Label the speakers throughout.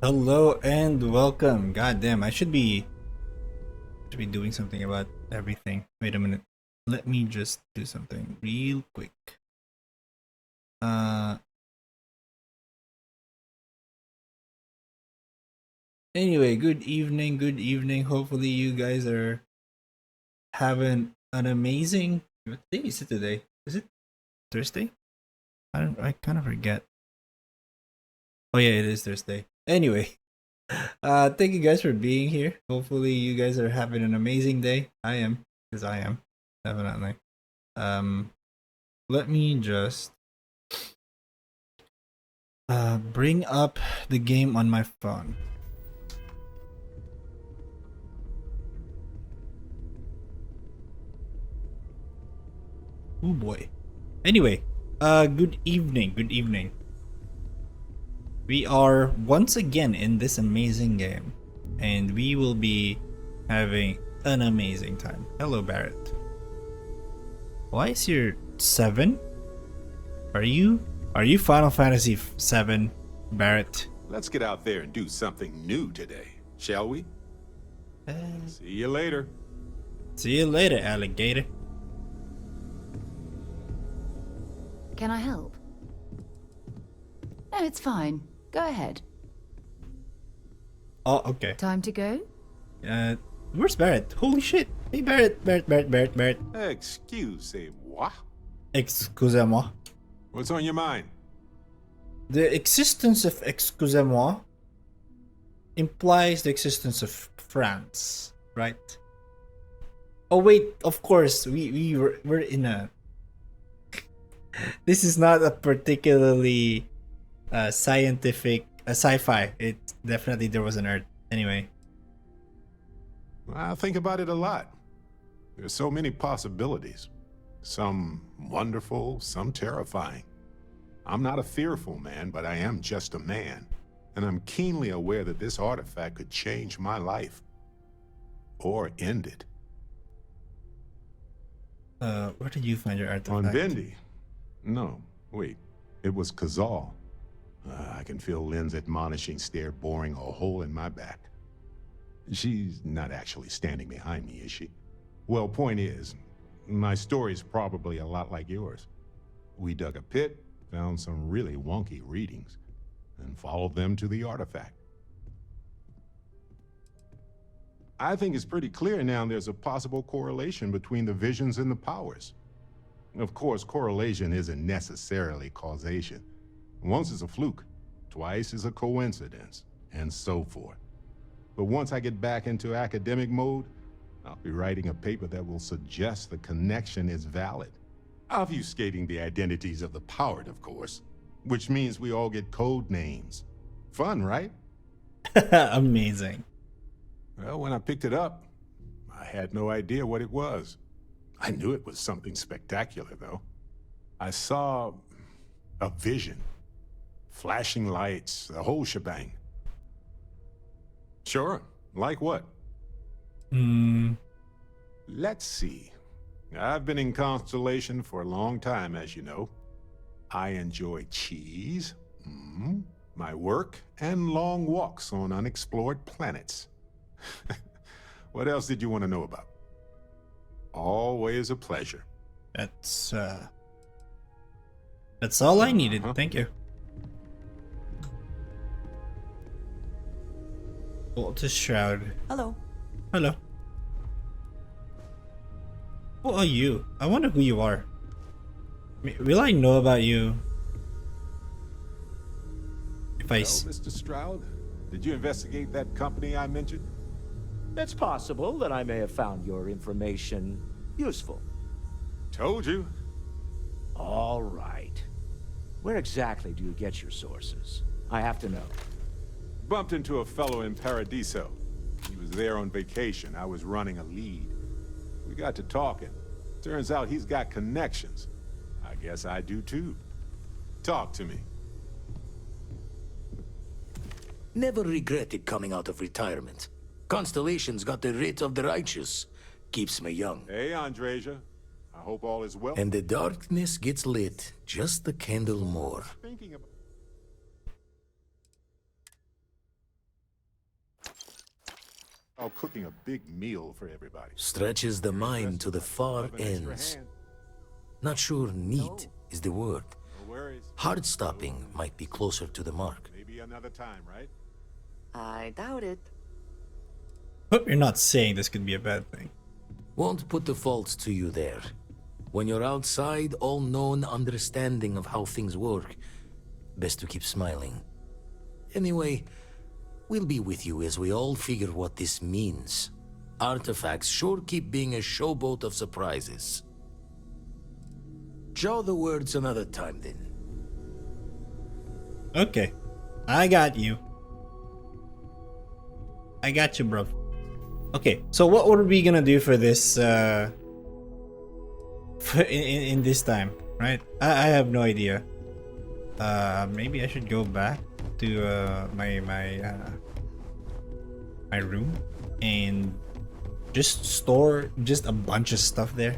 Speaker 1: Hello and welcome. God damn, I should be doing something about everything. Wait a minute. Let me just do something real quick. Uh anyway, good evening, good evening. Hopefully you guys are having an amazing what day is it today? Is it Thursday? I kind of forget. Oh yeah, it is Thursday. Anyway, thank you guys for being here. Hopefully you guys are having an amazing day. I am, because I am, definitely. Um Let me just bring up the game on my phone. Oh boy. Anyway, good evening, good evening. We are once again in this amazing game, and we will be having an amazing time. Hello, Barrett. Why is your 7? Are you Final Fantasy 7, Barrett?
Speaker 2: Let's get out there and do something new today, shall we?
Speaker 1: Uh,
Speaker 2: See you later.
Speaker 1: See you later, alligator.
Speaker 3: Can I help? No, it's fine. Go ahead.
Speaker 1: Oh, okay.
Speaker 3: Time to go?
Speaker 1: Where's Barrett? Holy shit! Hey, Barrett.
Speaker 2: Excusez-moi.
Speaker 1: Excusez-moi.
Speaker 2: What's on your mind?
Speaker 1: The existence of excusez-moi implies the existence of France, right? Oh wait, of course, we're in a. This is not a particularly scientific sci-fi. It definitely there was an Earth. Anyway,
Speaker 2: I think about it a lot. There's so many possibilities. Some wonderful, some terrifying. I'm not a fearful man, but I am just a man. And I'm keenly aware that this artifact could change my life. Or end it.
Speaker 1: where did you find your artifact?
Speaker 2: On Bendy? No, wait. It was Kazal. I can feel Lynn's admonishing stare boring a hole in my back. She's not actually standing behind me, is she? Well, point is, my story's probably a lot like yours. We dug a pit, found some really wonky readings, and followed them to the artifact. I think it's pretty clear now there's a possible correlation between the visions and the powers. Of course, correlation isn't necessarily causation. Once is a fluke, twice is a coincidence, and so forth. But once I get back into academic mode, I'll be writing a paper that will suggest the connection is valid. Obfuscating the identities of the powered, of course, which means we all get code names. Fun, right?
Speaker 1: Amazing.
Speaker 2: Well, when I picked it up, I had no idea what it was. I knew it was something spectacular, though. I saw a vision. Flashing lights, the whole shebang. Sure, like what? Let's see. I've been in Constellation for a long time, as you know. I enjoy cheese, my work, and long walks on unexplored planets. What else did you want to know about? Always a pleasure.
Speaker 1: That's all I needed. Thank you. Voltus Shroud.
Speaker 4: Hello.
Speaker 1: Hello. Who are you? I wonder who you are. Will I know about you? If I
Speaker 2: Well, Mr. Stroud, did you investigate that company I mentioned?
Speaker 4: It's possible that I may have found your information useful.
Speaker 2: Told you.
Speaker 4: All right. Where exactly do you get your sources? I have to know.
Speaker 2: Bumped into a fellow in Paradiso. He was there on vacation. I was running a lead. We got to talking. Turns out he's got connections. I guess I do too. Talk to me.
Speaker 5: Never regretted coming out of retirement. Constellation's got the writ of the righteous. Keeps me young.
Speaker 2: Hey, Andreja. I hope all is well.
Speaker 5: And the darkness gets lit just a candle more.
Speaker 2: Thinking about... About cooking a big meal for everybody.
Speaker 5: Stretches the mind to the far ends. Not sure neat is the word.
Speaker 2: No worries.
Speaker 5: Heart-stopping might be closer to the mark.
Speaker 2: Maybe another time, right?
Speaker 6: I doubt it.
Speaker 1: Hope you're not saying this could be a bad thing.
Speaker 5: Won't put the faults to you there. When you're outside all known understanding of how things work, best to keep smiling. Anyway, we'll be with you as we all figure what this means. Artifacts sure keep being a showboat of surprises. Jaw the words another time then.
Speaker 1: Okay. I got you. I got you, bro. Okay, so what were we gonna do for this, in this time, right? I have no idea. Maybe I should go back to, my room and just store just a bunch of stuff there.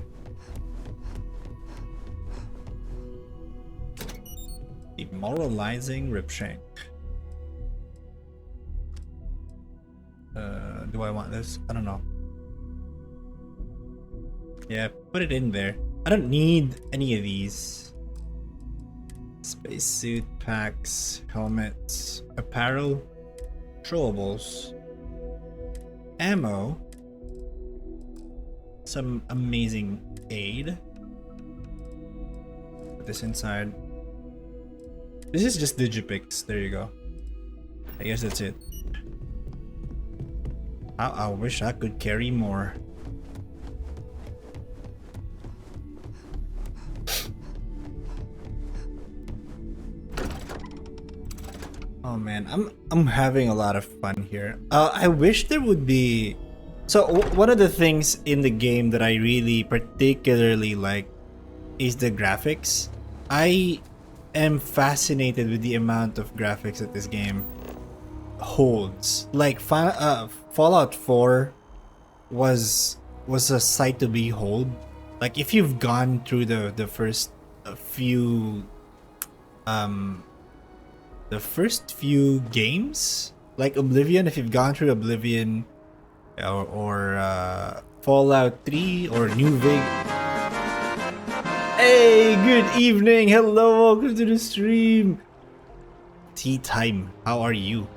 Speaker 1: Demoralizing Ripshank. Do I want this? I don't know. Yeah, put it in there. I don't need any of these. Spacesuit, packs, helmets, apparel, throwables, ammo, some amazing aid. Put this inside. This is just Digipix. There you go. I guess that's it. I wish I could carry more. Oh man, I'm having a lot of fun here. I wish there would be. So one of the things in the game that I really particularly like is the graphics. I am fascinated with the amount of graphics that this game holds. Like Fallout 4 was a sight to behold. Like if you've gone through the first few games, like Oblivion, if you've gone through Oblivion or Fallout 3 or New Vegas. Hey, good evening. Hello, welcome to the stream. Tea time. How are you?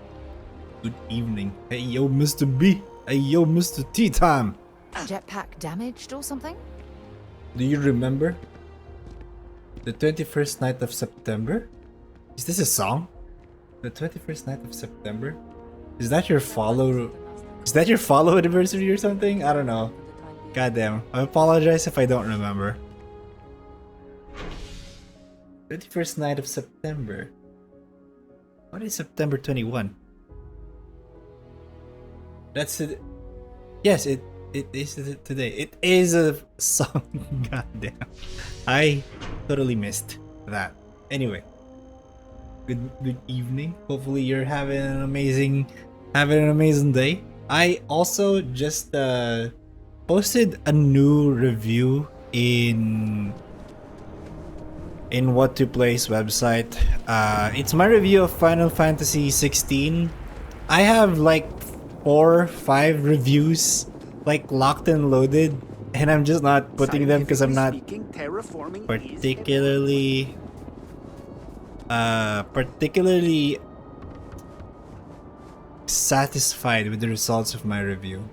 Speaker 1: Good evening. Hey, yo, Mr. B. Hey, yo, Mr. Tea time.
Speaker 3: Jetpack damaged or something?
Speaker 1: Do you remember? The 21st night of September? Is this a song? The 21st night of September? Is that your follow? Is that your follow anniversary or something? I don't know. Goddamn. I apologize if I don't remember. 21st night of September. What is September 21? That's it. Yes, it is today. It is a song. Goddamn. I totally missed that. Anyway. Good evening. Hopefully you're having an amazing day. I also just posted a new review in What to Play's website. It's my review of Final Fantasy 16. I have like 4 or 5 reviews like locked and loaded, and I'm just not putting them because I'm not particularly satisfied with the results of my review.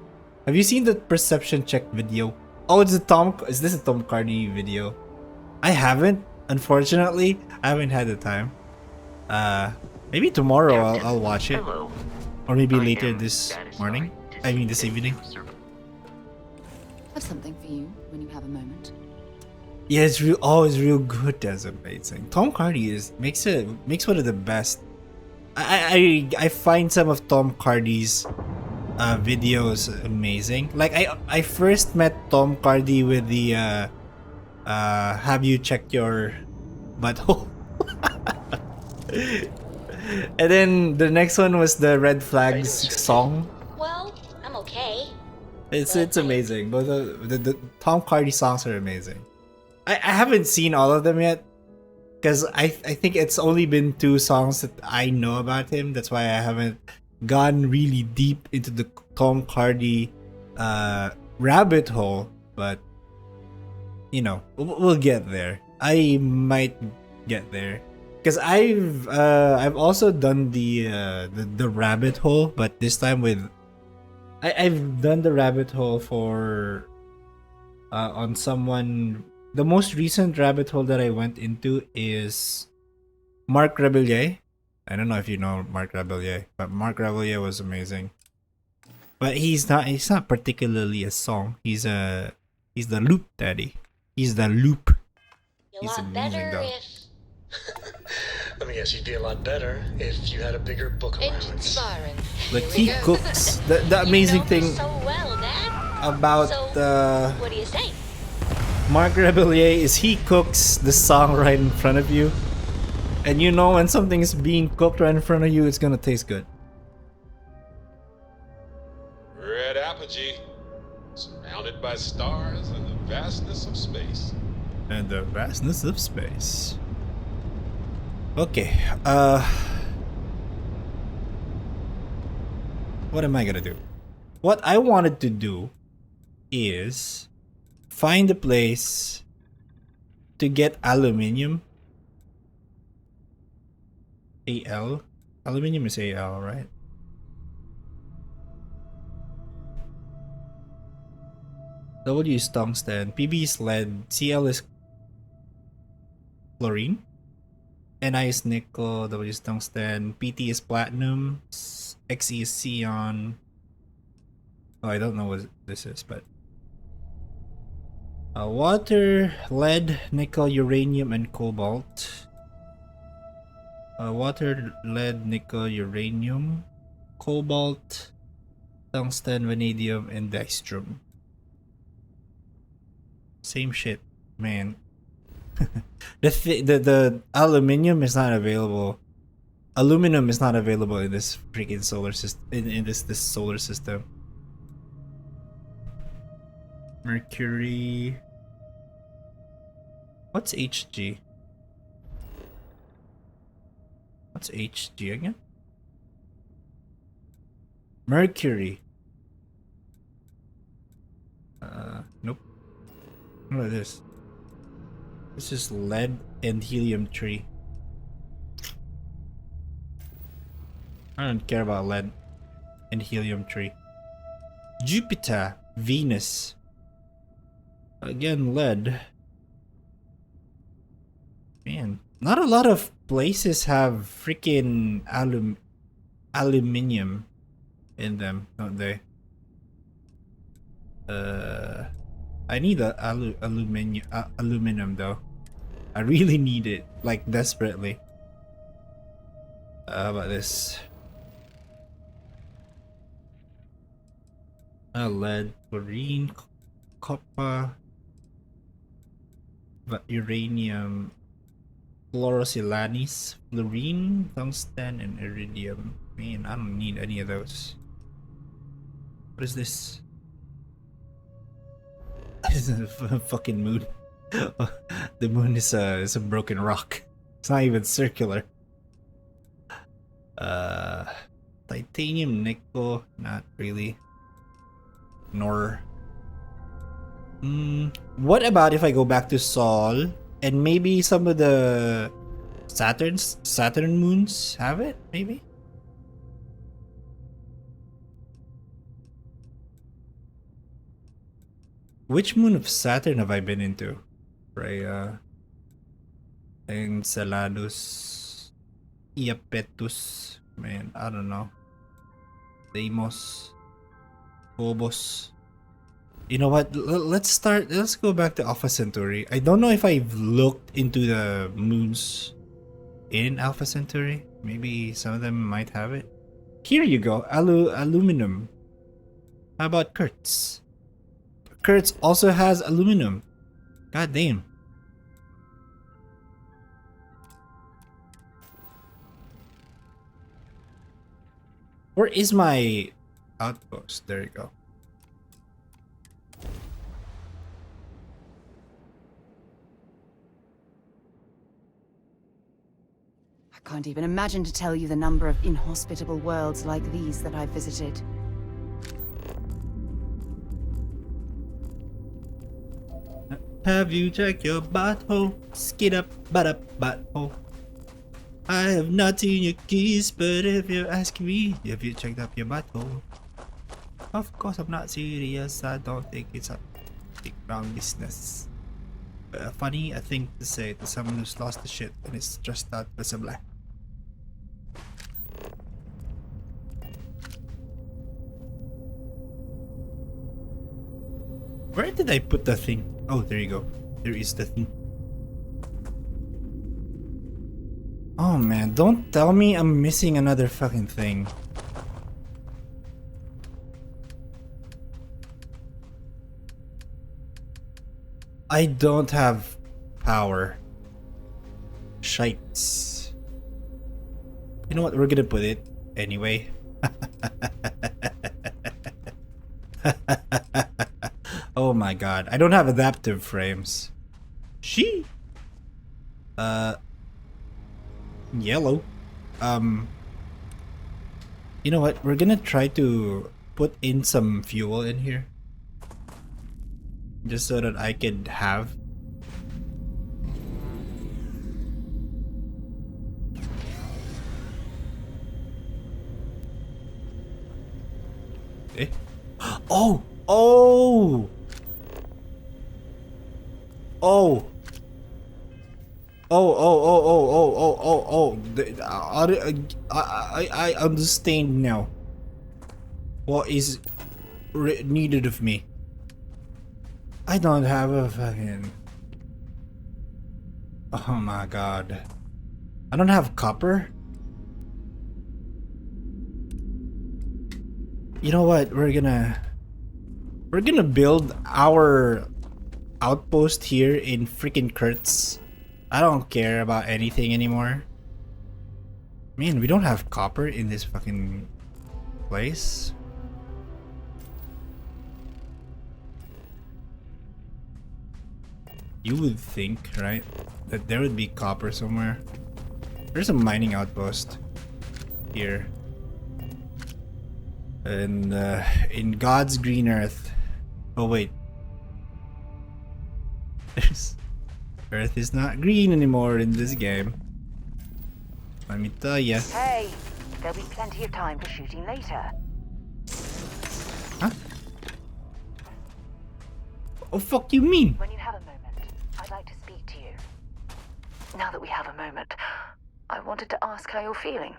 Speaker 1: Have you seen the perception check video? Oh, is this a Tom Cardy video? I haven't, unfortunately. I haven't had the time. Maybe tomorrow I'll watch it. Or maybe later this morning. I mean this evening.
Speaker 3: Have something for you when you have a moment.
Speaker 1: Yeah, it's real good. That's amazing. Tom Cardy makes one of the best. I find some of Tom Cardy's videos amazing. Like I first met Tom Cardy with the have you checked your butthole? And then the next one was the Red Flags song.
Speaker 7: Well, I'm okay.
Speaker 1: It's amazing. Both the Tom Cardy songs are amazing. I haven't seen all of them yet, because I think it's only been 2 songs that I know about him. That's why I haven't gone really deep into Tom Hardy rabbit hole, but you know, we'll get there. I might get there because I've also done the rabbit hole, but this time with I've done the rabbit hole for on someone. The most recent rabbit hole that I went into is Mark Rebellier. I don't know if you know Mark Rebellier, but Mark Rebellier was amazing. But he's not particularly a song. He's the loop daddy. He's the loop.
Speaker 7: A
Speaker 1: He's
Speaker 7: lot
Speaker 1: amazing
Speaker 7: better
Speaker 1: though.
Speaker 7: if
Speaker 8: Let me guess, you'd be a lot better if you had a bigger book allowance.
Speaker 6: Engines firing.
Speaker 1: Like
Speaker 6: Here we
Speaker 1: he
Speaker 6: go.
Speaker 1: cooks. The
Speaker 7: you
Speaker 1: amazing
Speaker 7: know me
Speaker 1: thing
Speaker 7: so well, Dad.
Speaker 1: about
Speaker 7: So, what do you say?
Speaker 1: Mark Rebellier is he cooks the song right in front of you. And you know when something is being cooked right in front of you, it's gonna taste good.
Speaker 9: Red apogee, surrounded by stars and the vastness of space.
Speaker 1: And the vastness of space. Okay, what am I gonna do? What I wanted to do is find a place to get aluminium. AL? Aluminium is AL, right? W is tungsten, PB is lead, CL is chlorine, Ni is nickel, W is tungsten, PT is platinum, Xe is xenon. Oh, I don't know what this is, but water, lead, nickel, uranium, and cobalt. Water, lead, nickel, uranium, cobalt, tungsten, vanadium, and dystrum. Same shit, man. The aluminium is not available. Aluminum is not available in this freaking solar system. In this solar system. Mercury. What's Hg? What's Hg again? Mercury. Nope. What is this? This is lead and helium-3. I don't care about lead and helium-3. Jupiter, Venus. Again, lead. Man, not a lot of places have freaking aluminium in them, don't they? I need aluminum though. I really need it, like desperately. How about this? Lead, chlorine, copper, uranium, chlorosilanis, fluorine, tungsten, and iridium. Man, I don't need any of those. What is this? This is a fucking moon. The moon is a broken rock. It's not even circular. Titanium, nickel, not really. Nor. What about if I go back to Sol and maybe some of the Saturn moons have it? Maybe. Which moon of Saturn have I been into? Rhea, Enceladus, Iapetus. Man, I don't know. Deimos, Phobos. You know what? Let's go back to Alpha Centauri. I don't know if I've looked into the moons in Alpha Centauri. Maybe some of them might have it. Here you go. Aluminum. How about Kurtz? Kurtz also has aluminum. God damn. Where is my outpost? There you go.
Speaker 3: I can't even imagine to tell you the number of inhospitable worlds like these that I've visited.
Speaker 1: Have you checked your butthole? Skid up, butt up, butthole. I have not seen your keys, but if you ask me, have you checked up your butthole? Of course, I'm not serious. I don't think it's a big round business. Funny, I think, to say to someone who's lost the shit and is stressed out visibly. Where did I put the thing? Oh, there you go. There is the thing. Oh man, don't tell me I'm missing another fucking thing. I don't have power. Shites. You know what? We're gonna put it anyway. Oh my god. I don't have adaptive frames. Yellow. You know what? We're gonna try to put in some fuel in here. Just so that I could have. Eh? Oh! Oh! Oh! I understand now. What is needed of me? I don't have a fucking... Oh my god. I don't have copper? You know what? We're gonna build our outpost here in freaking Kurtz. I don't care about anything anymore. Man, we don't have copper in this fucking place. You would think, right, that there would be copper somewhere. There's a mining outpost here. And in God's green earth. Oh wait. Earth is not green anymore in this game. Let me tell ya.
Speaker 6: Hey, there'll be plenty of time for shooting later.
Speaker 1: Huh? Oh fuck you mean?
Speaker 6: When you have a moment, I'd like to speak to you. Now that we have a moment, I wanted to ask how you're feeling.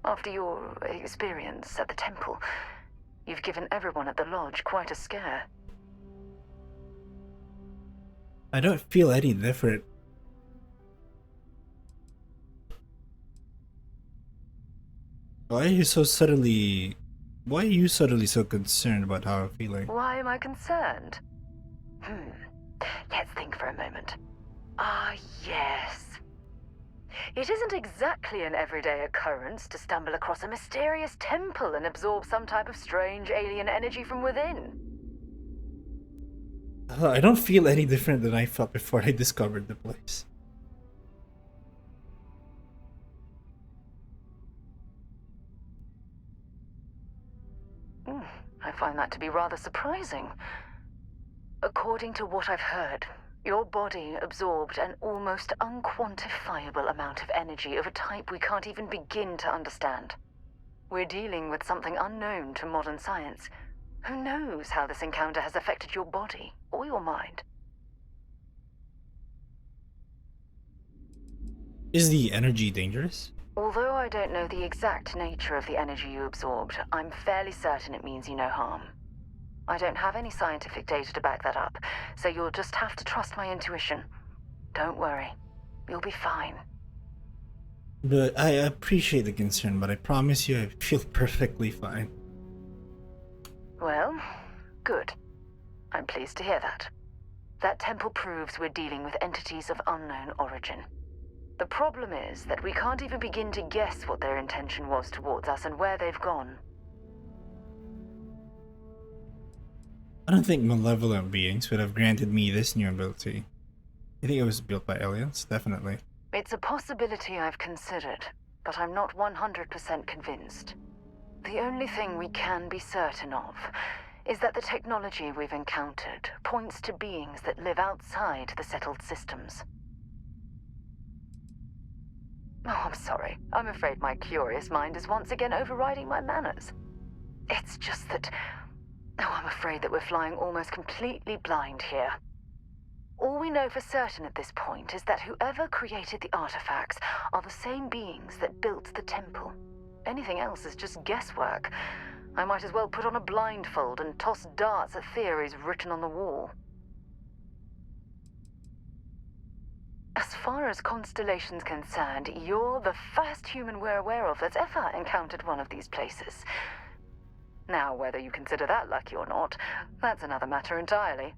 Speaker 6: After your experience at the temple, you've given everyone at the lodge quite a scare.
Speaker 1: I don't feel any different. Why are you suddenly so concerned about how I'm feeling?
Speaker 6: Why am I concerned? Let's think for a moment. Ah, yes. It isn't exactly an everyday occurrence to stumble across a mysterious temple and absorb some type of strange alien energy from within.
Speaker 1: I don't feel any different than I felt before I discovered the place.
Speaker 6: I find that to be rather surprising. According to what I've heard, your body absorbed an almost unquantifiable amount of energy of a type we can't even begin to understand. We're dealing with something unknown to modern science. Who knows how this encounter has affected your body or your mind?
Speaker 1: Is the energy dangerous?
Speaker 6: Although I don't know the exact nature of the energy you absorbed, I'm fairly certain it means you no harm. I don't have any scientific data to back that up, so you'll just have to trust my intuition. Don't worry, you'll be fine.
Speaker 1: But I appreciate the concern, but I promise you I feel perfectly fine.
Speaker 6: Well, good. I'm pleased to hear that. That temple proves we're dealing with entities of unknown origin. The problem is that we can't even begin to guess what their intention was towards us and where they've gone.
Speaker 1: I don't think malevolent beings would have granted me this new ability. I think it was built by aliens, definitely.
Speaker 6: It's a possibility I've considered, but I'm not 100% convinced. The only thing we can be certain of is that the technology we've encountered points to beings that live outside the settled systems. Oh, I'm sorry. I'm afraid my curious mind is once again overriding my manners. It's just that... Oh, I'm afraid that we're flying almost completely blind here. All we know for certain at this point is that whoever created the artifacts are the same beings that built the temple. Anything else is just guesswork. I might as well put on a blindfold and toss darts at theories written on the wall. As far as Constellation's concerned, you're the first human we're aware of that's ever encountered one of these places. Now, whether you consider that lucky or not, that's another matter entirely.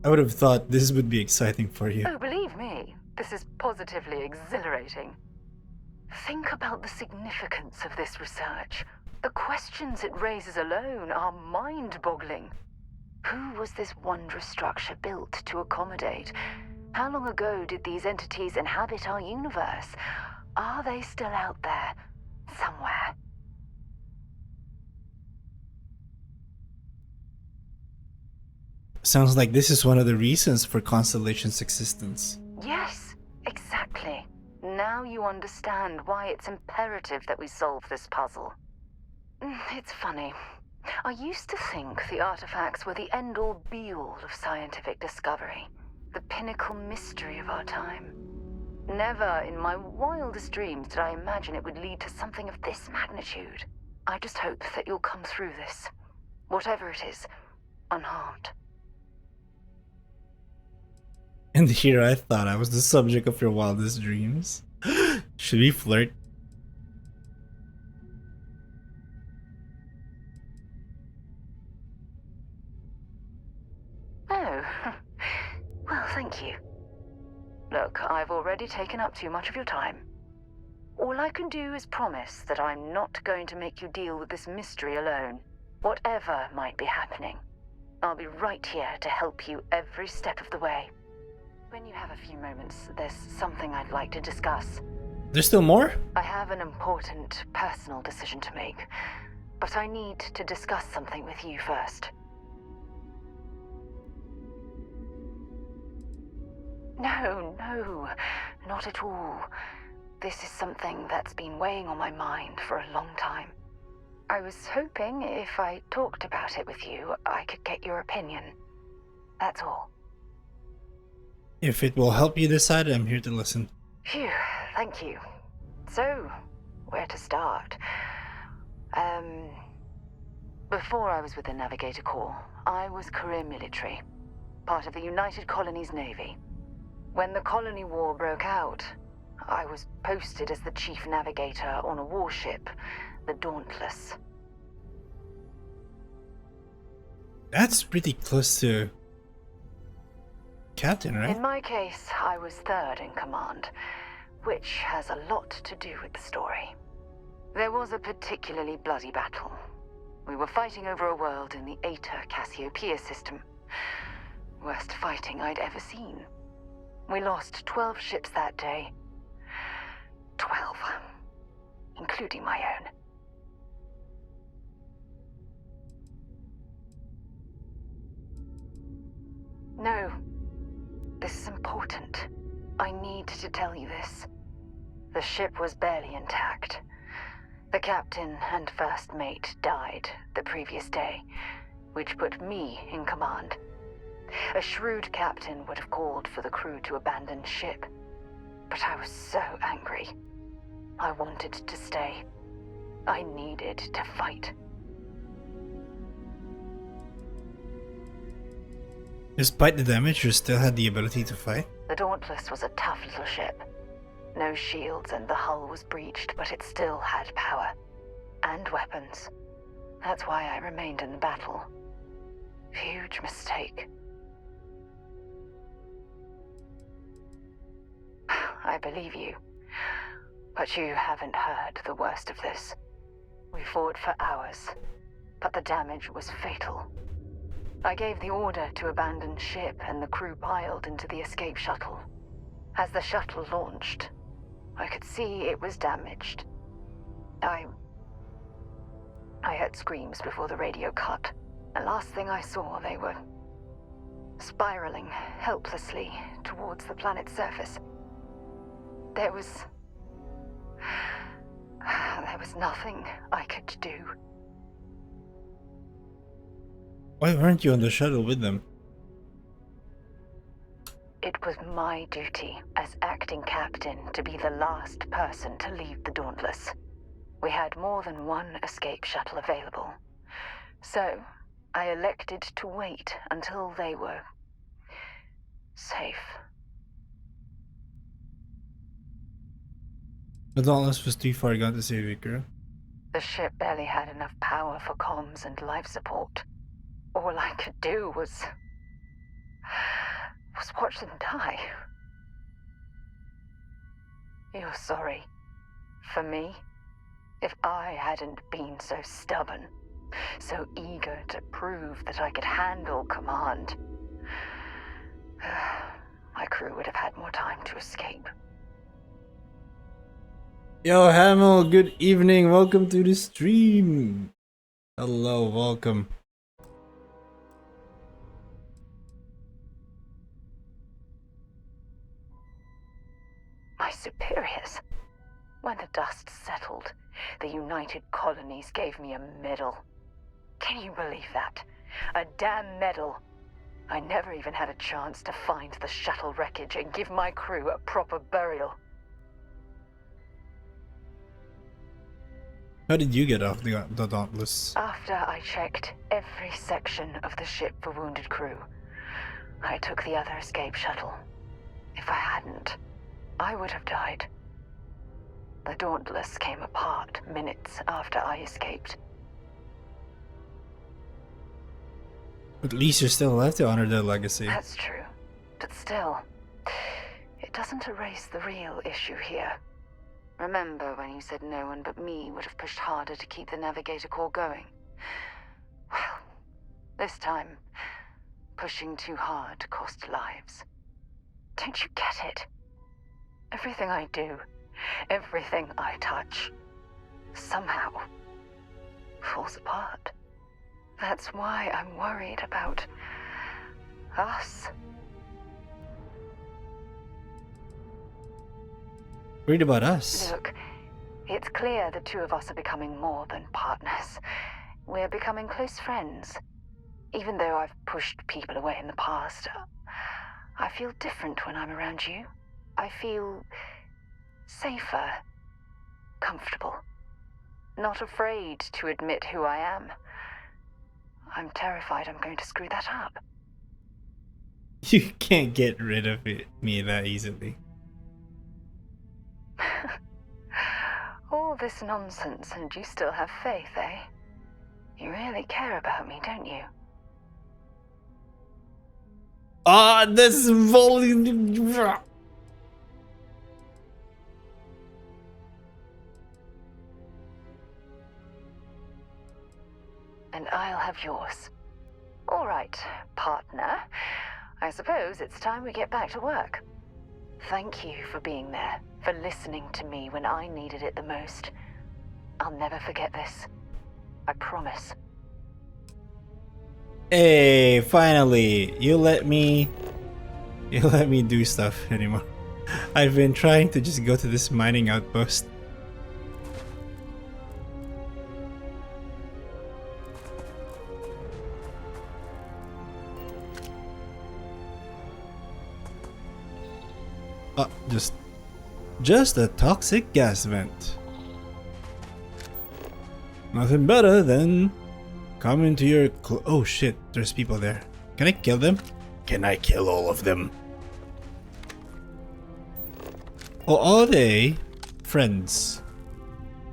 Speaker 1: I would have thought this would be exciting for you.
Speaker 6: Oh, believe me, this is positively exhilarating. Think about the significance of this research. The questions it raises alone are mind-boggling. Who was this wondrous structure built to accommodate? How long ago did these entities inhabit our universe? Are they still out there, somewhere?
Speaker 1: Sounds like this is one of the reasons for Constellation's existence.
Speaker 6: Yes, exactly. Now you understand why it's imperative that we solve this puzzle. It's funny. I used to think the artifacts were the end-all be-all of scientific discovery, the pinnacle mystery of our time. Never in my wildest dreams did I imagine it would lead to something of this magnitude. I just hope that you'll come through this, whatever it is, unharmed.
Speaker 1: And here I thought I was the subject of your wildest dreams. Should we flirt?
Speaker 6: Oh, well, thank you. Look, I've already taken up too much of your time. All I can do is promise that I'm not going to make you deal with this mystery alone, whatever might be happening. I'll be right here to help you every step of the way. When you have a few moments, there's something I'd like to discuss.
Speaker 1: There's still more?
Speaker 6: I have an important personal decision to make, but I need to discuss something with you first. No, not at all. This is something that's been weighing on my mind for a long time. I was hoping if I talked about it with you, I could get your opinion. That's all.
Speaker 1: If it will help you decide, I'm here to listen.
Speaker 6: Phew, thank you. So, where to start? Before I was with the Navigator Corps, I was career military, part of the United Colonies Navy. When the Colony War broke out, I was posted as the chief navigator on a warship, the Dauntless.
Speaker 1: That's pretty close to captain, right?
Speaker 6: In my case, I was third in command, which has a lot to do with the story. There was a particularly bloody battle. We were fighting over a world in the Eta Cassiopeia system. Worst fighting I'd ever seen. We lost 12 ships that day. 12. Including my own. No. This is important. I need to tell you this. The ship was barely intact. The captain and first mate died the previous day, which put me in command. A shrewd captain would have called for the crew to abandon ship, but I was so angry. I wanted to stay. I needed to fight.
Speaker 1: Despite the damage, you still had the ability to fight?
Speaker 6: The Dauntless was a tough little ship. No shields and the hull was breached, but it still had power. And weapons. That's why I remained in the battle. Huge mistake. I believe you. But you haven't heard the worst of this. We fought for hours, but the damage was fatal. I gave the order to abandon ship and the crew piled into the escape shuttle. As the shuttle launched, I could see it was damaged. I I heard screams before the radio cut. And last thing I saw, they were spiraling helplessly towards the planet's surface. There was nothing I could do.
Speaker 1: Why weren't you on the shuttle with them?
Speaker 6: It was my duty as acting captain to be the last person to leave the Dauntless. We had more than one escape shuttle available. So, I elected to wait until they were safe.
Speaker 1: The Dauntless was too far gone to save you, girl.
Speaker 6: The ship barely had enough power for comms and life support. All I could do was watch them die. You're sorry. For me, if I hadn't been so stubborn, so eager to prove that I could handle command, my crew would have had more time to escape.
Speaker 1: Yo, Hamill, good evening. Welcome to the stream. Hello, welcome.
Speaker 6: My superiors. When the dust settled, the United Colonies gave me a medal. Can you believe that? A damn medal. I never even had a chance to find the shuttle wreckage and give my crew a proper burial.
Speaker 1: How did you get off the Dauntless?
Speaker 6: After I checked every section of the ship for wounded crew, I took the other escape shuttle. If I hadn't, I would have died. The Dauntless came apart minutes after I escaped.
Speaker 1: At least you're still alive to honor their legacy.
Speaker 6: That's true. But still, it doesn't erase the real issue here. Remember when you said no one but me would have pushed harder to keep the navigator core going? Well, this time, pushing too hard cost lives. Don't you get it? Everything I do, everything I touch, somehow falls apart. That's why I'm worried about us.
Speaker 1: Worried about us?
Speaker 6: Look, it's clear the two of us are becoming more than partners. We're becoming close friends. Even though I've pushed people away in the past, I feel different when I'm around you. I feel safer, comfortable, not afraid to admit who I am. I'm terrified I'm going to screw that up.
Speaker 1: You can't get rid of me that easily.
Speaker 6: All this nonsense and you still have faith, eh? You really care about me, don't you?
Speaker 1: Ah, this volume.
Speaker 6: And I'll have yours. All right, partner. I suppose it's time we get back to work. Thank you for being there, for listening to me when I needed it the most. I'll never forget this. I promise.
Speaker 1: Hey, finally, you let me do stuff anymore. I've been trying to just go to this mining outpost. Just a toxic gas vent. Nothing better than coming to your oh shit, there's people there. Can I kill them? Can I kill all of them? Or are they friends?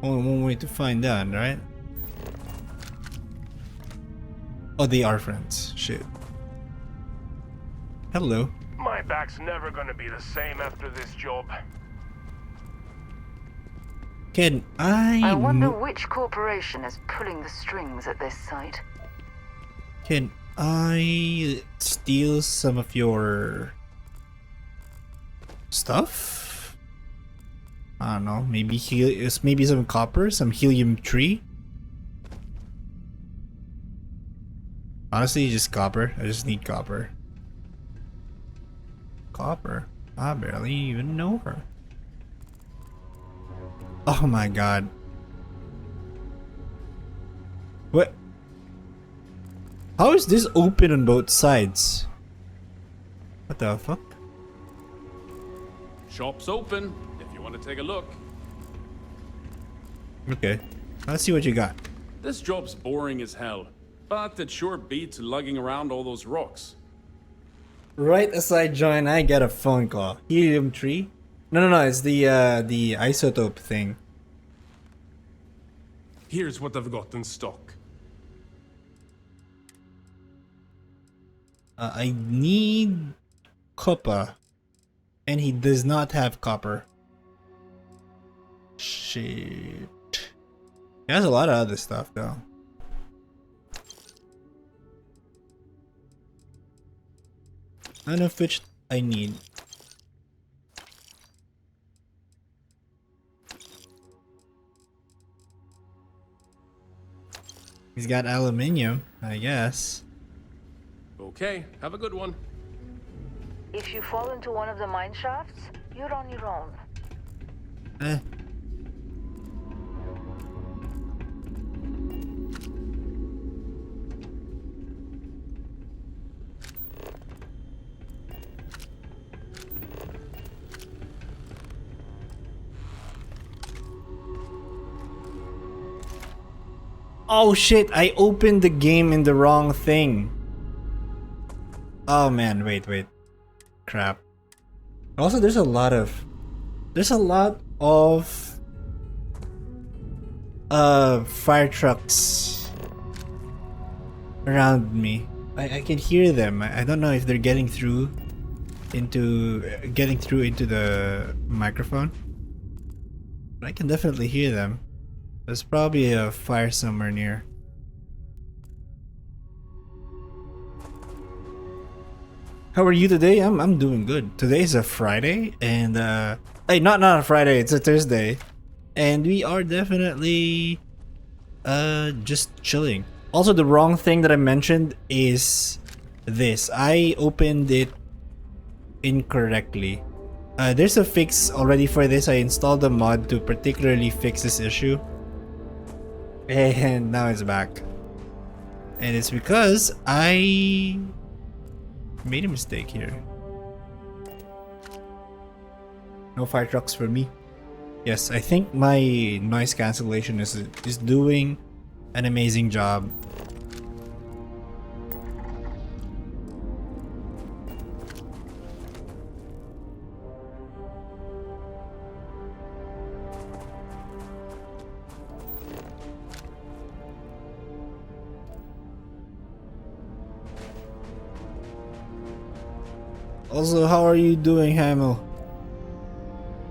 Speaker 1: Only one way to find out, right? Oh, they are friends. Shit. Hello.
Speaker 10: My back's never gonna be the same after this job.
Speaker 1: Can I
Speaker 6: wonder which corporation is pulling the strings at this site.
Speaker 1: Can I steal some of your stuff? I don't know, maybe maybe some copper, some helium-3? Honestly, just copper. I just need copper. Copper? I barely even know her. Oh my god. What? How is this open on both sides? What the fuck?
Speaker 11: Shop's open, if you want to take a look.
Speaker 1: Okay. Let's see what you got.
Speaker 11: This job's boring as hell, but it sure beats lugging around all those rocks.
Speaker 1: Right as I join, I get a phone call. Helium 3? No, it's the isotope thing.
Speaker 10: Here's what I've got in stock.
Speaker 1: I need copper. And he does not have copper. Shit. He has a lot of other stuff though. None of which I need. He's got aluminium, I guess.
Speaker 11: Okay, have a good one.
Speaker 6: If you fall into one of the mine shafts, you're on your own.
Speaker 1: Eh. Oh shit, I opened the game in the wrong thing. Oh man, wait. Crap. Also, there's a lot of fire trucks around me. I can hear them. I don't know if they're getting through into the microphone. But I can definitely hear them. There's probably a fire somewhere near. How are you today? I'm doing good. Today's a Friday, and hey, not a Friday. It's a Thursday, and we are definitely just chilling. Also, the wrong thing that I mentioned is this. I opened it incorrectly. There's a fix already for this. I installed a mod to particularly fix this issue, and now it's back. And it's because I made a mistake here. No fire trucks for me. Yes, I think my noise cancellation is doing an amazing job. Also, how are you doing, Hamel?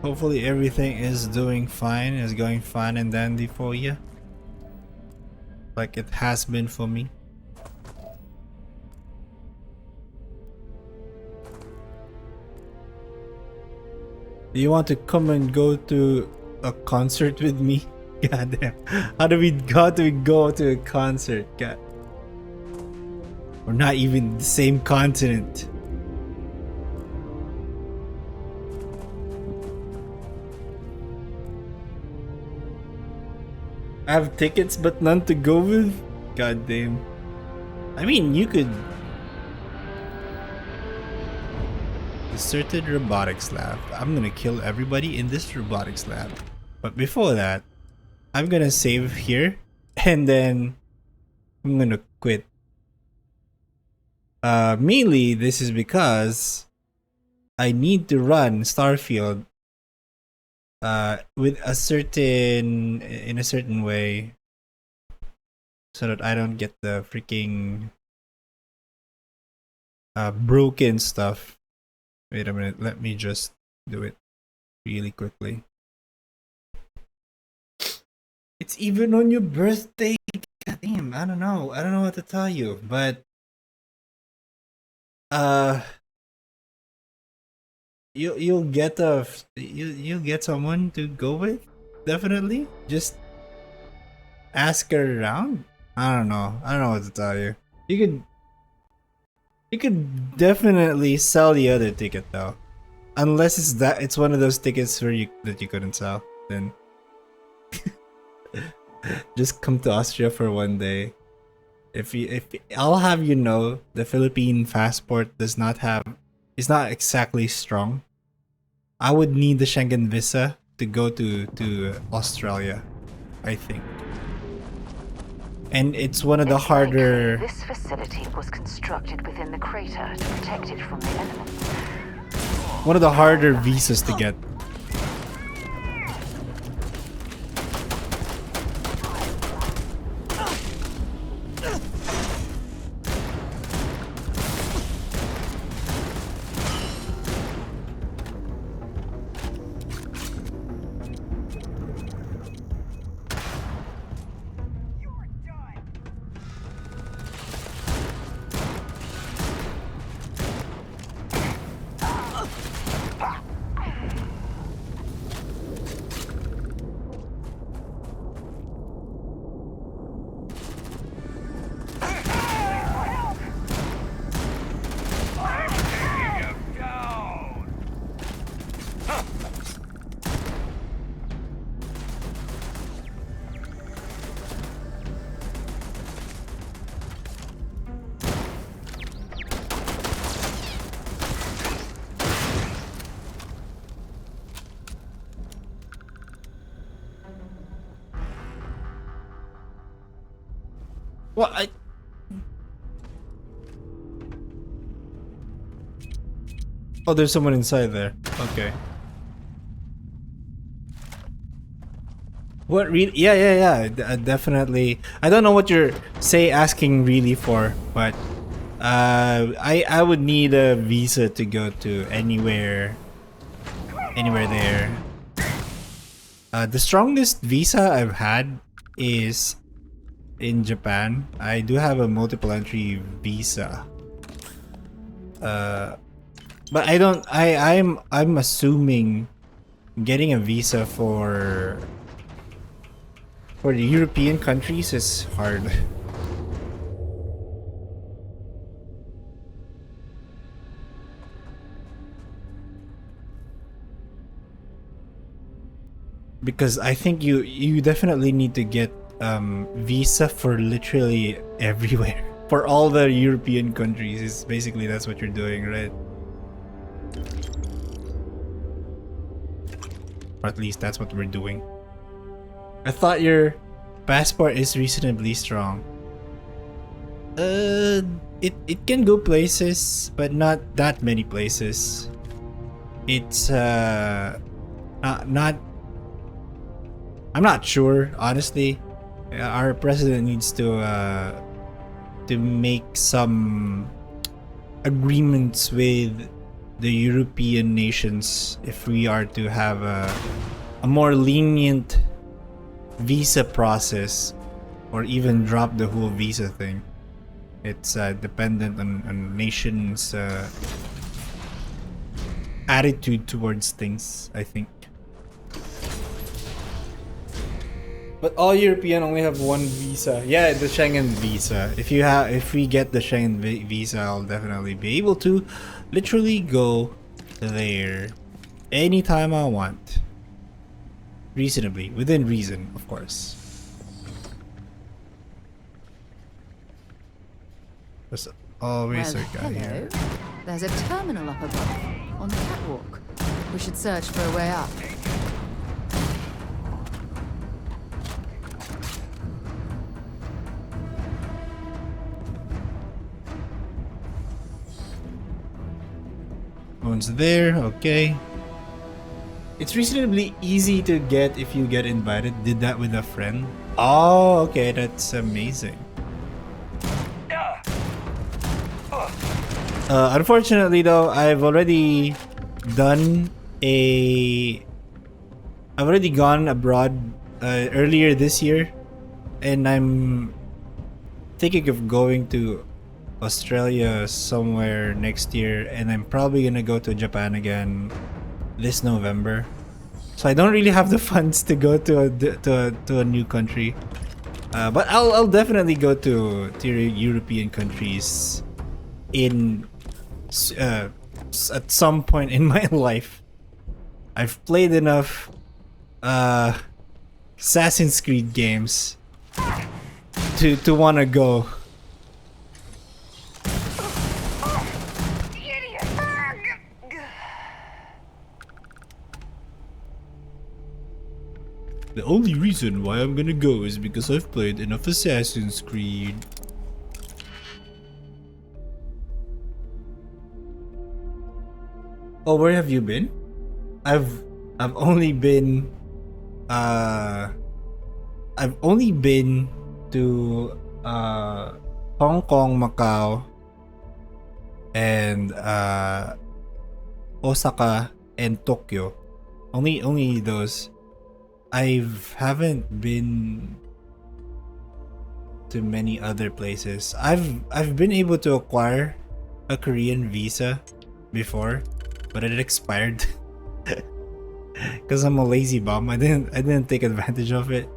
Speaker 1: Hopefully everything is doing fine, is going fine and dandy for you. Like it has been for me. Do you want to come and go to a concert with me? Goddamn. How do we go to a concert? God. We're not even the same continent. I have tickets but none to go with? God damn. I mean, you could... Deserted robotics lab. I'm gonna kill everybody in this robotics lab. But before that, I'm gonna save here and then I'm gonna quit. Mainly this is because I need to run Starfield with in a certain way, so that I don't get the freaking broken stuff. Wait a minute, let me just do it really quickly. It's even on your birthday. God damn, I don't know what to tell you, but you'll get you'll get someone to go with, definitely. Just ask her around. I don't know what to tell you. You could You could definitely sell the other ticket though, unless it's one of those tickets where that you couldn't sell. Then just come to Austria for one day. If I'll have you know, the Philippine passport is not exactly strong. I would need the Schengen visa to go to Australia, I think. And it's one of the harder.
Speaker 6: This facility was constructed within the crater to protect it from the elements.
Speaker 1: One of the harder visas to get. Well, oh, there's someone inside there. Okay. What really? Yeah. Definitely. I don't know what you're asking really for, but I would need a visa to go to anywhere there. The strongest visa I've had is in Japan. I do have a multiple entry visa. But I don't. I'm assuming getting a visa for the European countries is hard. Because I think you definitely need to get visa for literally everywhere. For all the European countries, is basically that's what you're doing, right? Or at least that's what we're doing. I thought your passport is reasonably strong. It can go places, but not that many places. It's not. I'm not sure, honestly. Our president needs to make some agreements with the European nations if we are to have a more lenient visa process, or even drop the whole visa thing. It's dependent on nations' attitude towards things, I think. But all European only have one visa. Yeah, the Schengen visa. If we get the Schengen visa, I'll definitely be able to literally go there anytime I want. Reasonably, within reason, of course. There's always a guy here.
Speaker 3: There's a terminal up above, on the catwalk. We should search for a way up.
Speaker 1: One's there, okay. It's reasonably easy to get if you get invited. Did that with a friend. Oh, okay, that's amazing. Unfortunately though, I've already gone abroad earlier this year, and I'm thinking of going to Australia somewhere next year, and I'm probably gonna go to Japan again this November. So I don't really have the funds to go to a new country, but I'll definitely go to European countries in at some point in my life. I've played enough Assassin's Creed games to want to go. The only reason why I'm gonna go is because I've played enough Assassin's Creed. Oh, where have you been? I've only been to Hong Kong, Macau, and Osaka and Tokyo. Only those. I haven't been to many other places. I've been able to acquire a Korean visa before, but it expired because I'm a lazy bum. I didn't take advantage of it.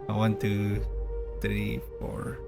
Speaker 1: 1, 2, 3, 4.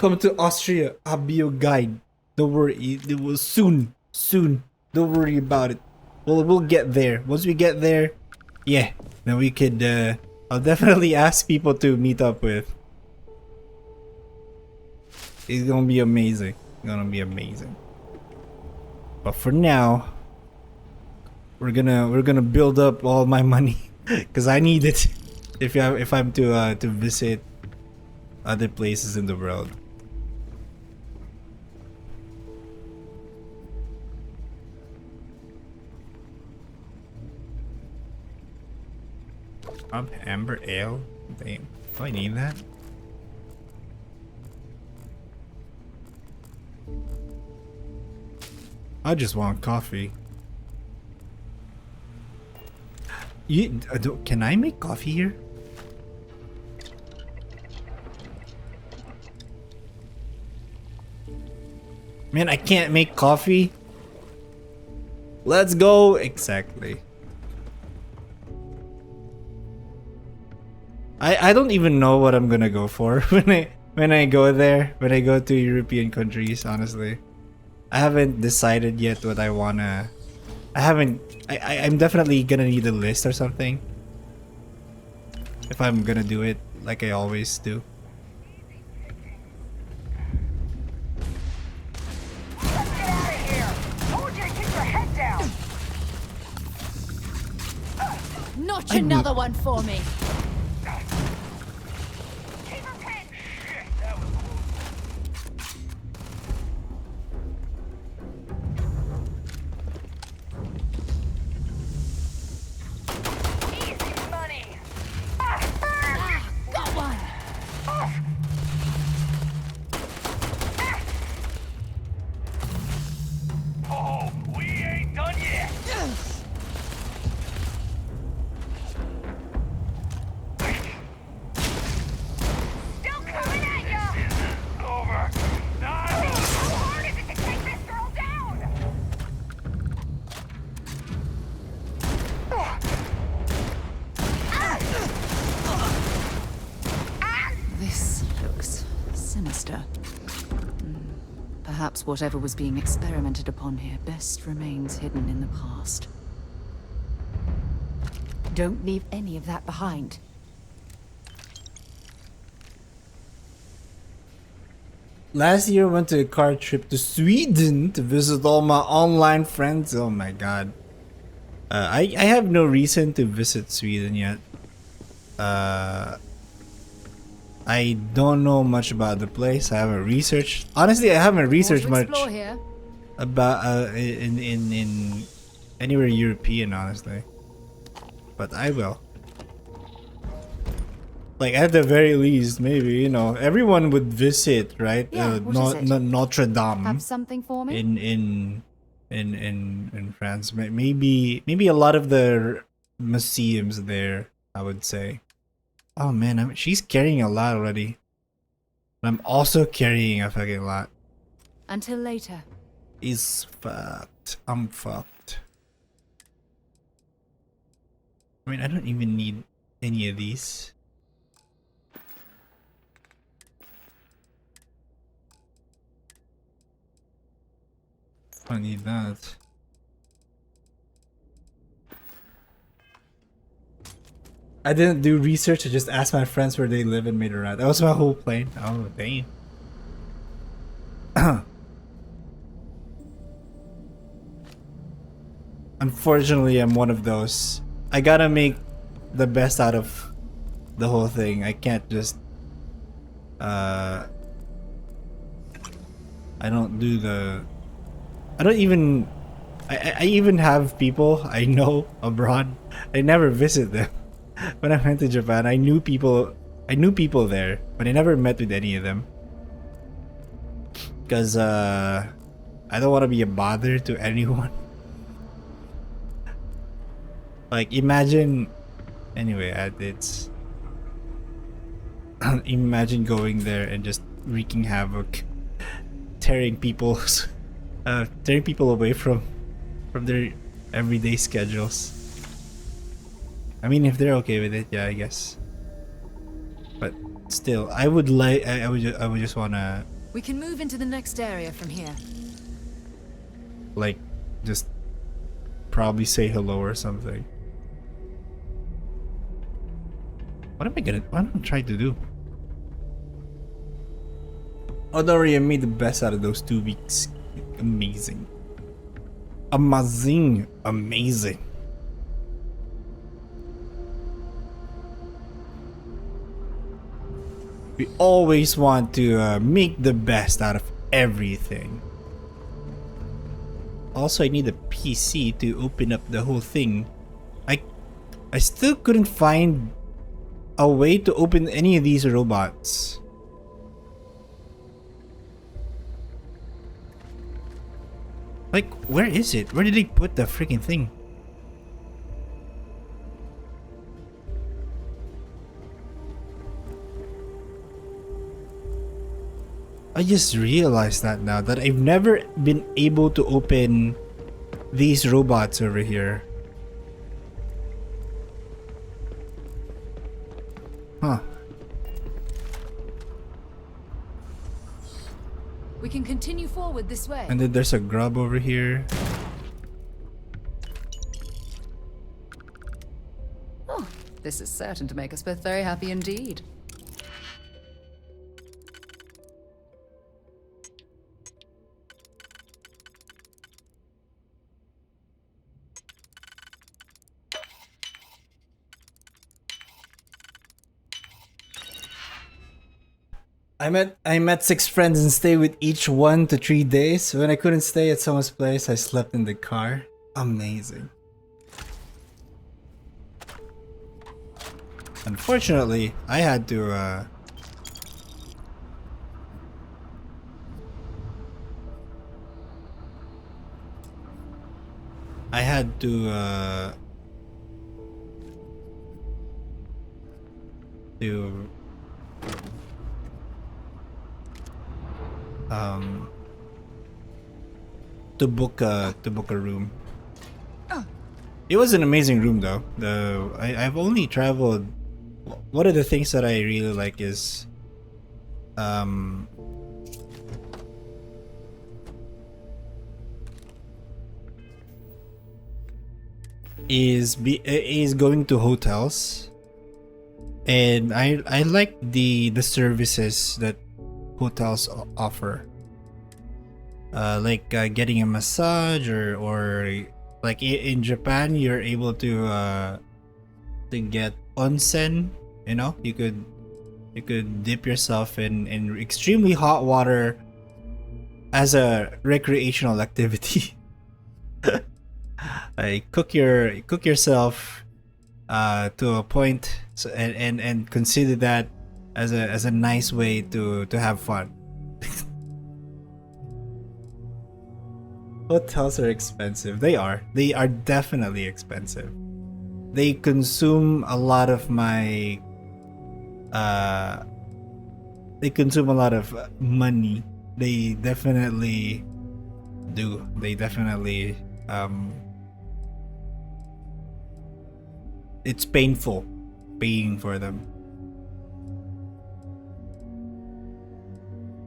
Speaker 1: Come to Austria. I'll be your guide. Don't worry. It will soon. Don't worry about it. We'll get there. Once we get there, yeah, then we could. I'll definitely ask people to meet up with. It's gonna be amazing. But for now, we're gonna build up all my money because I need it if I'm to visit other places in the world. Amber ale? Damn. Do I need that? I just want coffee. Can I make coffee here? Man, I can't make coffee. Let's go. Exactly. I don't even know what I'm gonna go for when I go there, when I go to European countries, honestly. I haven't decided yet what I wanna. I'm definitely gonna need a list or something if I'm gonna do it like I always do.
Speaker 3: Notch another one for me. Perhaps whatever was being experimented upon here best remains hidden in the past. Don't leave any of that behind.
Speaker 1: Last year I went to a car trip to Sweden to visit all my online friends. Oh my god. I have no reason to visit Sweden yet. I don't know much about the place. I haven't researched. Honestly, I haven't researched much about in anywhere European, honestly. But I will. Like at the very least, maybe, you know, everyone would visit, right?
Speaker 3: Yeah, what is it?
Speaker 1: Notre Dame
Speaker 3: Have something for me?
Speaker 1: in France. Maybe a lot of the museums there, I would say. Oh man, she's carrying a lot already. I'm also carrying a fucking lot.
Speaker 3: Until later.
Speaker 1: Is fucked. I'm fucked. I mean, I don't even need any of these. I don't need that. I didn't do research. I just asked my friends where they live and made a route. That was my whole plan. Oh, dang. Unfortunately, I'm one of those. I gotta make the best out of the whole thing. I can't just I don't do the I don't even I even have people I know abroad. I never visit them. When I went to Japan, I knew people there, but I never met with any of them. Cuz I don't want to be a bother to anyone. Like imagine anyway, it's imagine going there and just wreaking havoc, tearing people away from their everyday schedules. I mean, if they're okay with it, yeah, I guess. But still, I would just wanna
Speaker 3: We can move into the next area from here.
Speaker 1: like just probably say hello or something. What am I trying to do? Oh, don't worry, I made the best out of those 2 weeks. Amazing. Amazing. Amazing. We always want to make the best out of everything. Also, I need a PC to open up the whole thing. I still couldn't find a way to open any of these robots. Like, where is it? Where did they put the freaking thing? I just realized that now, that I've never been able to open these robots over here. Huh.
Speaker 3: We can continue forward this way.
Speaker 1: And then there's a grub over here.
Speaker 3: Oh, this is certain to make us both very happy indeed.
Speaker 1: I met 6 friends and stayed with each 1 to 3 days. When I couldn't stay at someone's place, I slept in the car. Amazing. Unfortunately, I had to to book a room. It was an amazing room though. I've only traveled. One of the things that I really like is is going to hotels, and I like the services that hotels offer. Like getting a massage, or like in Japan, you're able to get onsen. You know, you could dip yourself in extremely hot water as a recreational activity. Like cook yourself to a point, so, and consider that as a nice way to have fun. Hotels are expensive. They are. They are definitely expensive. They consume a lot of my they consume a lot of money. They definitely do. They definitely it's painful paying for them.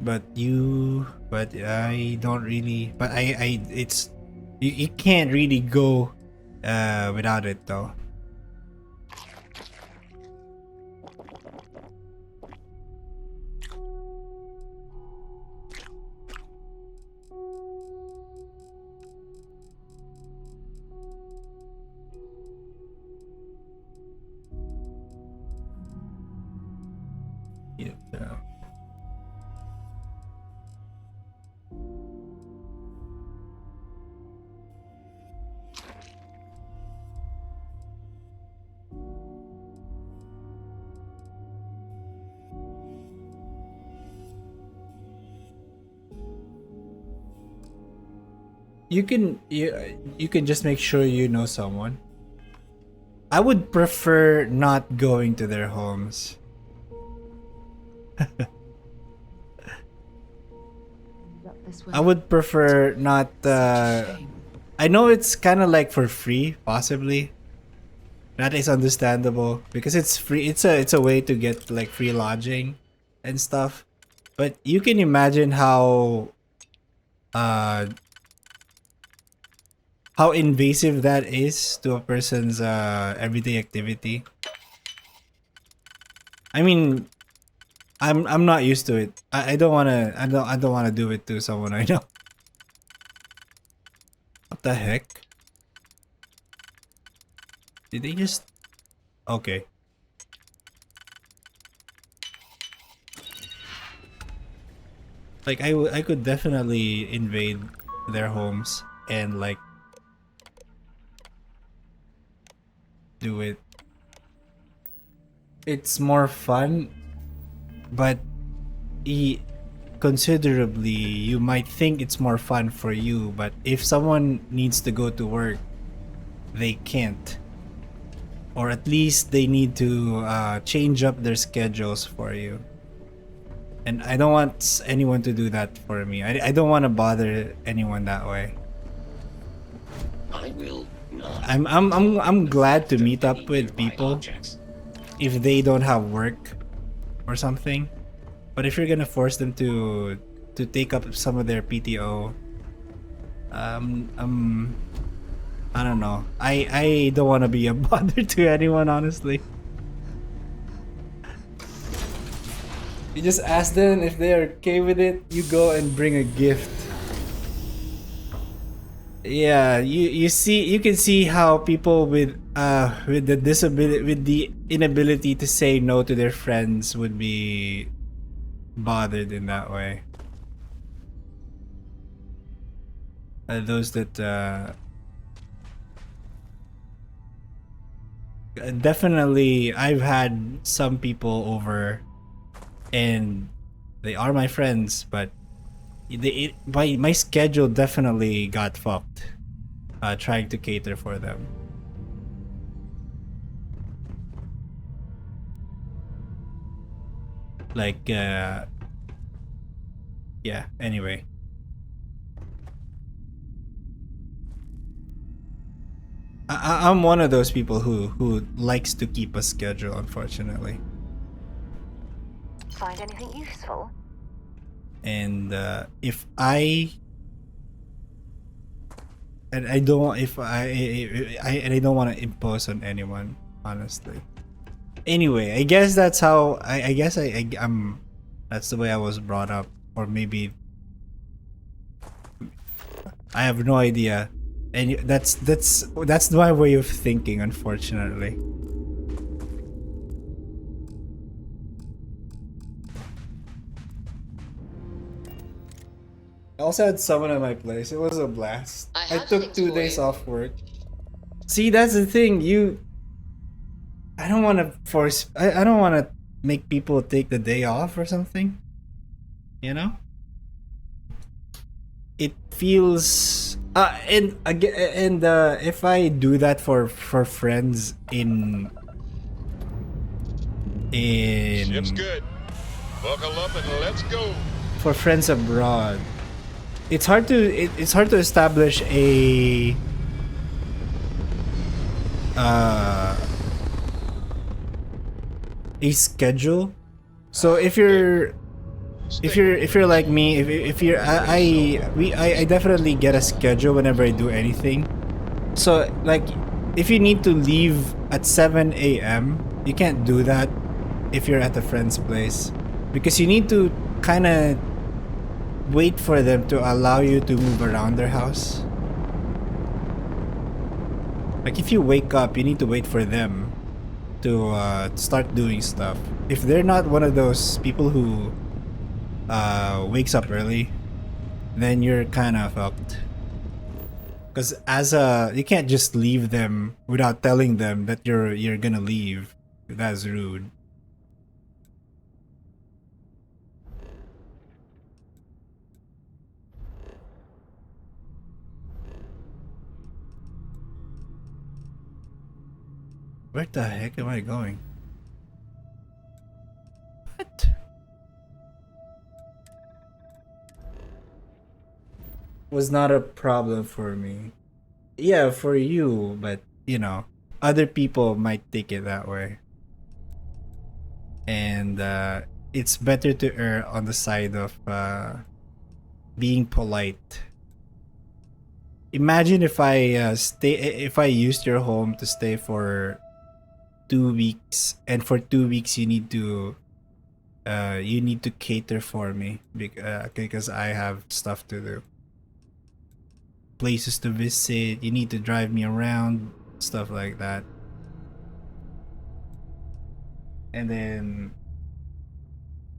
Speaker 1: But I don't really, but I it's you can't really go without it though. Yeah. You can just make sure you know someone. I would prefer not going to their homes. I would prefer not I know it's kind of like for free possibly. That is understandable because it's free. It's a way to get like free lodging and stuff. But you can imagine how invasive that is to a person's everyday activity. I mean, I'm not used to it. I don't wanna do it to someone I know. What the heck? Did they just okay. Like I could definitely invade their homes and like do it. It's more fun, but considerably you might think it's more fun for you, but if someone needs to go to work, they can't. Or at least they need to change up their schedules for you. And I don't want anyone to do that for me. I don't want to bother anyone that way.
Speaker 12: I will not.
Speaker 1: I'm glad to meet up with people if they don't have work or something. But if you're gonna force them to take up some of their PTO, I don't know. I don't want to be a bother to anyone, honestly. You just ask them if they're okay with it. You go and bring a gift. Yeah, you can see how people with the disability, with the inability to say no to their friends would be bothered in that way. Those that definitely, I've had some people over and they are my friends, but my schedule definitely got fucked trying to cater for them. Like yeah, anyway. I'm one of those people who likes to keep a schedule, unfortunately.
Speaker 6: Find anything useful?
Speaker 1: And if I and I don't if I don't want to impose on anyone, honestly. Anyway, I guess that's how I guess I'm that's the way I was brought up, or maybe I have no idea. And that's my way of thinking, unfortunately. I also had someone at my place. It was a blast. I took 2 days off work. See, that's the thing. I don't want to force. I don't want to make people take the day off or something. You know, it feels. And again, and if I do that for friends
Speaker 9: Ship's
Speaker 1: in
Speaker 9: good. Buckle up and let's go.
Speaker 1: for friends abroad, it's hard to it's hard to establish uh a schedule. So if you're like me, if you're I definitely get a schedule whenever I do anything. So like if you need to leave at 7 a.m., you can't do that if you're at a friend's place because you need to kind of wait for them to allow you to move around their house. Like if you wake up, you need to wait for them to start doing stuff. If they're not one of those people who wakes up early, then you're kind of fucked. Because you can't just leave them without telling them that you're gonna leave. That's rude. Where the heck am I going? What? Was not a problem for me. Yeah, for you, but you know, other people might take it that way. And it's better to err on the side of being polite. Imagine if if I used your home to stay for 2 weeks, and for 2 weeks you need to cater for me because I have stuff to do, places to visit. You need to drive me around, stuff like that. And then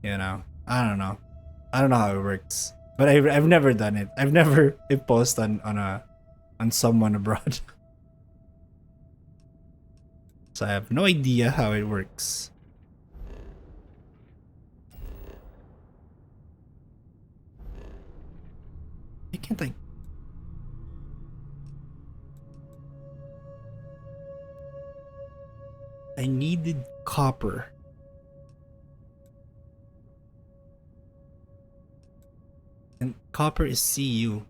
Speaker 1: I don't know. I don't know how it works, but I've never done it. I've never imposed on someone abroad. So I have no idea how it works. Why can't I? I needed copper. And copper is CU.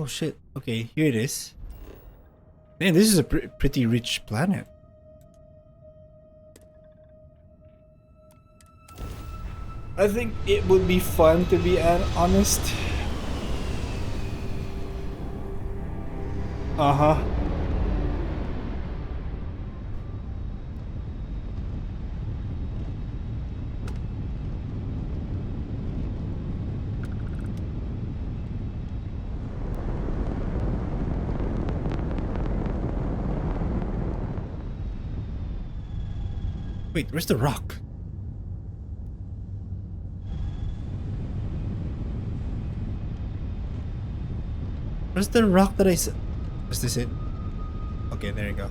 Speaker 1: Oh shit. Okay, here it is. Man, this is a pretty rich planet. I think it would be fun to be honest. Uh-huh. Wait, where's the rock? Where's the rock that I said? Is this it? Okay, there you go.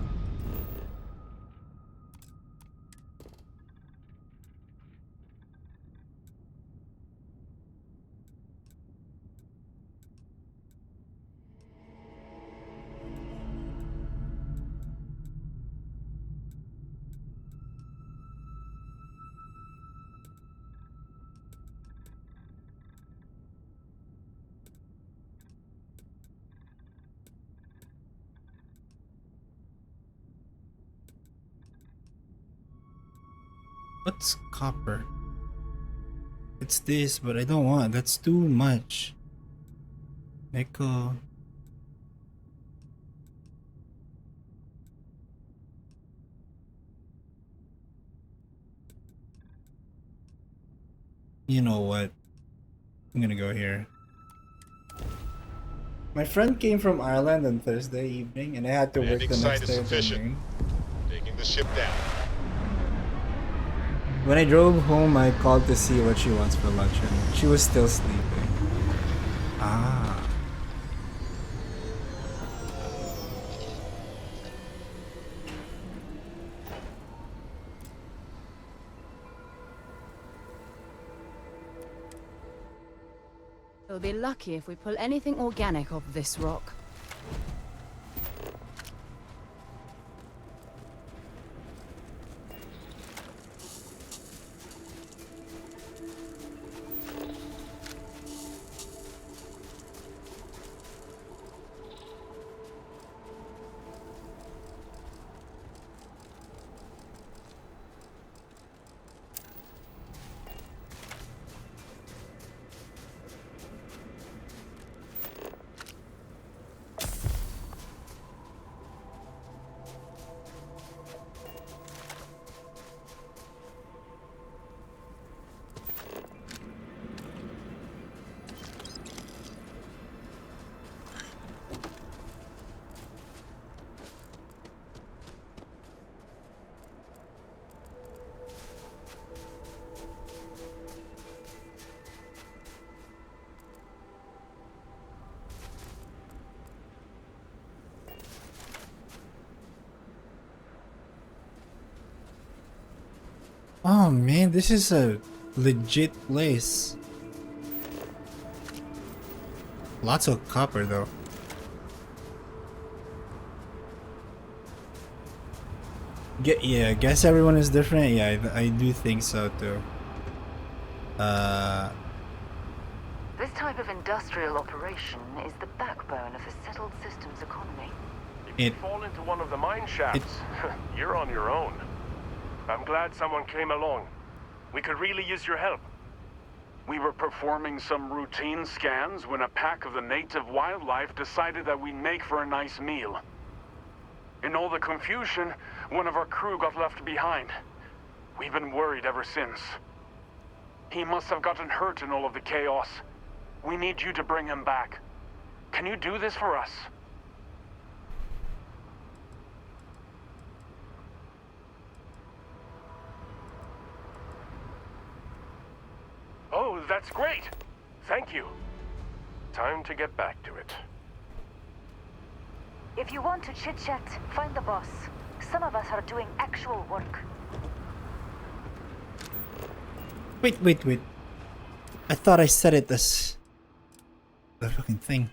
Speaker 1: What's copper? It's this, but I don't want. That's too much. Nickel. You know what? I'm gonna go here. My friend came from Ireland on Thursday evening, and I had to work
Speaker 9: Landing
Speaker 1: the
Speaker 9: site
Speaker 1: next
Speaker 9: is
Speaker 1: day until
Speaker 9: sufficient.
Speaker 1: noon.
Speaker 9: Taking the ship down.
Speaker 1: When I drove home, I called to see what she wants for lunch, and she was still sleeping. Ah.
Speaker 3: We'll be lucky if we pull anything organic off this rock.
Speaker 1: Oh man, this is a legit place. Lots of copper though. Yeah, I guess everyone is different. Yeah, I do think so too.
Speaker 6: This type of industrial operation is the backbone of the settled systems economy.
Speaker 10: If you fall into one of the mine shafts, you're on your own. I'm glad someone came along. We could really use your help.
Speaker 11: We were performing some routine scans when a pack of the native wildlife decided that we'd make for a nice meal. In all the confusion, one of our crew got left behind. We've been worried ever since. He must have gotten hurt in all of the chaos. We need you to bring him back. Can you do this for us?
Speaker 10: Oh, that's great! Thank you. Time to get back to it.
Speaker 6: If you want to chit-chat, find the boss. Some of us are doing actual work.
Speaker 1: Wait. I thought I said it as the fucking thing.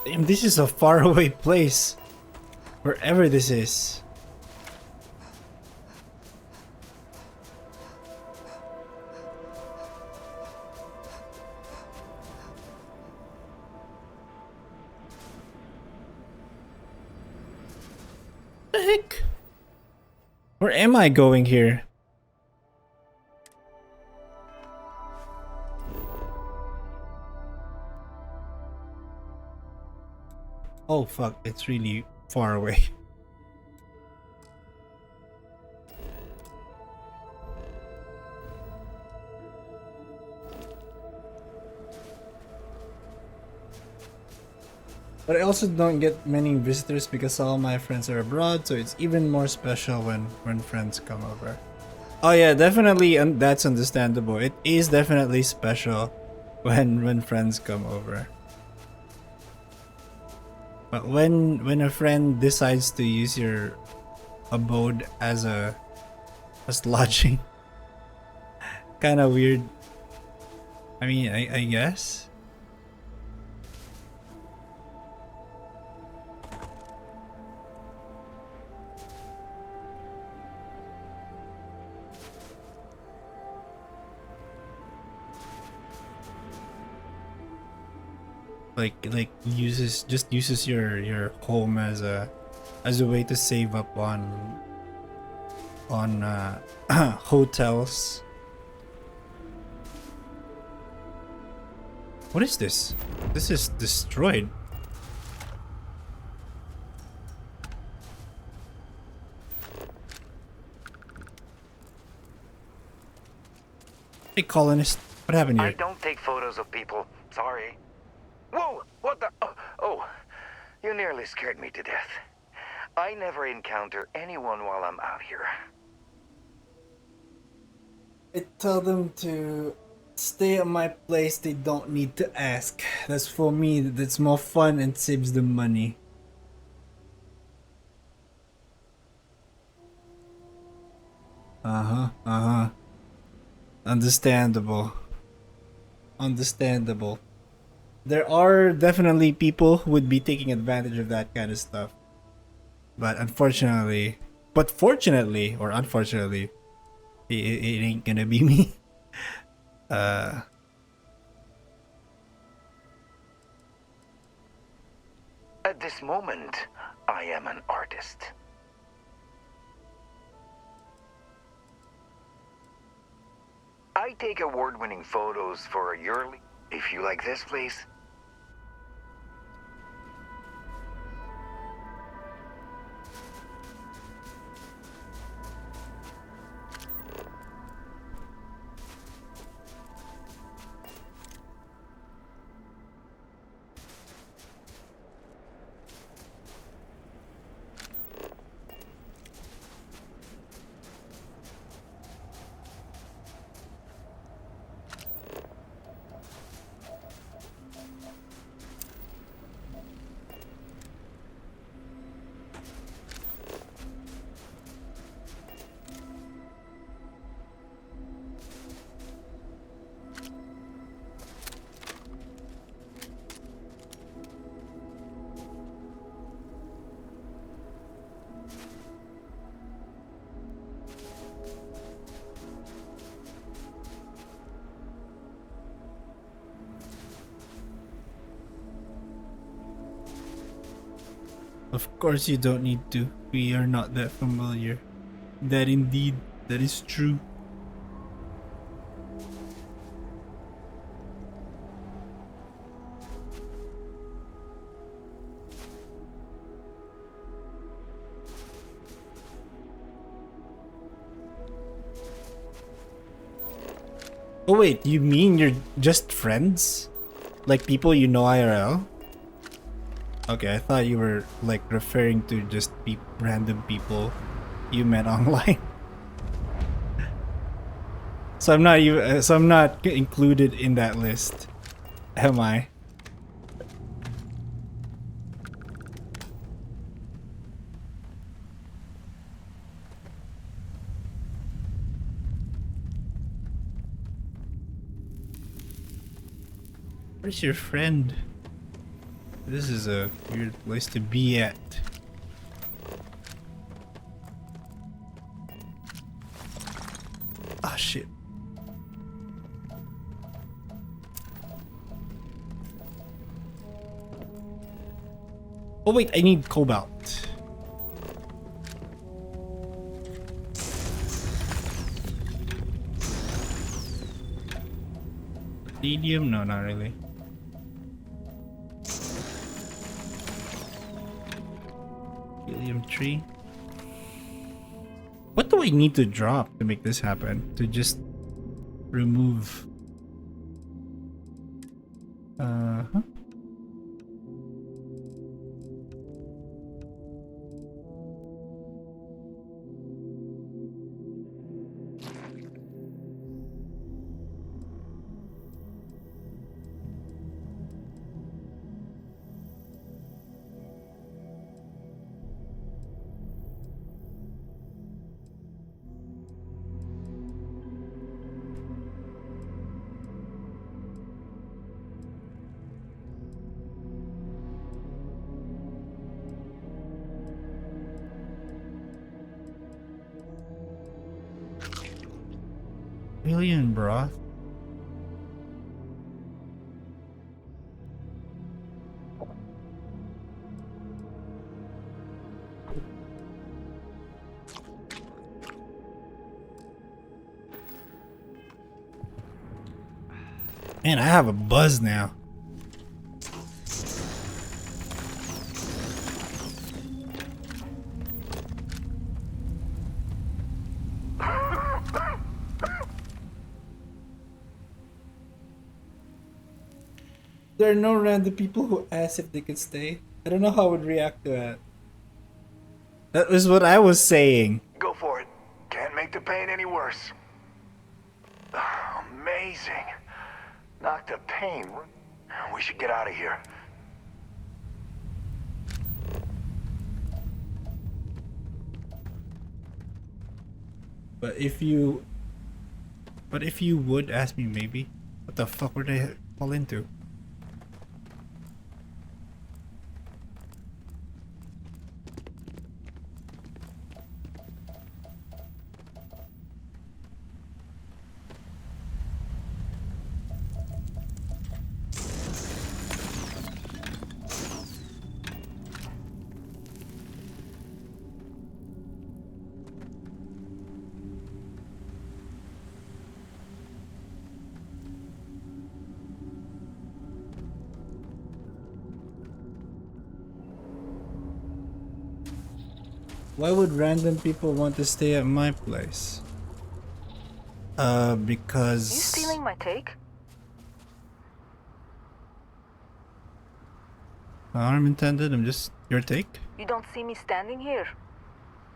Speaker 1: Damn, this is a faraway place. Wherever this is. The heck? Where am I going here? Oh fuck, it's really far away. But I also don't get many visitors because all my friends are abroad, so it's even more special when friends come over. Oh yeah, definitely, and that's understandable. It is definitely special when friends come over. But when a friend decides to use your abode as lodging, kind of weird. I mean, I guess. Like uses your home as a way to save up on hotels. What is this? This is destroyed. Hey, colonist, what happened
Speaker 13: I
Speaker 1: here?
Speaker 13: don't take photos of people. Sorry. Whoa! What the? Oh, you nearly scared me to death. I never encounter anyone while I'm out here.
Speaker 1: I tell them to stay at my place. They don't need to ask. That's for me. That's more fun and saves them money. Uh-huh. Understandable. Understandable. There are definitely people who would be taking advantage of that kind of stuff. But fortunately, or unfortunately, it ain't gonna be me. Uh,
Speaker 13: At this moment, I am an artist. I take award-winning photos for a yearly. If you like this place,
Speaker 1: of course you don't need to. We are not that familiar. That indeed, that is true. Oh wait, you mean you're just friends? Like people you know IRL? Okay, I thought you were like referring to just random people you met online. So I'm not included in that list, am I? Where's your friend? This is a weird place to be at. Ah, shit. Oh wait, I need cobalt. Medium? No, not really. Helium tree. What do I need to drop to make this happen? To just remove. Huh? Alien broth? Man, I have a buzz now. There are no random people who ask if they could stay. I don't know how I would react to that. That was what I was saying.
Speaker 13: Go for it. Can't make the pain any worse. Amazing. Knocked the pain. We should get out of here.
Speaker 1: But if you would ask me, maybe, what the fuck would they fall into? Why would random people want to stay at my place? Because...
Speaker 6: You stealing my take?
Speaker 1: No harm intended, I'm just... Your take?
Speaker 6: You don't see me standing here?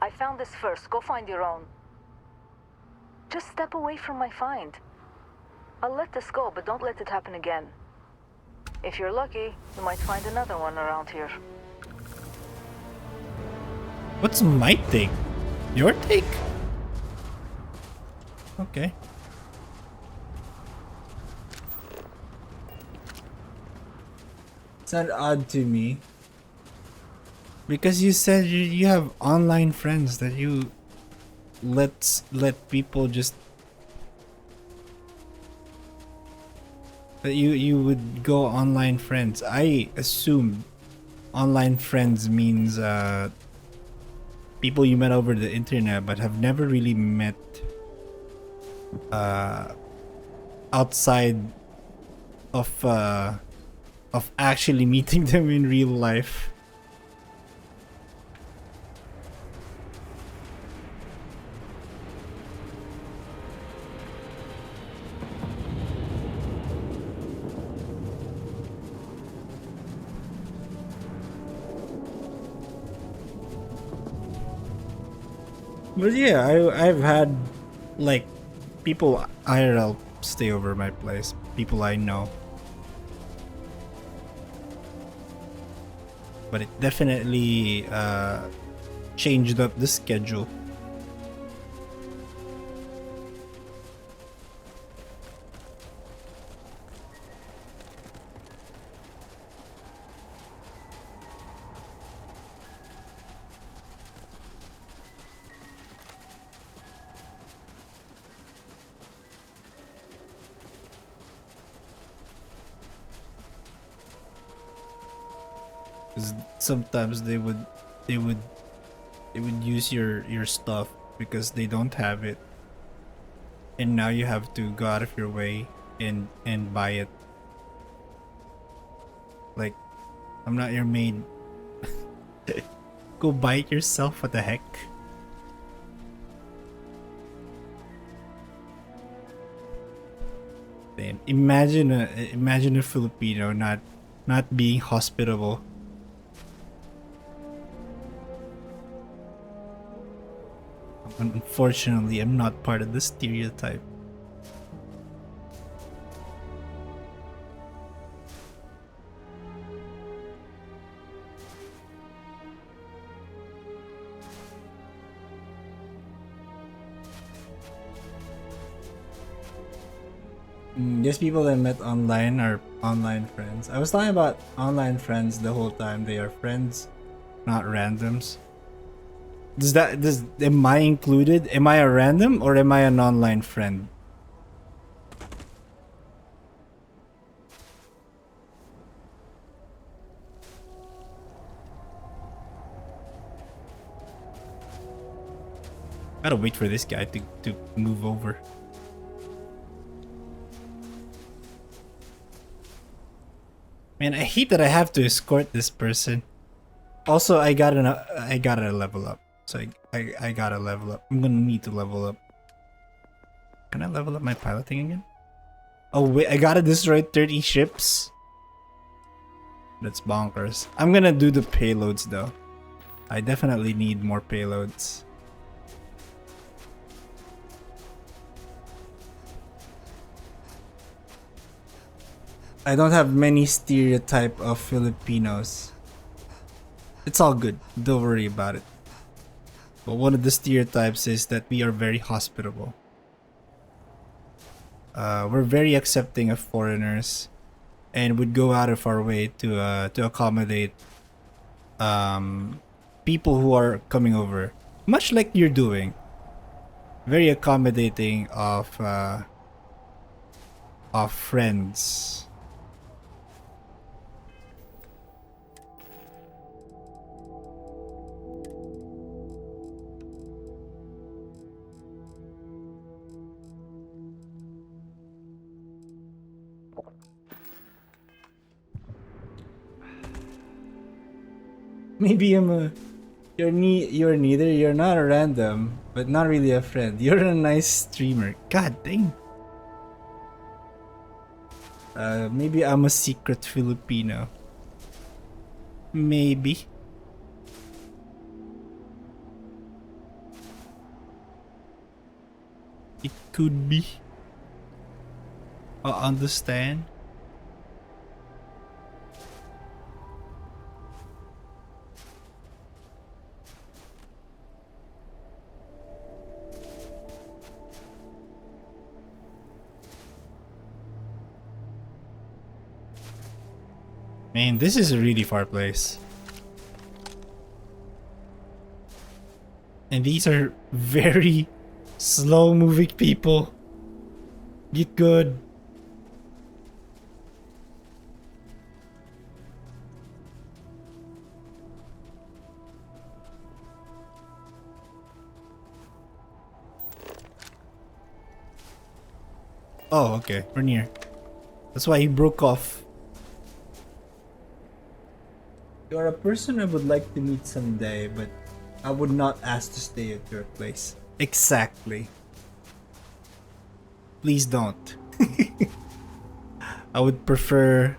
Speaker 6: I found this first. Go find your own. Just step away from my find. I'll let this go, but don't let it happen again. If you're lucky, you might find another one around here.
Speaker 1: What's my take? Your take? Okay. Sound odd to me. Because you said you have online friends that you let people just... That you would go online friends. I assume online friends means people you met over the internet but have never really met outside of actually meeting them in real life. But yeah, I've had like people IRL stay over my place, people I know. But it definitely changed up the schedule. Sometimes they would use your stuff because they don't have it, and now you have to go out of your way and buy it. Like, I'm not your maid. Go buy it yourself. What the heck? Damn. Imagine a Filipino not being hospitable. Unfortunately, I'm not part of the stereotype. These people I met online are online friends. I was talking about online friends the whole time. They are friends, not randoms. Am I included? Am I a random or am I an online friend? Gotta wait for this guy to move over. Man, I hate that I have to escort this person. Also, I gotta level up. So I gotta level up. I'm gonna need to level up. Can I level up my piloting again? Oh wait, I gotta destroy 30 ships? That's bonkers. I'm gonna do the payloads though. I definitely need more payloads. I don't have many stereotype of Filipinos. It's all good. Don't worry about it. But one of the stereotypes is that we are very hospitable. We're very accepting of foreigners, and would go out of our way to accommodate people who are coming over, much like you're doing. Very accommodating of friends. Maybe you're neither. You're not a random, but not really a friend. You're a nice streamer. God dang. Maybe I'm a secret Filipino. Maybe. It could be. I understand. Man, this is a really far place. And these are very slow moving people. Get good. Oh, okay. We're near. That's why he broke off. You're a person I would like to meet someday, but I would not ask to stay at your place. Exactly. Please don't. I would prefer...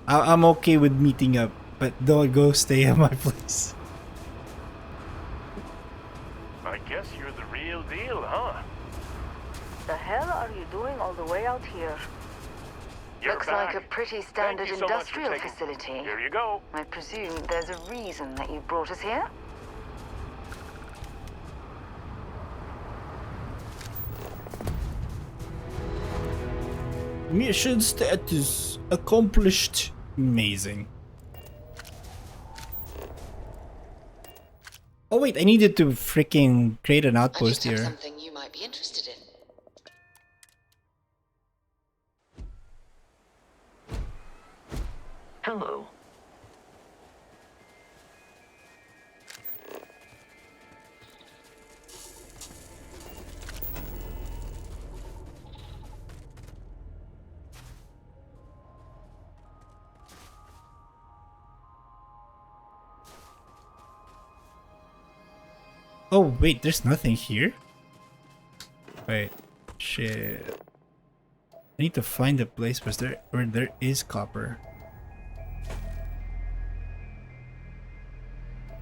Speaker 1: I'm okay with meeting up, but don't go stay at my place.
Speaker 10: I guess you're the real deal, huh?
Speaker 6: The hell are you doing all the way out here?
Speaker 10: You're
Speaker 6: Looks
Speaker 10: back.
Speaker 6: like a pretty standard
Speaker 10: Thank you so much for
Speaker 6: industrial
Speaker 10: taking-
Speaker 6: facility.
Speaker 10: Here you go.
Speaker 6: I presume there's a reason that you brought us here?
Speaker 1: Mission status accomplished. Amazing. Oh wait, I needed to freaking create an outpost
Speaker 14: I just
Speaker 1: here.
Speaker 14: have something you might be interested in.
Speaker 15: Hello.
Speaker 1: Oh wait, there's nothing here? Wait, shit. I need to find a place where there is copper.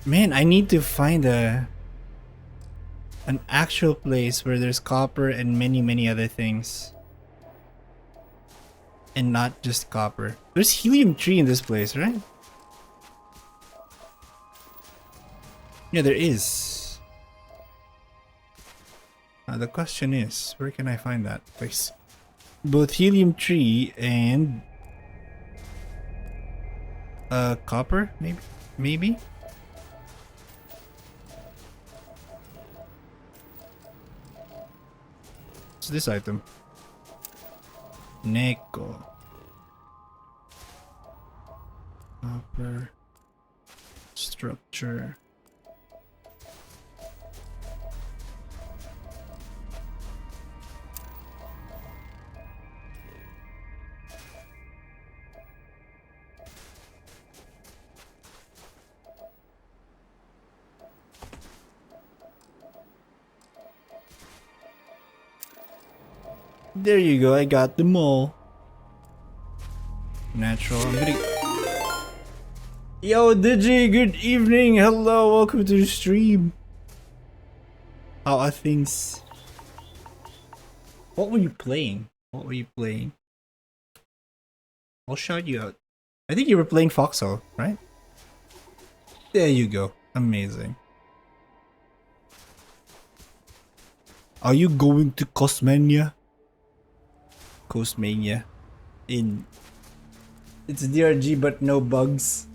Speaker 1: Man, I need to find an actual place where there's copper and many other things. And not just copper. There's helium-3 in this place, right? Yeah, there is. The question is, where can I find that place? Both helium-3 and copper, maybe. What's this item? Neko. Copper. Structure. There you go, I got them all. Natural, I'm gonna... Yo, Digi, good evening, hello, welcome to the stream. How are things? What were you playing? What were you playing? I'll shout you out. I think you were playing Foxhole, right? There you go, amazing. Are you going to Cosmania? Cosmania. It's DRG but no bugs.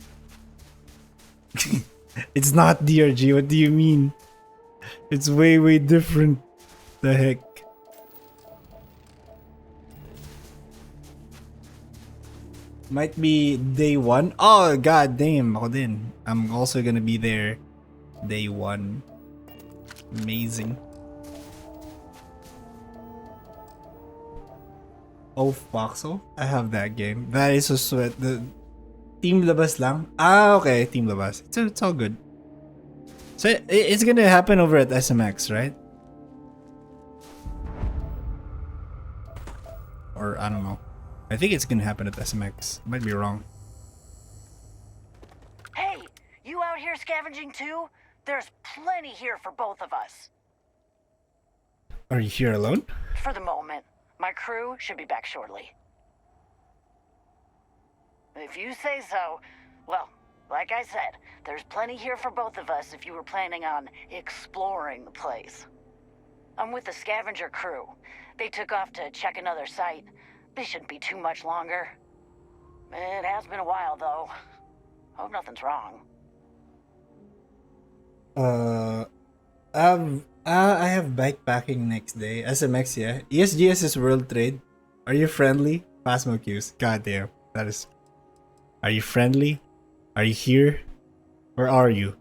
Speaker 1: It's not DRG, what do you mean? It's way different. The heck? Might be day one. Oh god damn, ako din. I'm also gonna be there day one. Amazing. Oh, Foxo? I have that game. That is so sweat. The Team Labas lang? Ah, okay. Team Labas. It's all good. So it's gonna happen over at SMX, right? Or I don't know. I think it's gonna happen at SMX. Might be wrong.
Speaker 14: Hey, you out here scavenging too? There's plenty here for both of us.
Speaker 1: Are you here alone?
Speaker 14: For the moment. My crew should be back shortly. If you say so, well, like I said, there's plenty here for both of us if you were planning on exploring the place. I'm with the scavenger crew. They took off to check another site. They shouldn't be too much longer. It has been a while, though. Hope nothing's wrong.
Speaker 1: I have bikepacking next day. SMX, yeah. ESGS is World Trade. Are you friendly? Phasmo Qs. Goddamn. That is... Are you friendly? Are you here? Where are you?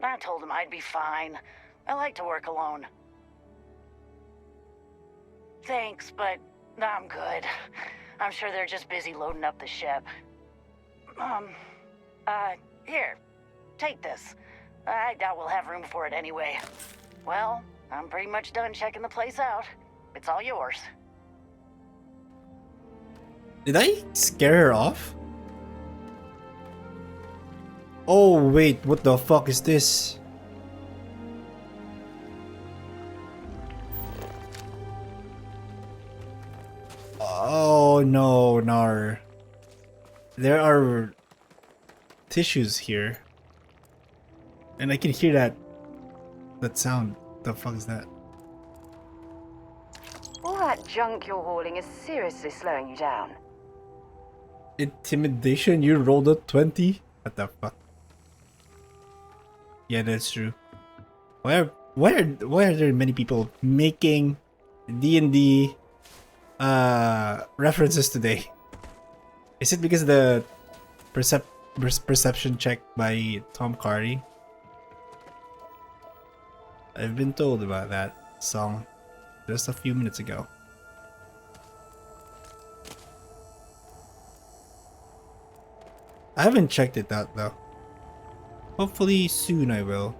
Speaker 14: I told him I'd be fine. I like to work alone. Thanks, but I'm good. I'm sure they're just busy loading up the ship. Here, take this. I doubt we'll have room for it anyway. Well, I'm pretty much done checking the place out. It's all yours.
Speaker 1: Did I scare her off? Oh wait, what the fuck is this? Oh no, Nar. There are tissues here. And I can hear that sound. The fuck is that?
Speaker 6: All that junk you're hauling is seriously slowing you down.
Speaker 1: Intimidation? You rolled a 20? What the fuck? Yeah, that's true. Why are there many people making D&D references today? Is it because of the perception check by Tom Cardy? I've been told about that song just a few minutes ago. I haven't checked it out though. Hopefully soon I will.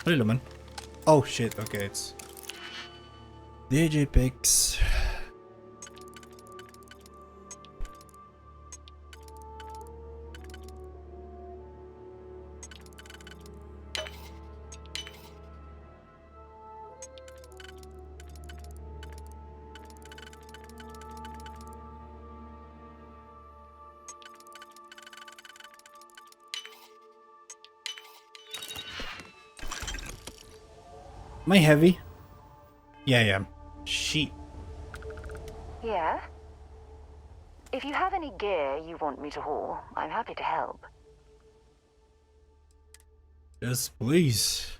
Speaker 1: Ano laman? Oh shit, okay, it's DJ Pix. Am I heavy? Yeah, I am. Sheet.
Speaker 6: Yeah? If you have any gear you want me to haul, I'm happy to help.
Speaker 1: Yes, please.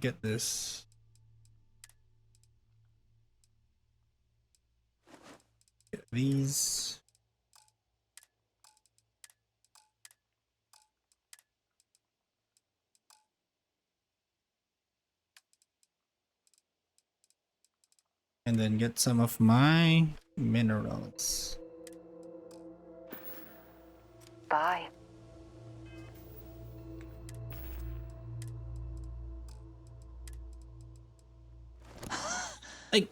Speaker 1: Get this. Get these. and then get some of my minerals.
Speaker 6: Bye.
Speaker 1: Like,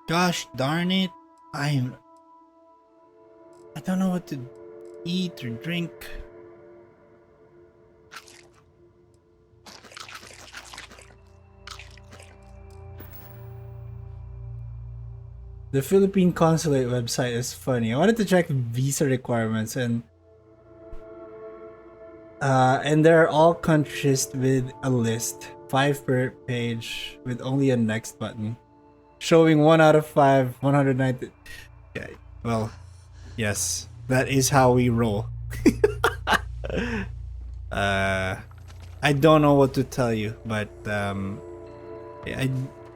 Speaker 1: gosh darn it, I don't know what to eat or drink. The Philippine consulate website is funny. I wanted to check visa requirements, and they're all countries with a list, 5 per page, with only a next button, showing 1 out of 5, 190. Okay, well, yes, that is how we roll. I don't know what to tell you, but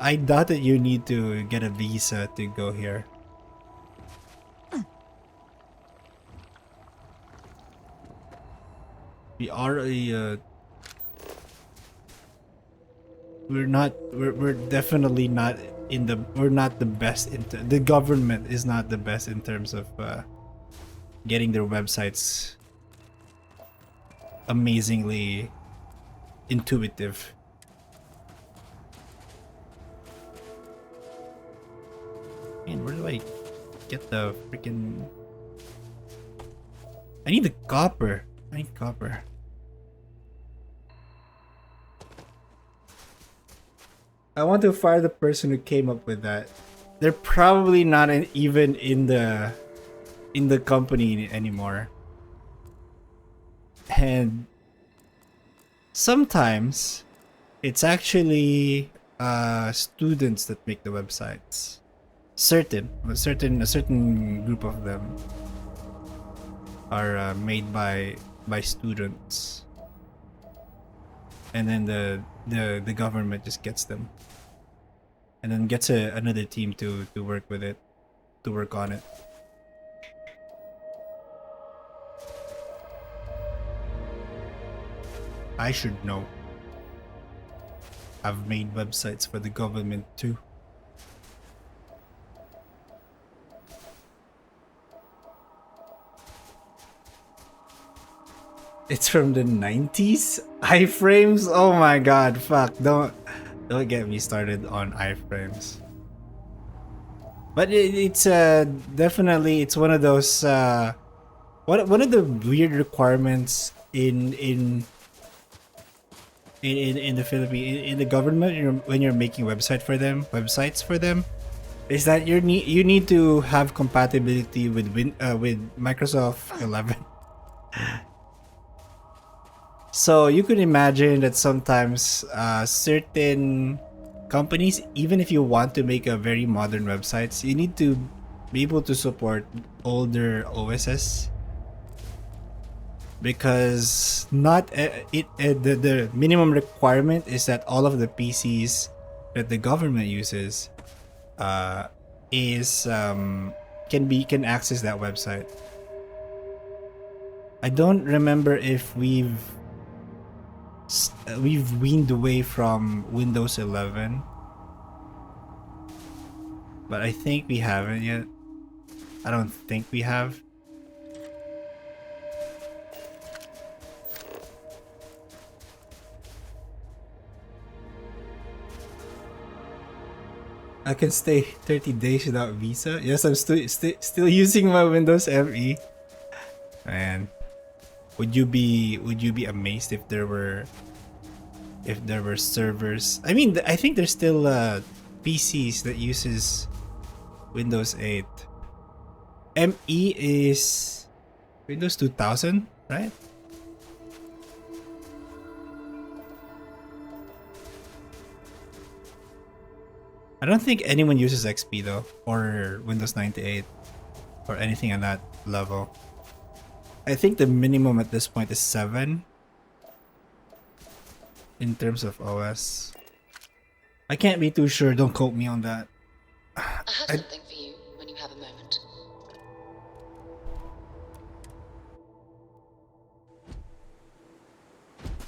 Speaker 1: I doubt that you need to get a visa to go here. We are a we're definitely not in the we're not the best in the government is not the best in terms of getting their websites amazingly intuitive. Man, where do I get the freaking... I need the copper. I need copper. I want to fire the person who came up with that. They're probably not even in the company anymore. And sometimes it's actually students that make the websites. A certain group of them are made by students, and then the government just gets them, and then gets another team to work with it, to work on it. I should know. I've made websites for the government too. It's from the 90s? Iframes? Oh my god, fuck. Don't get me started on iframes. But it's definitely it's one of those one of the weird requirements in the Philippines, in the government, when you're making websites for them, is that you need to have compatibility with Microsoft 11. So you could imagine that sometimes certain companies, even if you want to make a very modern websites, you need to be able to support older OSs, because not the minimum requirement is that all of the PCs that the government uses can access that website. I don't remember if we've weaned away from Windows 11, but I think we haven't yet. I don't think we have. I can stay 30 days without visa. Yes, I'm still using my Windows ME. Man, would you be amazed if there were servers? I mean, I think there's still PCs that uses Windows 8. ME is Windows 2000, right? I don't think anyone uses XP though, or Windows 98, or anything on that level. I think the minimum at this point is 7. in terms of OS. I can't be too sure. Don't quote me on that.
Speaker 6: I have something for you when you have a moment.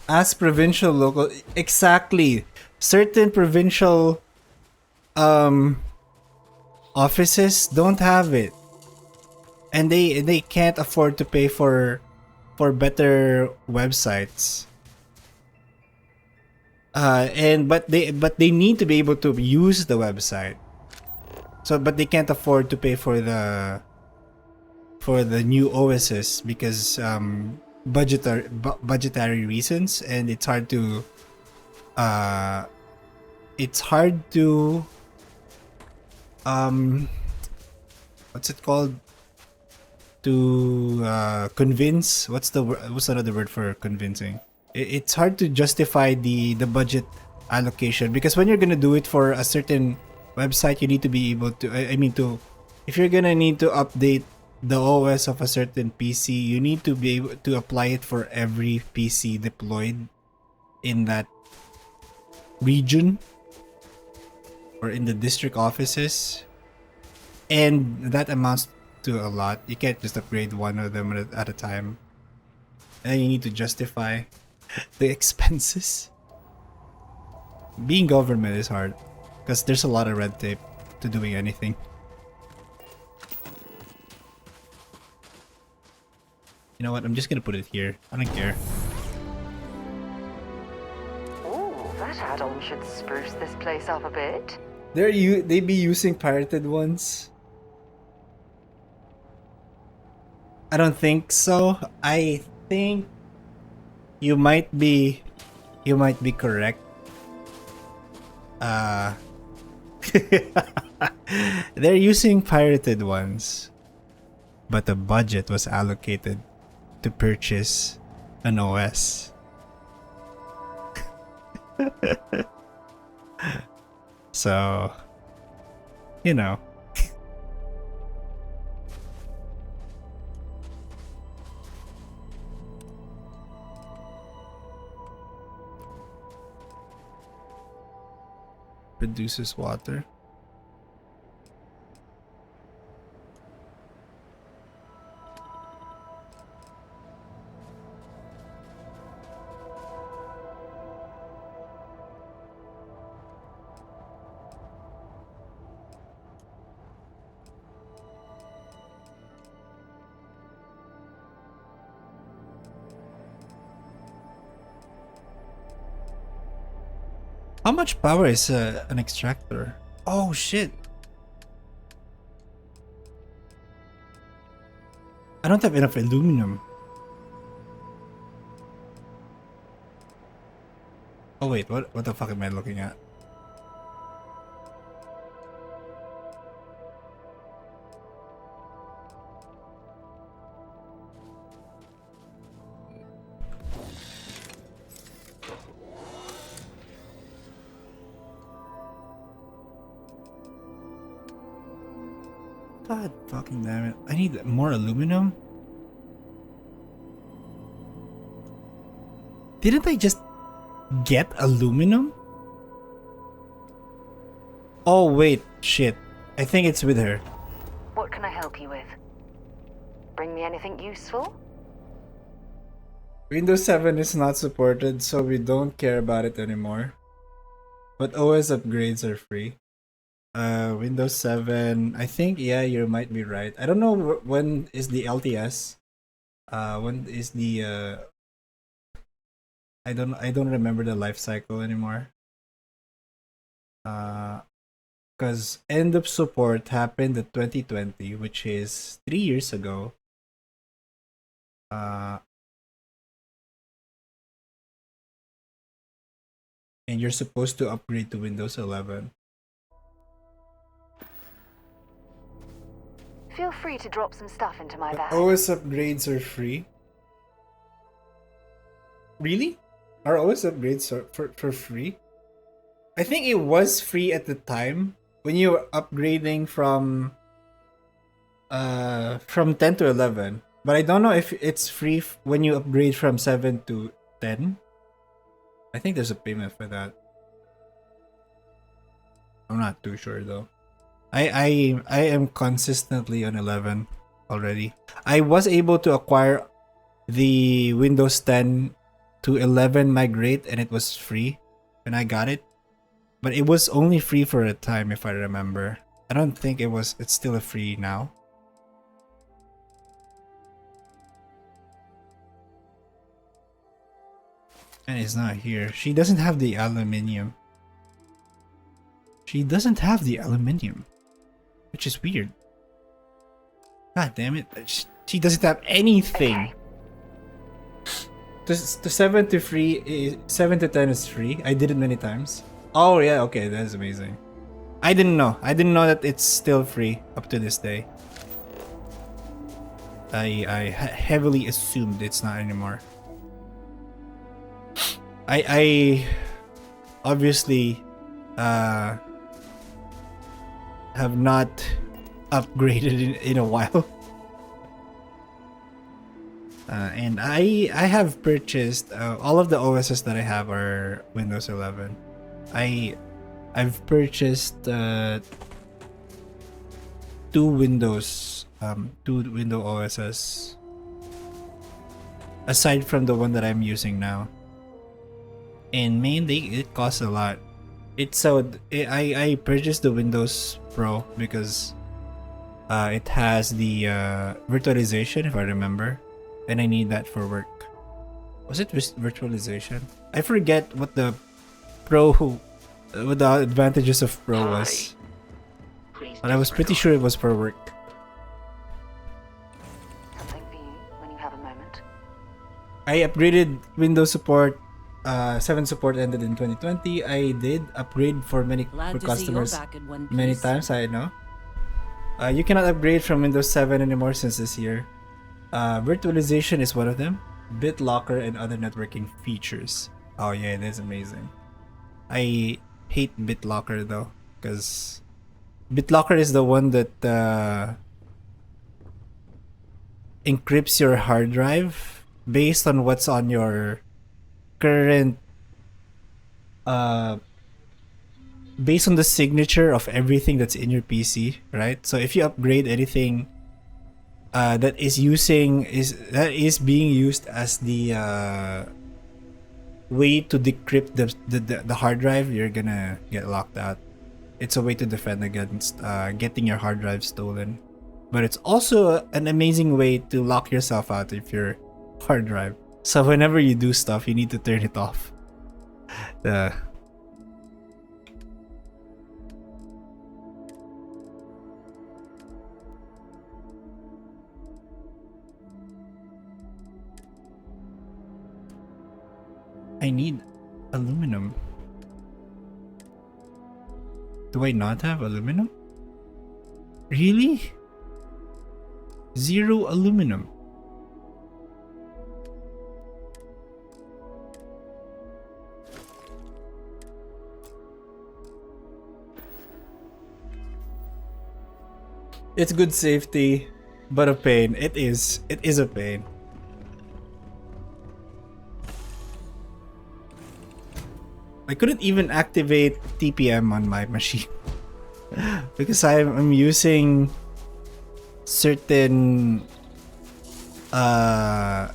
Speaker 1: As provincial local, exactly. Certain provincial offices don't have it, and they can't afford to pay for better websites. But they need to be able to use the website. So but they can't afford to pay for the new OSs because budgetary reasons, and it's hard to what's it called, to convince. What's another word for convincing? It's hard to justify the budget allocation, because when you're gonna do it for a certain website, you need to be able to if you're gonna need to update the OS of a certain PC, you need to be able to apply it for every PC deployed in that region or in the district offices, and that amounts to a lot. You can't just upgrade one of them at a time, and you need to justify the expenses. Being government is hard because there's a lot of red tape to doing anything. You know what? I'm just gonna put it here. I don't care.
Speaker 6: Ooh, that add-on should spruce this place up a bit.
Speaker 1: They be using pirated ones. I don't think so. I think you might be correct. They're using pirated ones, but the budget was allocated to purchase an OS. So, you know. Produces water. How much power is an extractor? Oh shit. I don't have enough aluminum. Oh wait, what the fuck am I looking at? God fucking damn it. I need more aluminum? Didn't I just get aluminum? Oh wait, shit. I think it's with her.
Speaker 6: What can I help you with? Bring me anything useful?
Speaker 1: Windows 7 is not supported, so we don't care about it anymore. But OS upgrades are free. Windows 7, I think, yeah, you might be right. I don't know when is the LTS. When is the I don't remember the life cycle anymore. Because end of support happened in 2020, which is 3 years ago. And you're supposed to upgrade to Windows 11.
Speaker 6: Feel free to drop some stuff into my bag.
Speaker 1: OS upgrades are free. Really? Are OS upgrades for free? I think it was free at the time when you were upgrading from 10 to 11. But I don't know if it's free when you upgrade from 7 to 10. I think there's a payment for that. I'm not too sure though. I am consistently on 11 already. I was able to acquire the Windows 10 to 11 migrate, and it was free when I got it. But it was only free for a time, if I remember. I don't think it's still a free now. And it's not here. She doesn't have the aluminium. She doesn't have the aluminium, which is weird. God damn it. She doesn't have anything. The 7 to 7 to 10 is free. I did it many times. Oh yeah, okay, that's amazing. I didn't know. I didn't know that it's still free up to this day. I heavily assumed it's not anymore. I obviously have not upgraded in a while. And I have purchased all of the OSs that I have are Windows 11. I've purchased two Window OSs aside from the one that I'm using now. And mainly it costs a lot. I purchased the Windows Pro because it has the virtualization, if I remember, and I need that for work. Was it virtualization? I forget what the what the advantages of Pro was, but I was pretty sure it was for work.
Speaker 6: Something for you when you have a moment.
Speaker 1: I upgraded Windows support. 7 support ended in 2020. I did upgrade for customers many times. I know. You cannot upgrade from Windows 7 anymore since this year. Virtualization is one of them. BitLocker and other networking features. Oh yeah, it is amazing. I hate BitLocker though, because BitLocker is the one that encrypts your hard drive based on what's on your current based on the signature of everything that's in your PC, right? So if you upgrade anything that is being used as the way to decrypt the hard drive, you're gonna get locked out. It's a way to defend against getting your hard drive stolen, but it's also an amazing way to lock yourself out of your hard drive. So whenever you do stuff, you need to turn it off. I need aluminum. Do I not have aluminum? Really? 0 aluminum. It's good safety, but a pain. It is a pain. I couldn't even activate TPM on my machine because I'm using certain what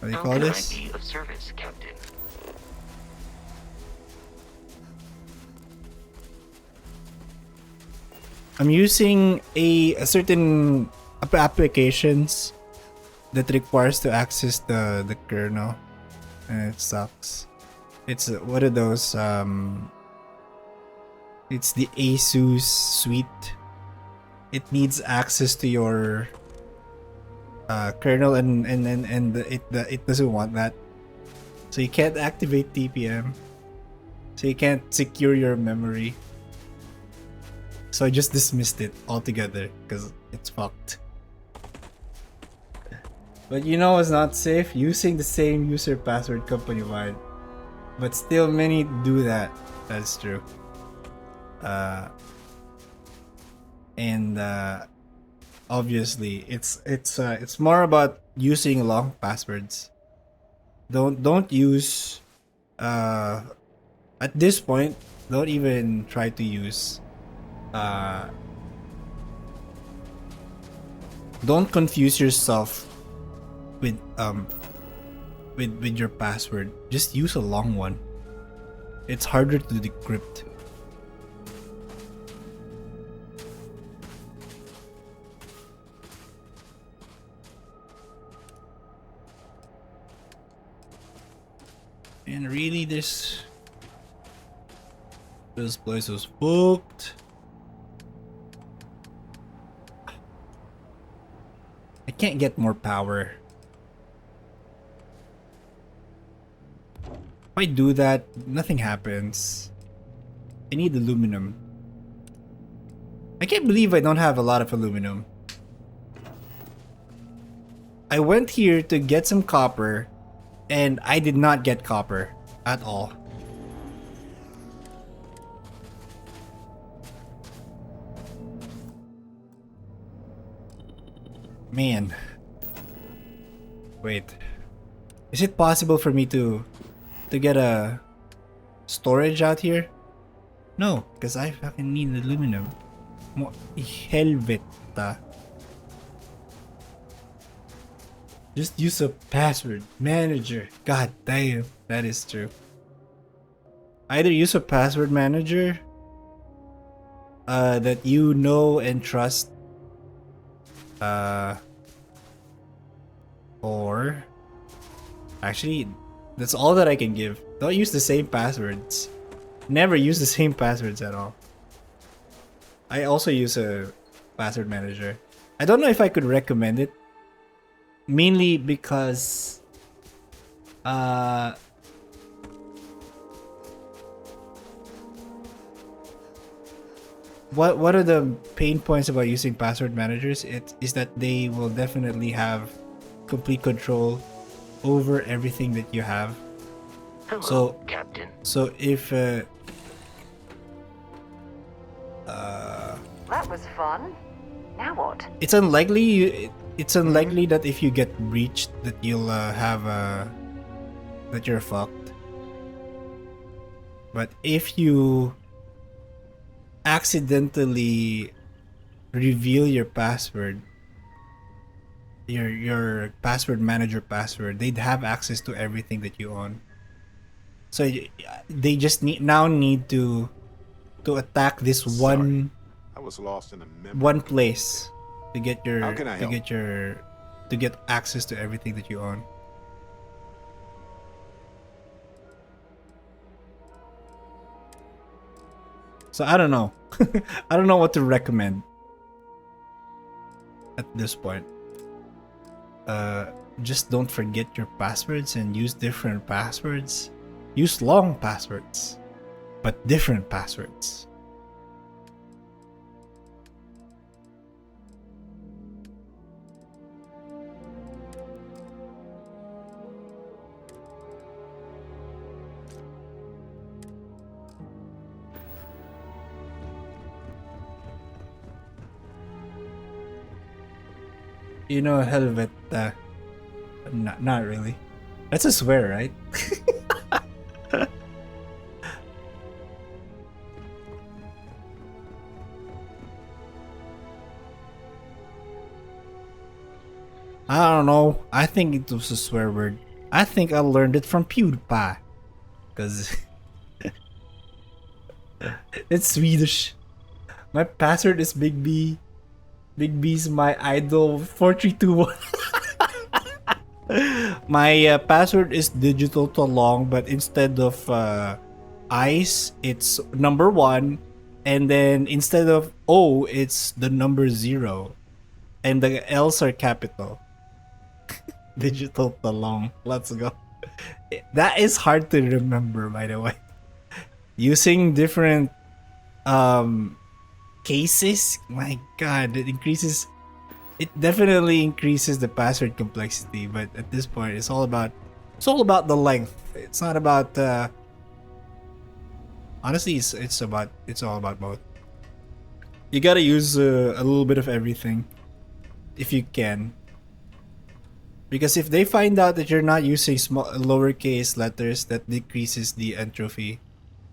Speaker 1: do you call this?
Speaker 12: Of service, Captain.
Speaker 1: I'm using a certain applications that requires to access the kernel, and it sucks. It's what are those? It's the ASUS suite. It needs access to your kernel, and it doesn't want that, so you can't activate TPM. So you can't secure your memory. So I just dismissed it altogether because it's fucked. But you know what's not safe? Using the same user password company-wide. But still many do that. That's true. And obviously it's more about using long passwords don't use at this point, don't even try to use don't confuse yourself with with your password. Just use a long one. It's harder to decrypt. And really, this place was booked. I can't get more power. If I do that, nothing happens. I need aluminum. I can't believe I don't have a lot of aluminum. I went here to get some copper, and I did not get copper at all. Man. Wait. Is it possible for me to get a storage out here? No, because I fucking need aluminum. Helveta. Just use a password manager. God damn, that is true. Either use a password manager that you know and trust, or actually, that's all that I can give. Don't use the same passwords. Never use the same passwords at all. I also use a password manager. I don't know if I could recommend it. Mainly because what are the pain points about using password managers? It is that they will definitely have complete control over everything that you have.
Speaker 12: Hello, Captain.
Speaker 1: So if
Speaker 6: That was fun. Now what?
Speaker 1: it's unlikely that if you get breached that you'll have that you're fucked. But if you accidentally reveal your password, your password manager password, they'd have access to everything that you own. So they just need to attack this one.
Speaker 2: I was lost in a memory.
Speaker 1: One place to get your
Speaker 2: How can I help?
Speaker 1: to get access to everything that you own. So I don't know. I don't know what to recommend at this point. Just don't forget your passwords and use different passwords. Use long passwords, but different passwords. You know, Helveta. Not really. That's a swear, right? I don't know. I think it was a swear word. I think I learned it from PewDiePie. Because it's Swedish. My password is Big B. Big B's my idol 4321. My password is digital to long, but instead of ice, it's number 1, and then instead of O, it's the number 0, and the L's are capital. Digital to long. Let's go. That is hard to remember, by the way. Using different cases, my god, it definitely increases the password complexity, but at this point it's all about the length. It's not about honestly it's all about both. You gotta use a little bit of everything if you can, Because if they find out that you're not using small lowercase letters, that decreases the entropy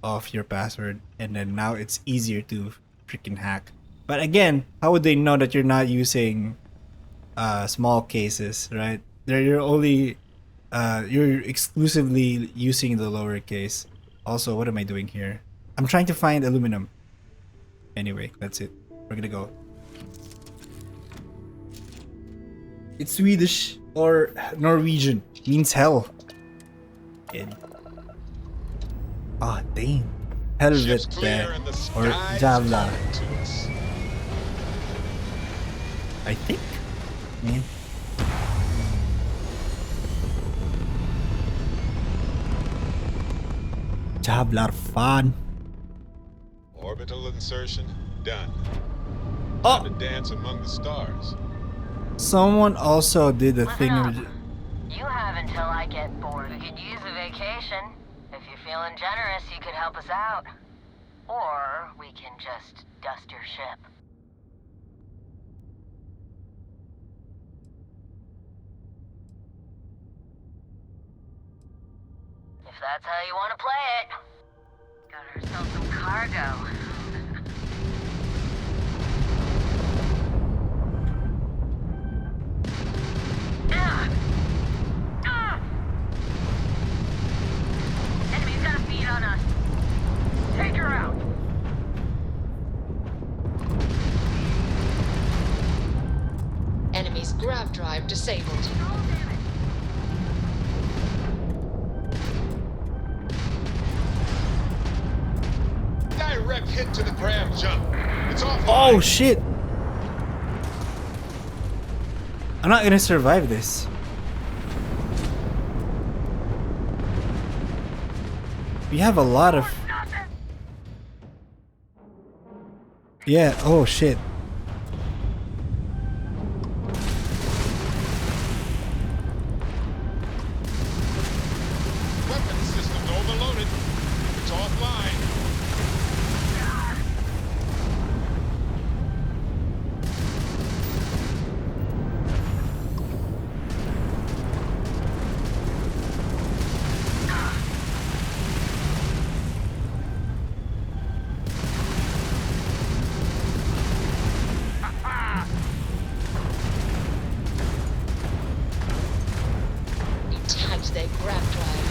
Speaker 1: of your password, and then now it's easier to freaking hack. But again, how would they know that you're not using small cases, right? You're only you're exclusively using the lowercase. Also, what am I doing here? I'm trying to find aluminum. Anyway, that's it. We're gonna go. It's Swedish or Norwegian. Means hell. Ah, dang. Helvete or Javla. I think. Man. Javlar fan.
Speaker 9: Orbital insertion done.
Speaker 1: Oh.
Speaker 9: Time to dance among the stars.
Speaker 1: Someone also did a thing.
Speaker 15: You have until I get bored. We could use a vacation. If you're feeling generous, you could help us out. Or we can just dust your ship. If that's how you want to play it. Got herself some cargo. Enemy's got a beat on us. Take her out.
Speaker 6: Enemy's grav drive disabled.
Speaker 9: Direct hit to the grav jump. It's off.
Speaker 1: Oh shit! I'm not gonna survive this. We have a lot of... Yeah, oh shit.
Speaker 9: Weapons systems overloaded. It's offline.
Speaker 6: Tagged their grav drive.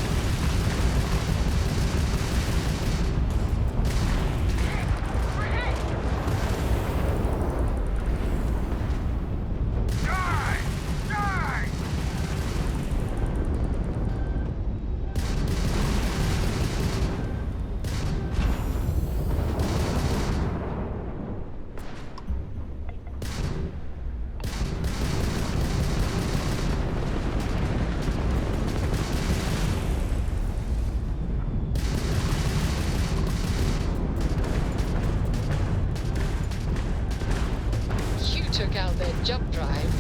Speaker 6: You took out their jump drive.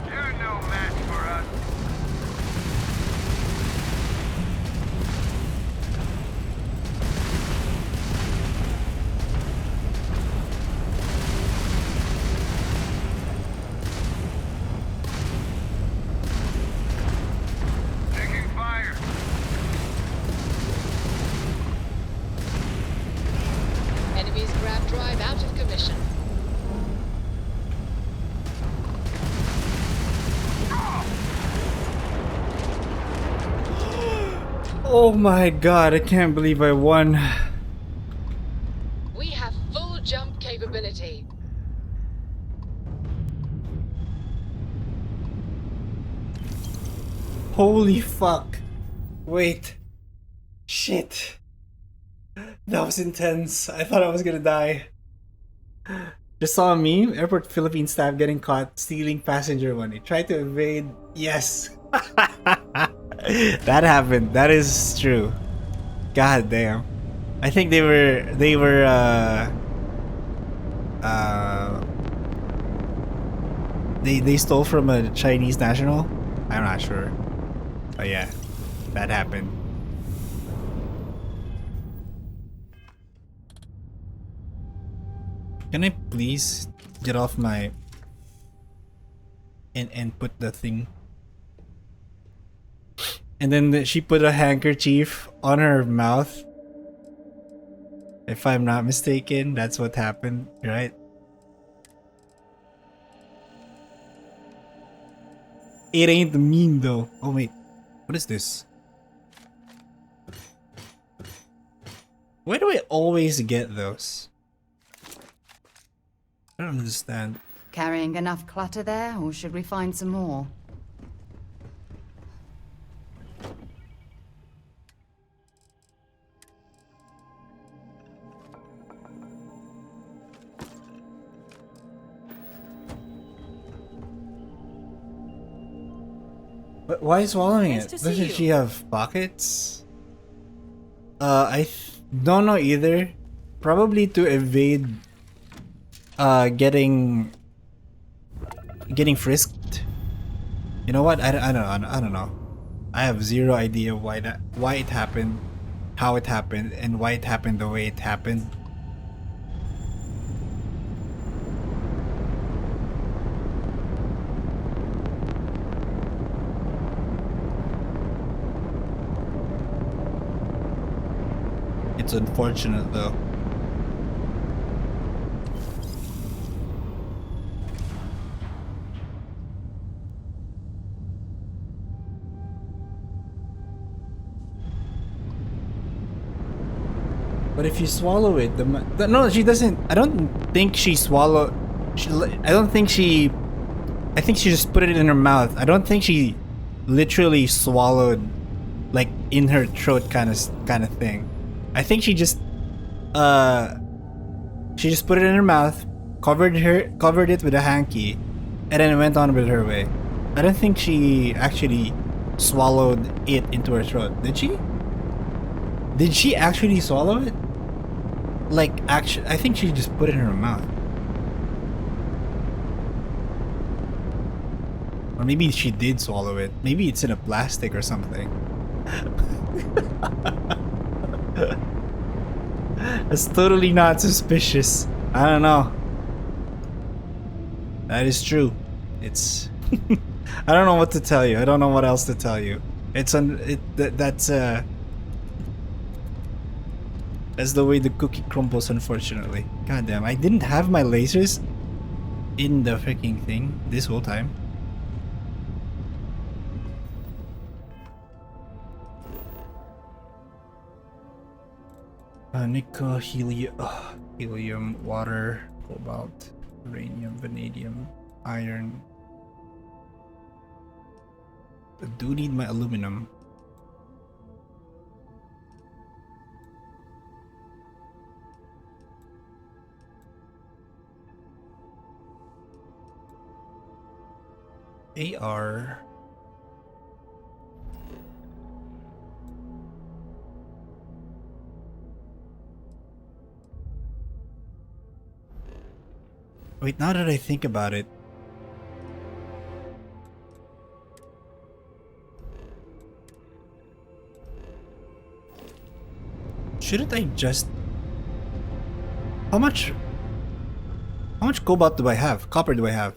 Speaker 10: You're no match for us. Taking fire.
Speaker 6: Enemy's grav drive out of commission.
Speaker 1: Oh my god, I can't believe I won.
Speaker 6: We have full jump capability.
Speaker 1: Holy fuck. Wait. Shit. That was intense. I thought I was gonna die. Just saw a meme. Airport Philippine staff getting caught stealing passenger money. Tried to evade. Yes. That happened. That is true. God damn. I think they were they stole from a Chinese national. I'm not sure. But yeah, that happened. Can I please get off my and put the thing. And then she put a handkerchief on her mouth. If I'm not mistaken, that's what happened, right? It ain't mean though. Oh wait, what is this? Why do I always get those? I don't understand.
Speaker 3: Carrying enough clutter there, or should we find some more?
Speaker 1: But why swallowing
Speaker 3: Nice
Speaker 1: it?
Speaker 3: to see
Speaker 1: Doesn't
Speaker 3: you.
Speaker 1: she have pockets? Don't know either. Probably to evade getting frisked. You know what? I don't know. I have zero idea why it happened, how it happened, and why it happened the way it happened. It's unfortunate though. But if you swallow it, no, she doesn't. I don't think she swallowed. I don't think she. I think she just put it in her mouth. I don't think she literally swallowed, like in her throat, kind of thing. I think she just put it in her mouth, covered it with a hanky, and then went on with her way. I don't think she actually swallowed it into her throat. Did she? Did she actually swallow it? Like, actually, I think she just put it in her mouth. Or maybe she did swallow it. Maybe it's in a plastic or something. That's totally not suspicious. I don't know. That is true. It's... I don't know what to tell you. I don't know what else to tell you. That's the way the cookie crumbles, unfortunately. God damn, I didn't have my lasers in the freaking thing this whole time. Nickel, helium, water, cobalt, uranium, vanadium, iron. I do need my aluminum. AR. Wait, now that I think about it. Shouldn't I just... How much cobalt do I have? Copper do I have?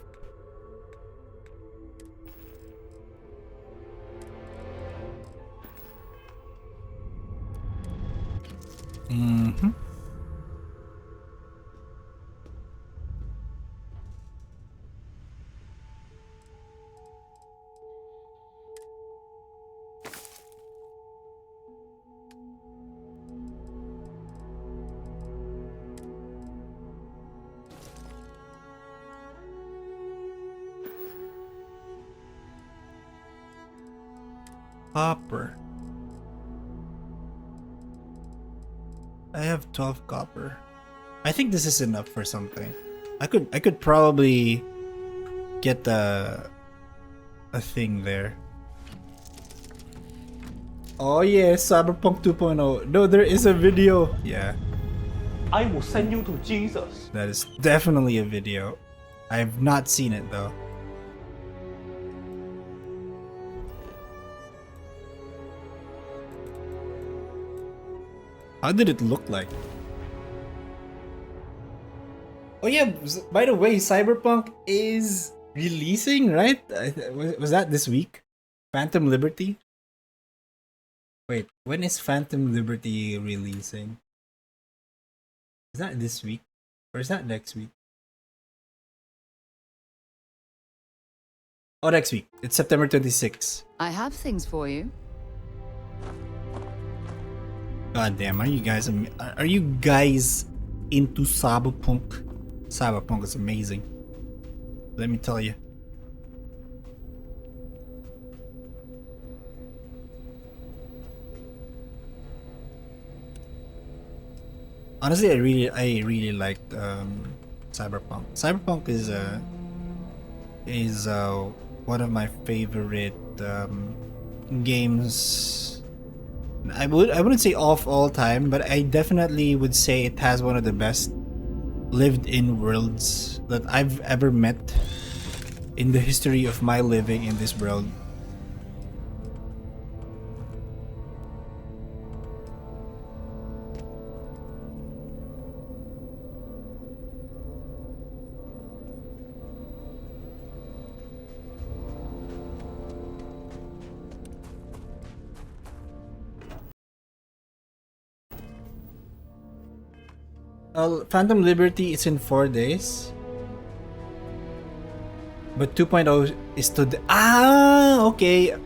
Speaker 1: Mm-hmm. Copper. I have 12 copper. I think this is enough for something. I could probably get a thing there. Oh yeah, Cyberpunk 2.0. No, there is a video. Yeah.
Speaker 16: I will send you to Jesus.
Speaker 1: That is definitely a video. I have not seen it though. How did it look like? Oh yeah, by the way, Cyberpunk is releasing, right? Was that this week? Phantom Liberty? Wait, when is Phantom Liberty releasing? Is that this week? Or is that next week? Oh, next week. It's September 26th.
Speaker 3: I have things for you.
Speaker 1: God damn, are you guys into Cyberpunk? Cyberpunk is amazing. Let me tell you. Honestly, I really liked Cyberpunk. Cyberpunk is one of my favorite games. I wouldn't say of all time, but I definitely would say it has one of the best lived-in worlds that I've ever met in the history of my living in this world. Phantom Liberty is in 4 days. But 2.0 is today. Okay.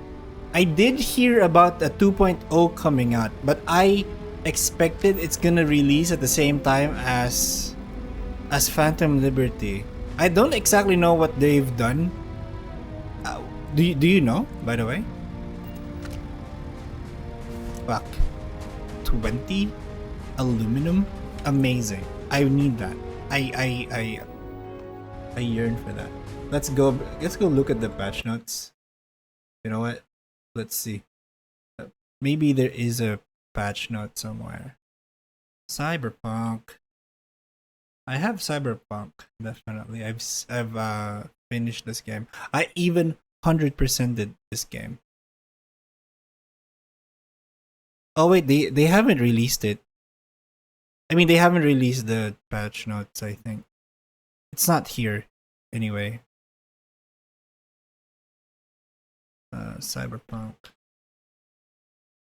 Speaker 1: I did hear about a 2.0 coming out, but I expected it's gonna release at the same time as Phantom Liberty. I don't exactly know what they've done. Do you know, by the way? Fuck. 20 aluminum? Amazing. I need that. I yearn for that. Let's go look at the patch notes. You know what? Let's see. Maybe there is a patch note somewhere. Cyberpunk. I have Cyberpunk, definitely. I've finished this game. I even 100%ed this game. Oh wait, they haven't released it. I mean, they haven't released the patch notes, I think. It's not here, anyway. Cyberpunk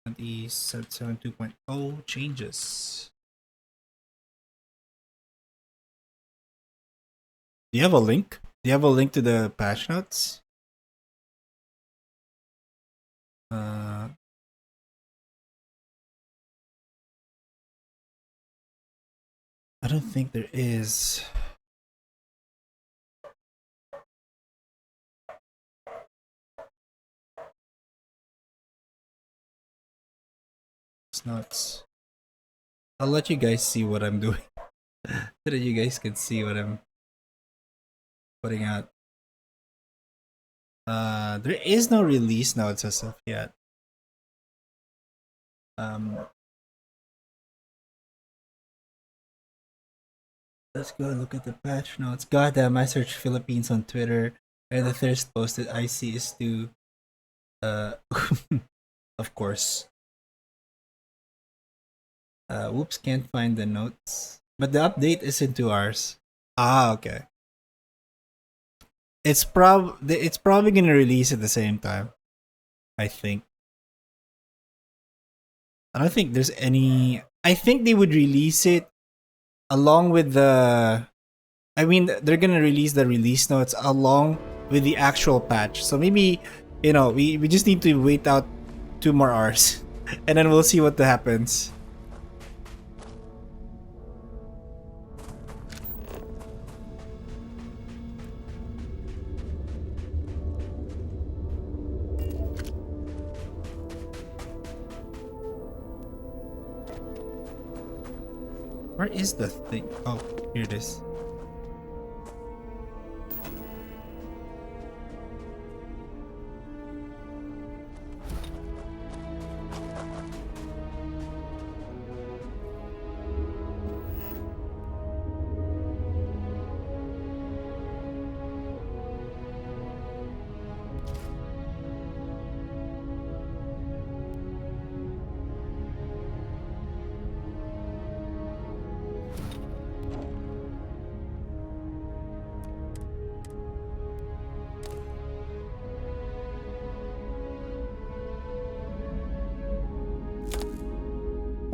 Speaker 1: 2077 2.0 changes. Do you have a link? Do you have a link to the patch notes? I don't think there is. It's nuts. I'll let you guys see what I'm doing so that you guys can see what I'm putting out. There is no release notes as of yet. Let's go look at the patch notes. Goddamn, I searched Philippines on Twitter, and the first post that I see is to, of course. Whoops, can't find the notes. But the update is in 2 hours. Okay. It's probably gonna release at the same time, I think. I don't think there's any. I think they would release it along with the. I mean, they're gonna release the release notes along with the actual patch. So maybe, we just need to wait out 2 more hours, and then we'll see what happens. Where is the thing? Oh, here it is.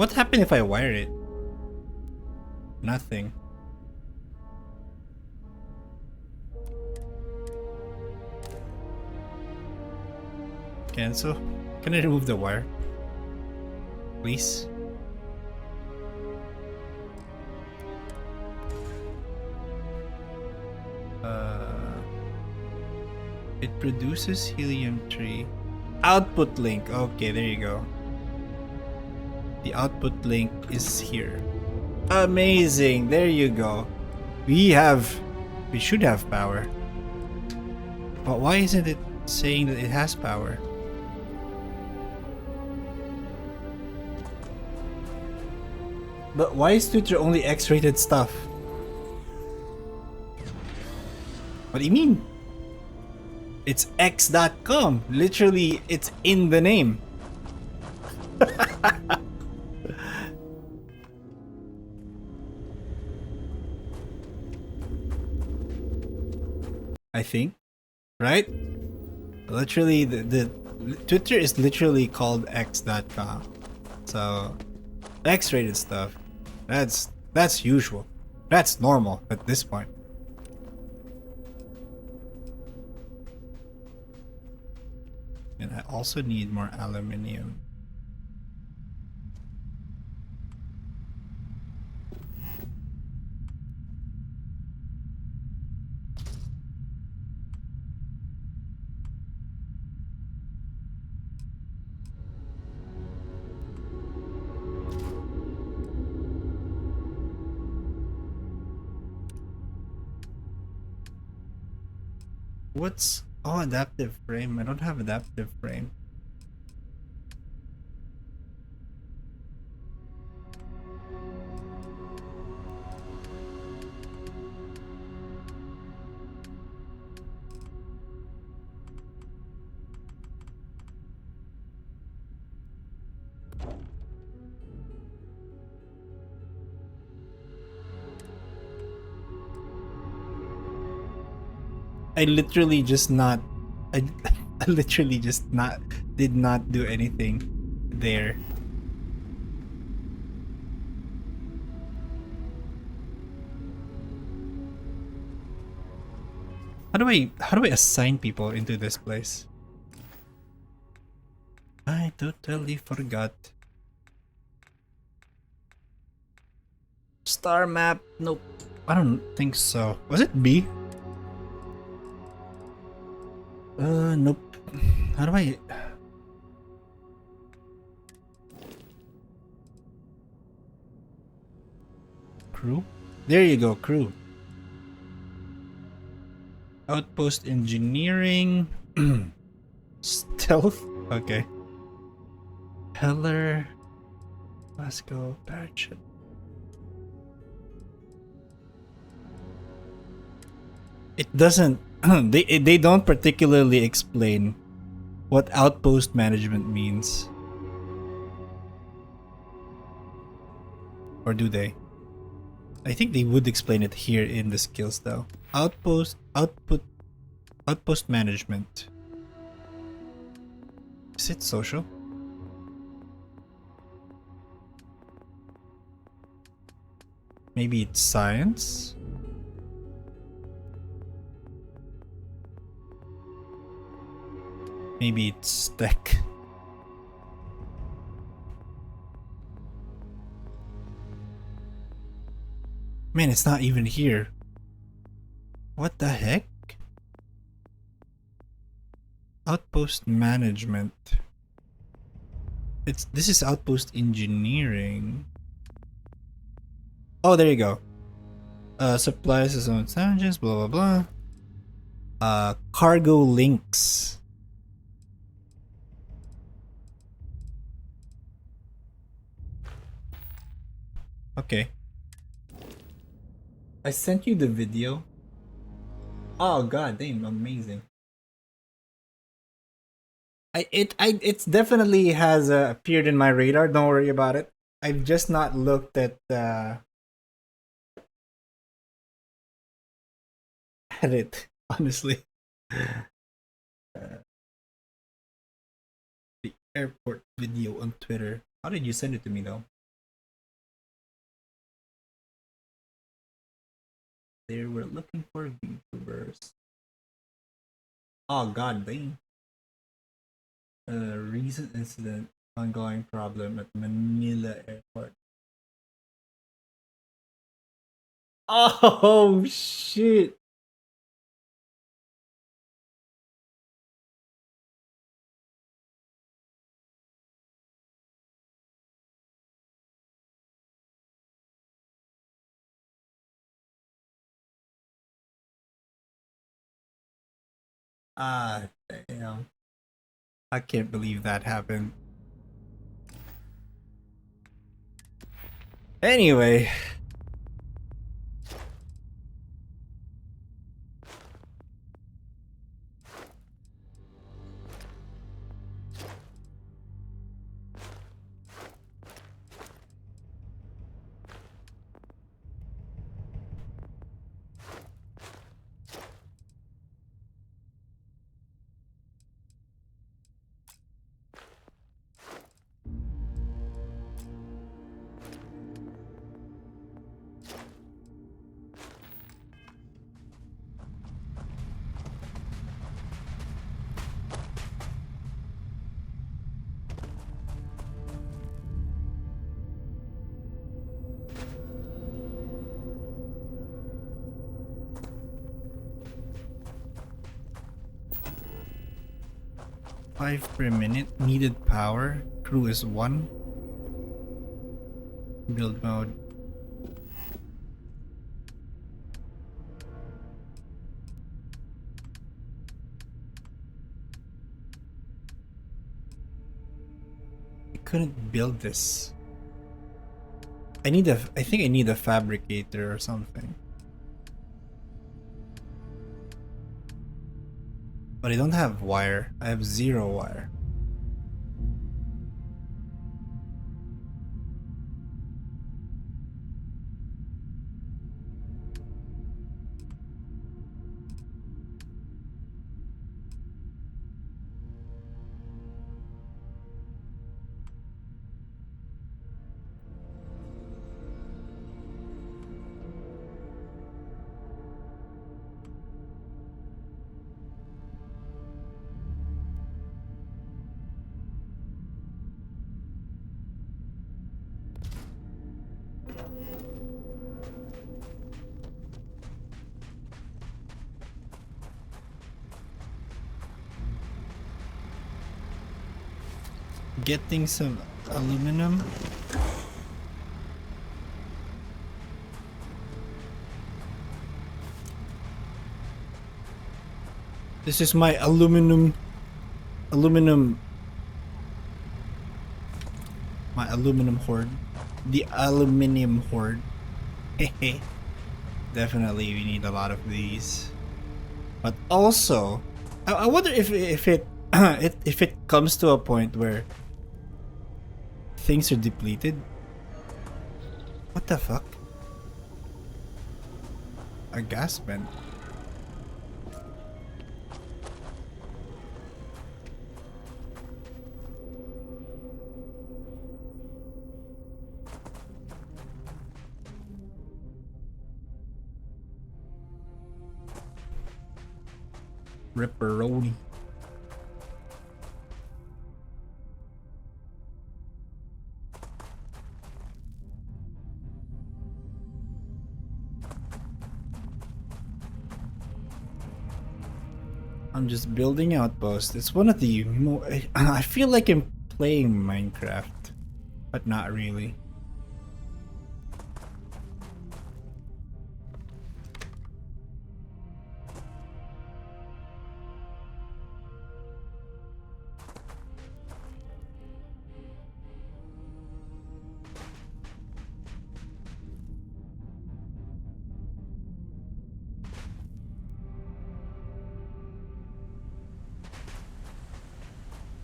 Speaker 1: What happened if I wire it? Nothing. Cancel. Can I remove the wire? Please? It produces helium-3. Output link. Okay, there you go. The output link is here. Amazing. There you go. We should have power. But why isn't it saying that it has power? But why is Twitter only X-rated stuff? What do you mean? It's X.com. Literally, it's in the name. I think, right? Literally, the Twitter is literally called X.com. So, X-rated stuff. That's usual. That's normal at this point. And I also need more aluminium. What's... Oh, adaptive frame. I don't have adaptive frame. I literally just not... I literally just did not do anything there. How do I assign people into this place? I totally forgot. Star map? Nope. I don't think so. Was it B? Nope. How do I... Crew? There you go, crew. Outpost engineering. Stealth? Okay. Heller. Let's go. Parachute. It doesn't... they don't particularly explain what outpost management means. Or do they? I think they would explain it here in the skills though. Outpost management. Is it social? Maybe it's science? Maybe it's tech. Man, it's not even here. What the heck? Outpost management. This is outpost engineering. Oh, there you go. Supplies his own sandwiches, blah blah blah. Cargo links. Okay. I sent you the video. Oh god damn, amazing. It's definitely has appeared in my radar, don't worry about it. I've just not looked at it, honestly. The airport video on Twitter. How did you send it to me though? They were looking for VTubers. Oh god dang. Recent incident, ongoing problem at Manila Airport. Oh shit! Ah, damn. I can't believe that happened. Anyway. Five per minute. Needed power. Crew is 1. Build mode. I couldn't build this. I think I need a fabricator or something. But I don't have wire. I have 0 wire. Getting some aluminum. This is my aluminum. My aluminum hoard. The aluminum hoard. Hehe. Definitely we need a lot of these. But also, I wonder if it if it comes to a point where things are depleted. What the fuck? A gas vent. Ripperoni. I'm just building outposts. It's one of the more... I feel like I'm playing Minecraft, but not really.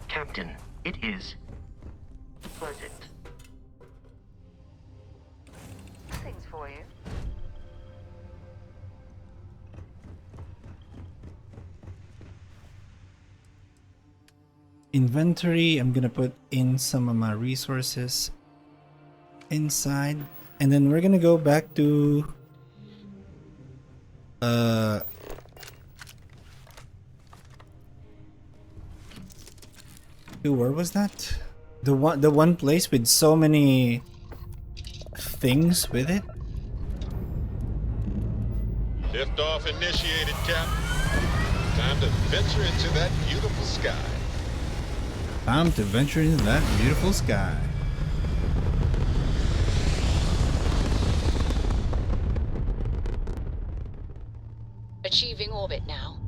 Speaker 12: Captain, it is pleasant.
Speaker 6: Things for you.
Speaker 1: Inventory, I'm gonna put in some of my resources inside, and then we're gonna go back to Uh. Dude, where was that? The one place with so many things with it?
Speaker 9: Liftoff initiated, Cap. Time to venture into that beautiful sky.
Speaker 1: Time to venture into that beautiful sky.
Speaker 17: Achieving orbit now.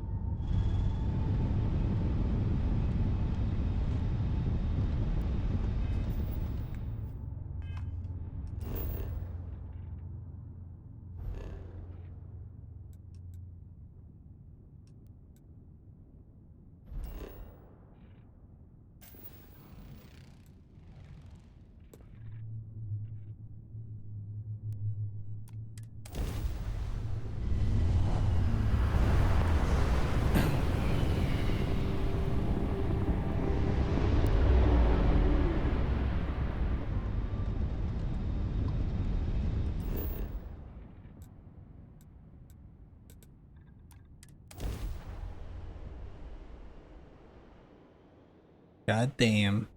Speaker 1: God damn.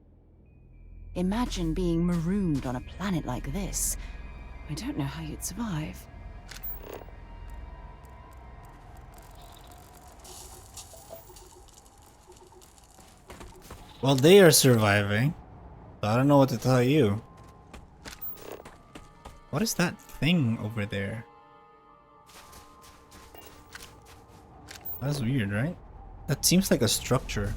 Speaker 3: Imagine being marooned on a planet like this. I don't know how you'd survive.
Speaker 1: Well, they are surviving. So I don't know what to tell you. What is that thing over there? That's weird, right? That seems like a structure.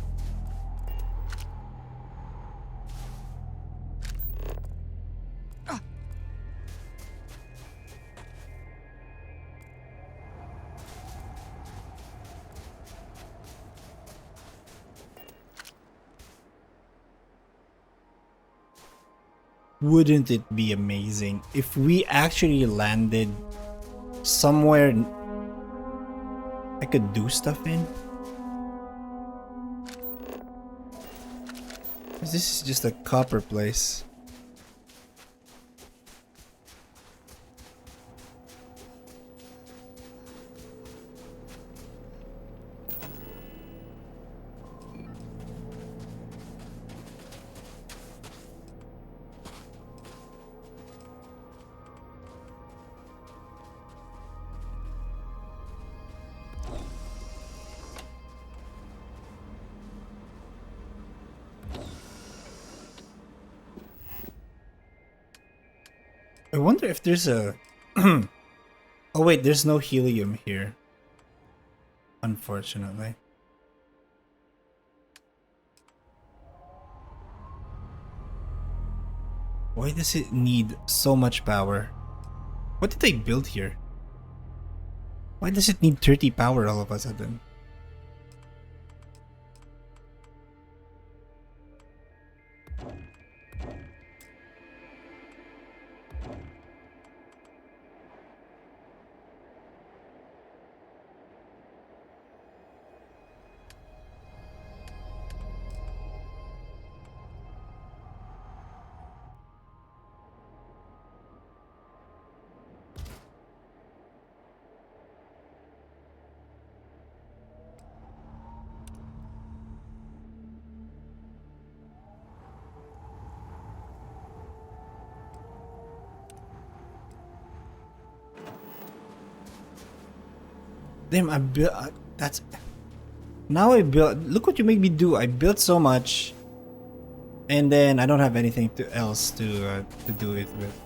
Speaker 1: Wouldn't it be amazing if we actually landed somewhere I could do stuff in? This is just a copper place. I wonder if there's a... Oh wait, there's no helium here. Unfortunately. Why does it need so much power? What did they build here? Why does it need 30 power all of a sudden? Damn, I built. That's. Now I built. Look what you made me do. I built so much, and then I don't have anything else to do it with.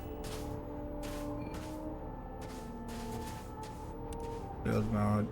Speaker 1: Build mode.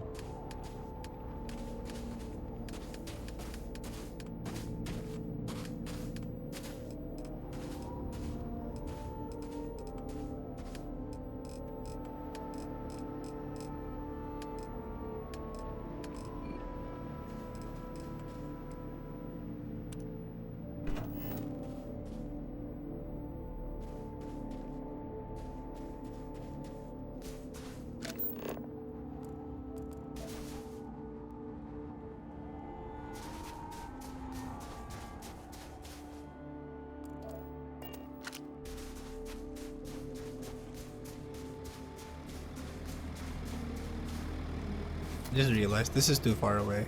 Speaker 1: Just realized this is too far away.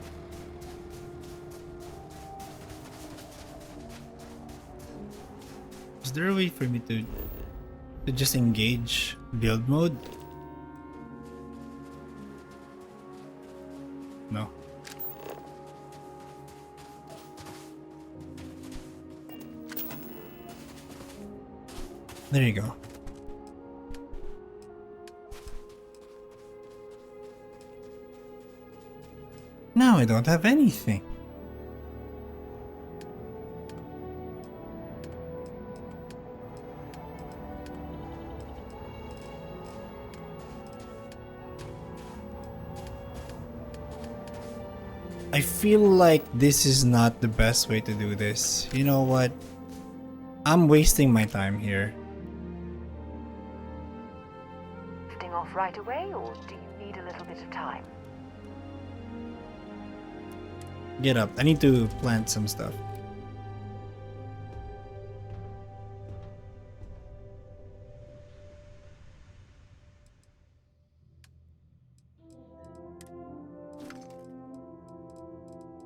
Speaker 1: Is there a way for me to just engage build mode? No. There you go. Now I don't have anything. I feel like this is not the best way to do this. You know what? I'm wasting my time here.
Speaker 6: Lifting off right away, or do you need a little bit of time?
Speaker 1: Get up. I need to plant some stuff.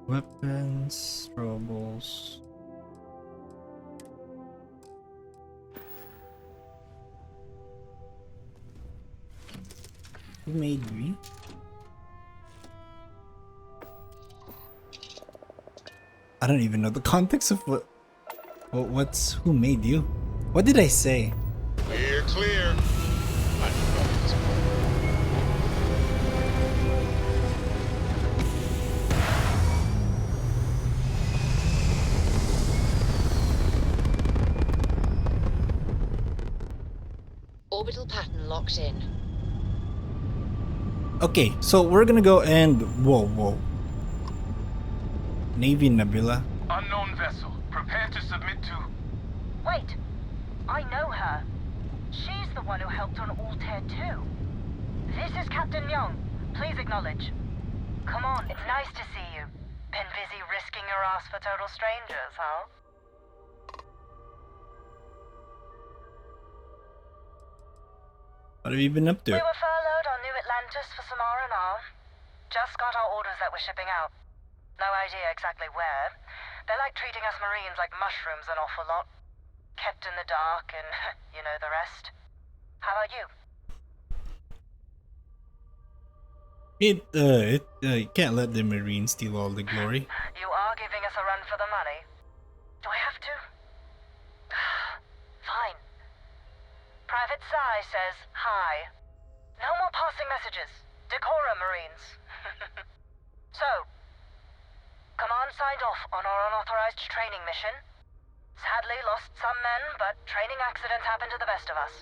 Speaker 1: Weapons, throwables. Who made me? I don't even know the context of what's who made you? What did I say?
Speaker 9: Clear, clear.
Speaker 17: Orbital pattern locked in.
Speaker 1: Okay, so we're gonna go and whoa. Navy Nebula.
Speaker 11: Unknown vessel. Prepare to submit to...
Speaker 14: Wait, I know her. She's the one who helped on Altair 2. This is Captain Young. Please acknowledge. Come on, it's nice to see you. Been busy risking your ass for total strangers, huh?
Speaker 1: What have you been up to?
Speaker 14: We were furloughed on New Atlantis for some R&R. Just got our orders that we're shipping out. No idea exactly where. They like treating us Marines like mushrooms an awful lot. Kept in the dark and you know the rest. How about you?
Speaker 1: You can't let the Marines steal all the glory.
Speaker 14: You are giving us a run for the money. Do I have to? Fine. Private Sai says hi. No more passing messages. Decorum, Marines. So, Command signed off on our unauthorized training mission. Sadly lost some men, but training accidents happen to the best of us.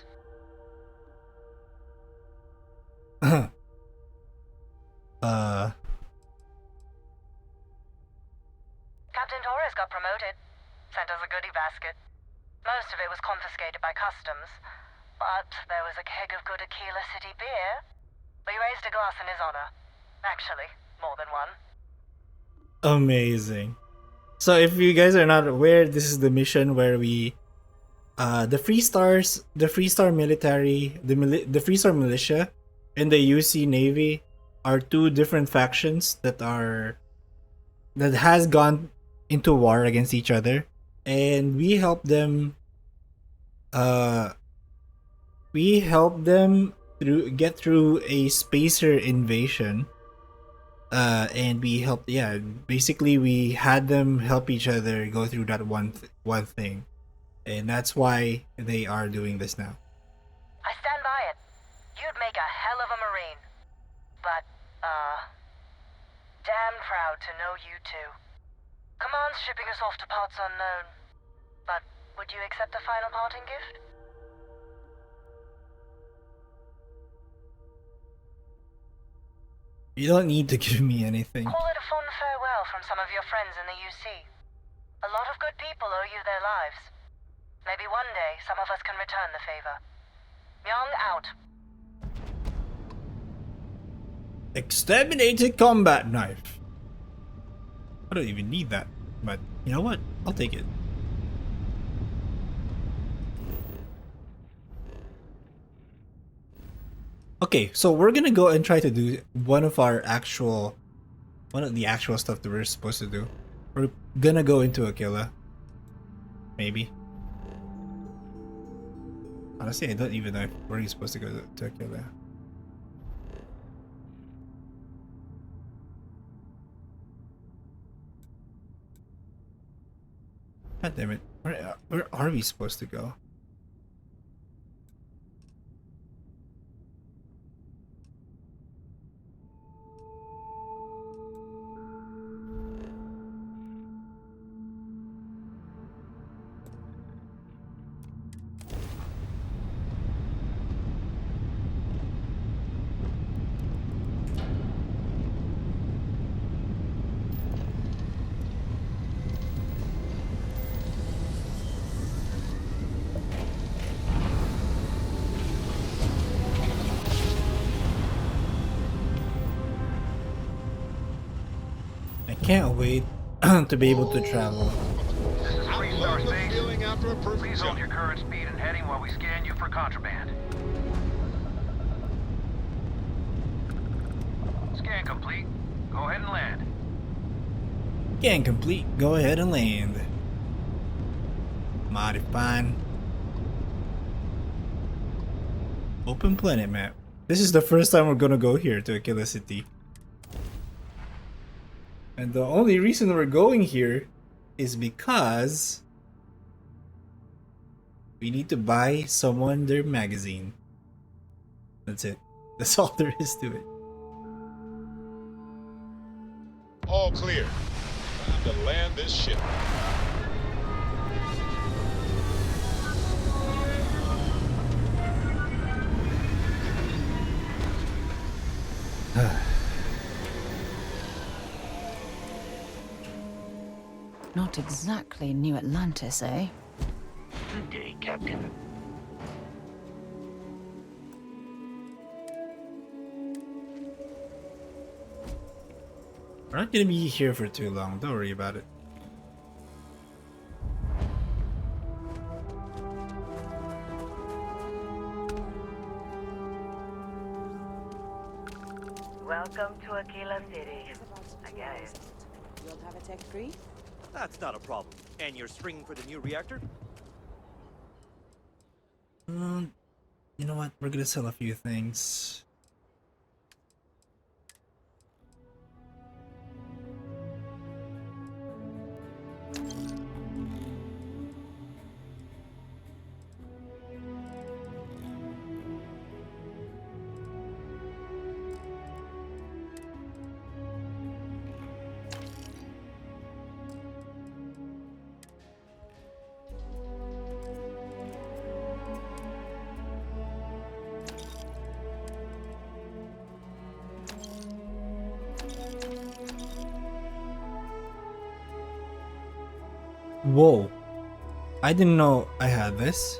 Speaker 14: Captain Torres got promoted. Sent us a goodie basket. Most of it was confiscated by customs. But there was a keg of good Aquila City beer. We raised a glass in his honor. Actually, more than one.
Speaker 1: Amazing. So if you guys are not aware, this is the mission where we the Freestar military, the Freestar militia and the UC Navy are two different factions that has gone into war against each other, and we help them get through a spacer invasion. And we helped, basically we had them help each other go through that one thing. And that's why they are doing this now.
Speaker 14: I stand by it. You'd make a hell of a Marine. But, damn proud to know you two. Command's shipping us off to parts unknown. But would you accept a final parting gift?
Speaker 1: You don't need to give me anything.
Speaker 14: Call it a fond farewell from some of your friends in the UC. A lot of good people owe you their lives. Maybe one day some of us can return the favor. Young out.
Speaker 1: Exterminated combat knife. I don't even need that, but you know what? I'll take it. Okay, so we're gonna go and try to do one of the actual stuff that we're supposed to do. We're gonna go into Aquila. Maybe. Honestly, I don't even know where you're supposed to go to Aquila. God damn it. Where are we supposed to go? I can't wait to be able to travel.
Speaker 9: I love the feeling after a perfect
Speaker 13: Please hold
Speaker 9: jump.
Speaker 13: your current speed and heading while we scan you for contraband. Scan complete. Go ahead and land.
Speaker 1: Scan complete. Go ahead and land. Mighty fine. Open planet map. This is the first time we're gonna go here to Aquila City. And the only reason we're going here is because we need to buy someone their magazine. That's it. That's all there is to it.
Speaker 9: All clear. Time to land this ship.
Speaker 3: Not exactly New Atlantis, eh?
Speaker 12: Good day, Captain.
Speaker 1: We're not gonna be here for too long. Don't worry about it.
Speaker 18: Welcome to Aquila City. I get it.
Speaker 19: You'll have a tech brief?
Speaker 4: That's not a problem. And you're springing for the new reactor?
Speaker 1: You know what? We're gonna sell a few things. Whoa. I didn't know I had this.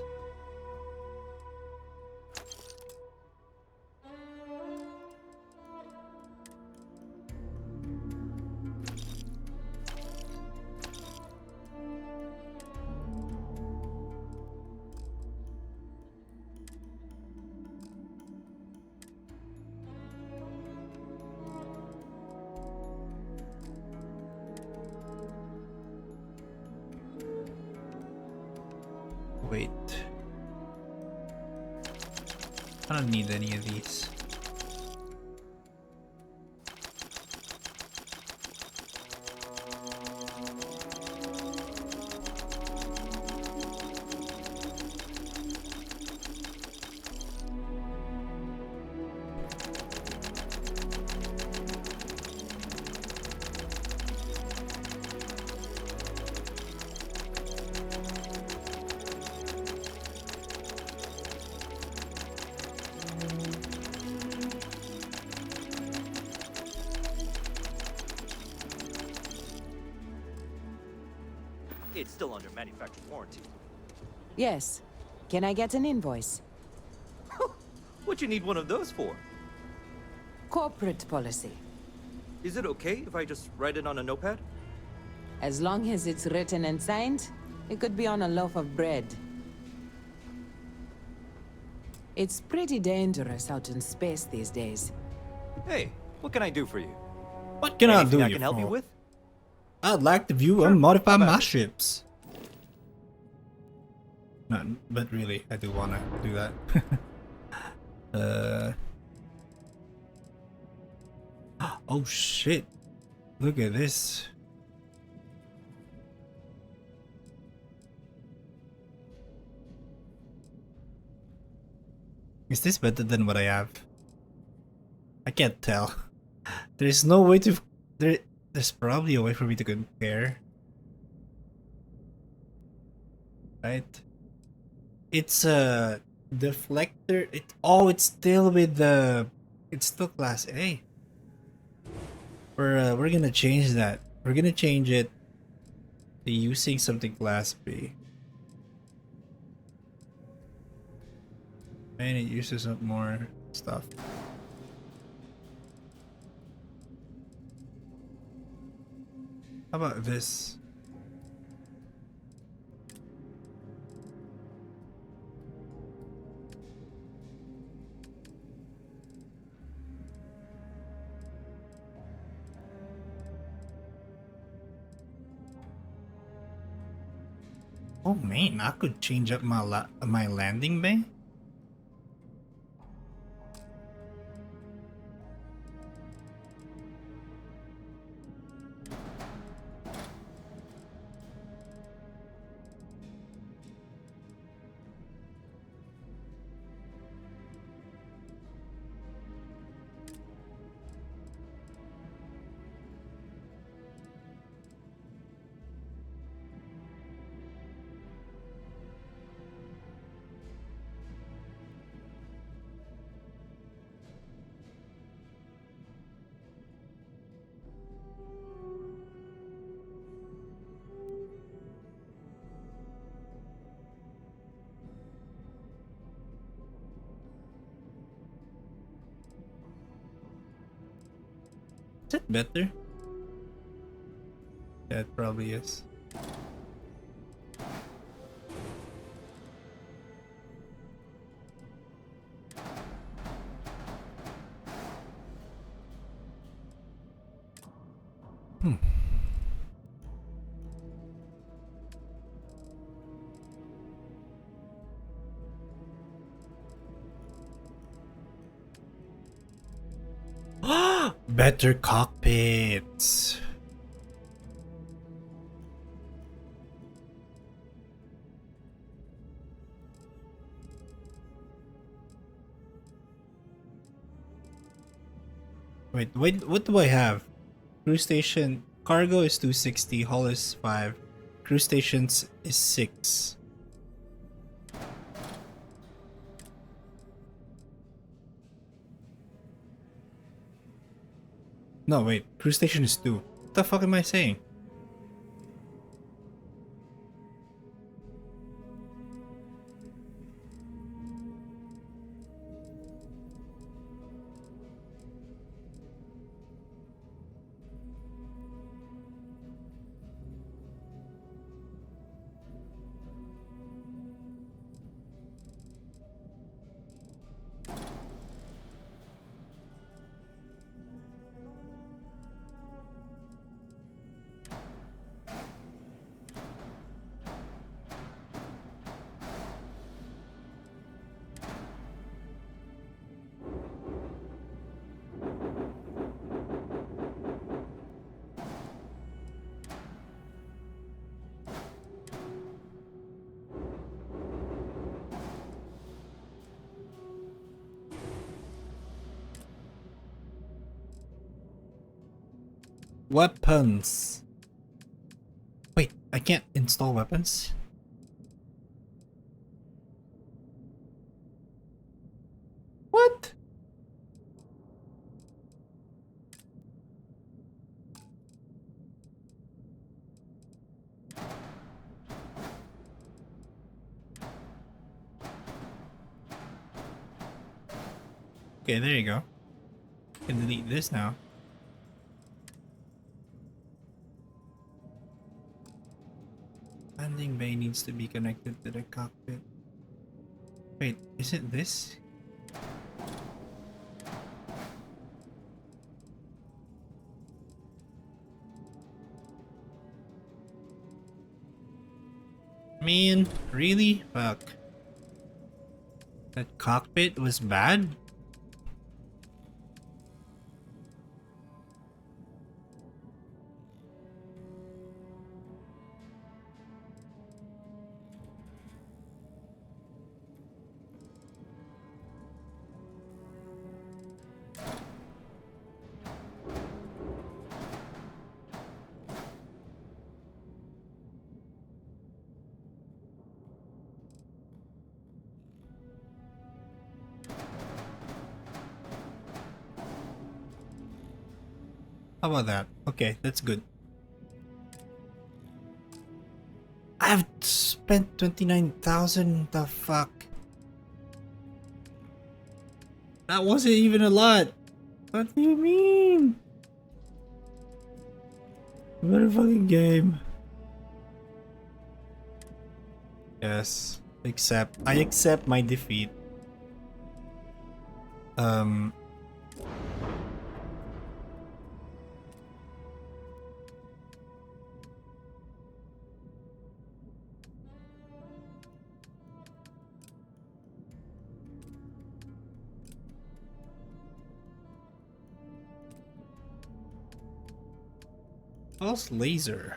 Speaker 1: Wait. I don't need any of these.
Speaker 4: It's still under manufacturer warranty.
Speaker 19: Yes. Can I get an invoice?
Speaker 4: What you need one of those for?
Speaker 19: Corporate policy.
Speaker 4: Is it okay if I just write it on a notepad?
Speaker 19: As long as it's written and signed, it could be on a loaf of bread. It's pretty dangerous out in space these days.
Speaker 20: Hey, what can I do for you?
Speaker 1: What can I do
Speaker 20: Anything I
Speaker 1: you
Speaker 20: can help you
Speaker 1: for?
Speaker 20: with?
Speaker 1: I'd like to view
Speaker 20: Sure,
Speaker 1: and modify
Speaker 20: how about
Speaker 1: my
Speaker 20: it?
Speaker 1: ships. No, but really, I do wanna do that. Oh shit! Look at this. Is this better than what I have? I can't tell. There's no way to. There's probably a way for me to compare. Right? It's a deflector. It's still with the. It's still class A. We're gonna change that. We're gonna change it to using something class B. And it uses up more stuff. How about this? Oh man, I could change up my landing bay. Is it better? Yeah, it probably is. Hmm. Better cockpits. Wait, what do I have? Cruise station cargo is 260, hull is 5, cruise stations is 6. No, wait, cruise station is 2. What the fuck am I saying? Weapons. Wait, I can't install weapons? What? Okay, there you go. I can delete this now. Landing bay needs to be connected to the cockpit. Wait, isn't this Man, really? Fuck. That cockpit was bad? How about that? Okay, that's good. I've spent 29,000. The fuck? That wasn't even a lot. What do you mean? What a fucking game. Yes. I accept my defeat. Pulse laser.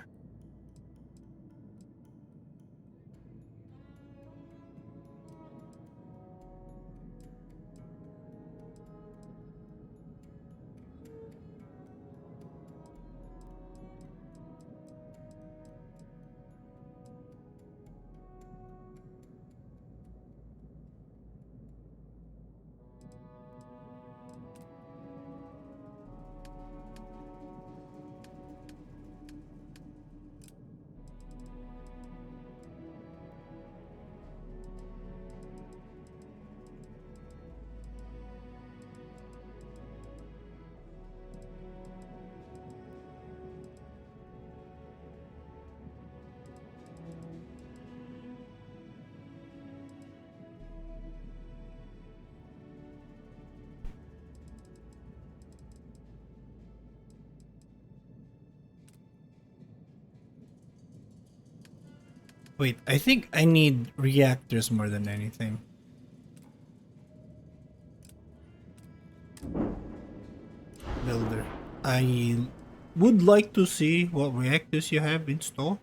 Speaker 1: Wait, I think I need reactors more than anything. Builder. I would like to see what reactors you have in store.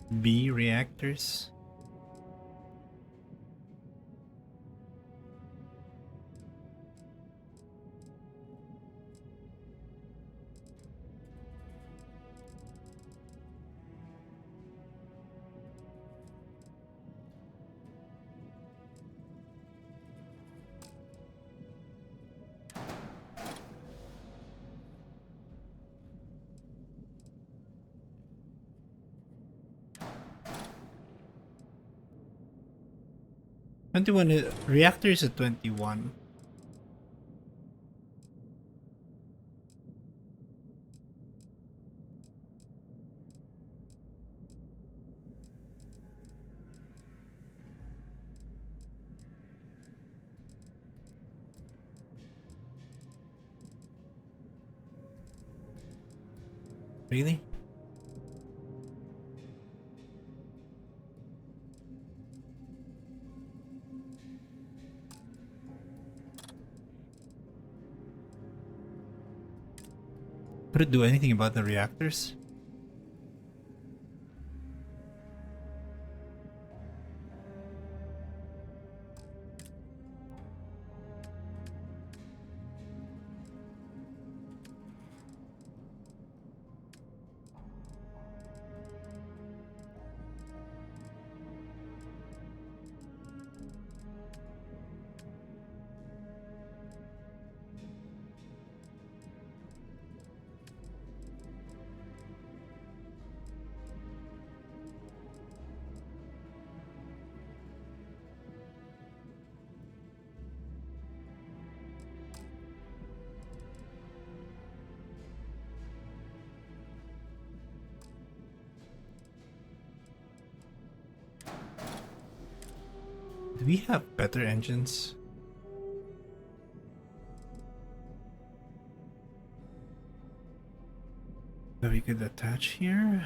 Speaker 1: B reactors. Reactor is a 21. Really? Would it do anything about the reactors? Do we have better engines? That we could attach here?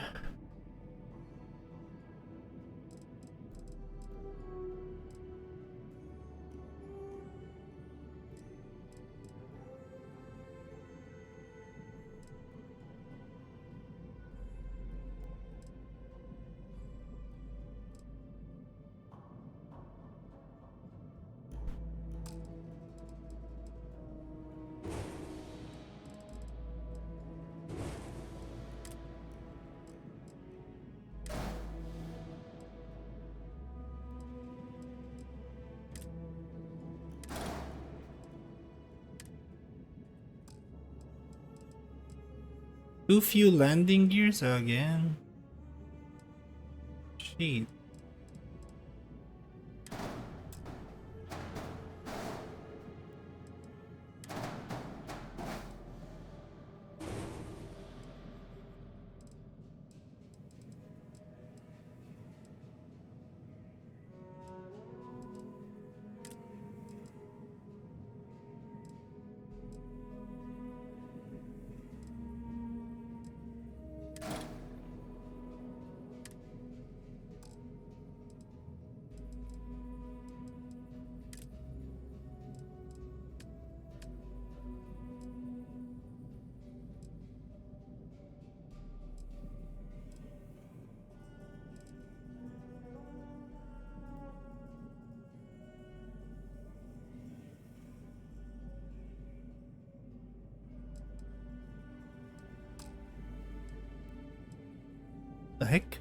Speaker 1: Too few landing gears again. Shit. The heck?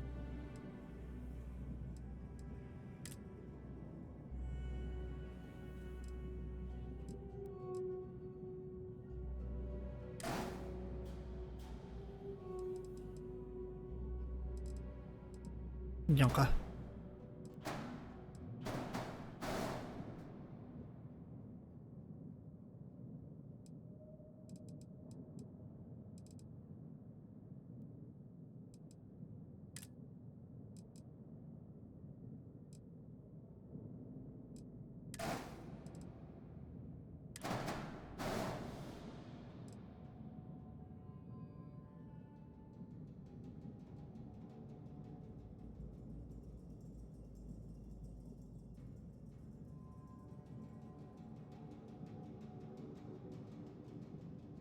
Speaker 1: Diyan ka.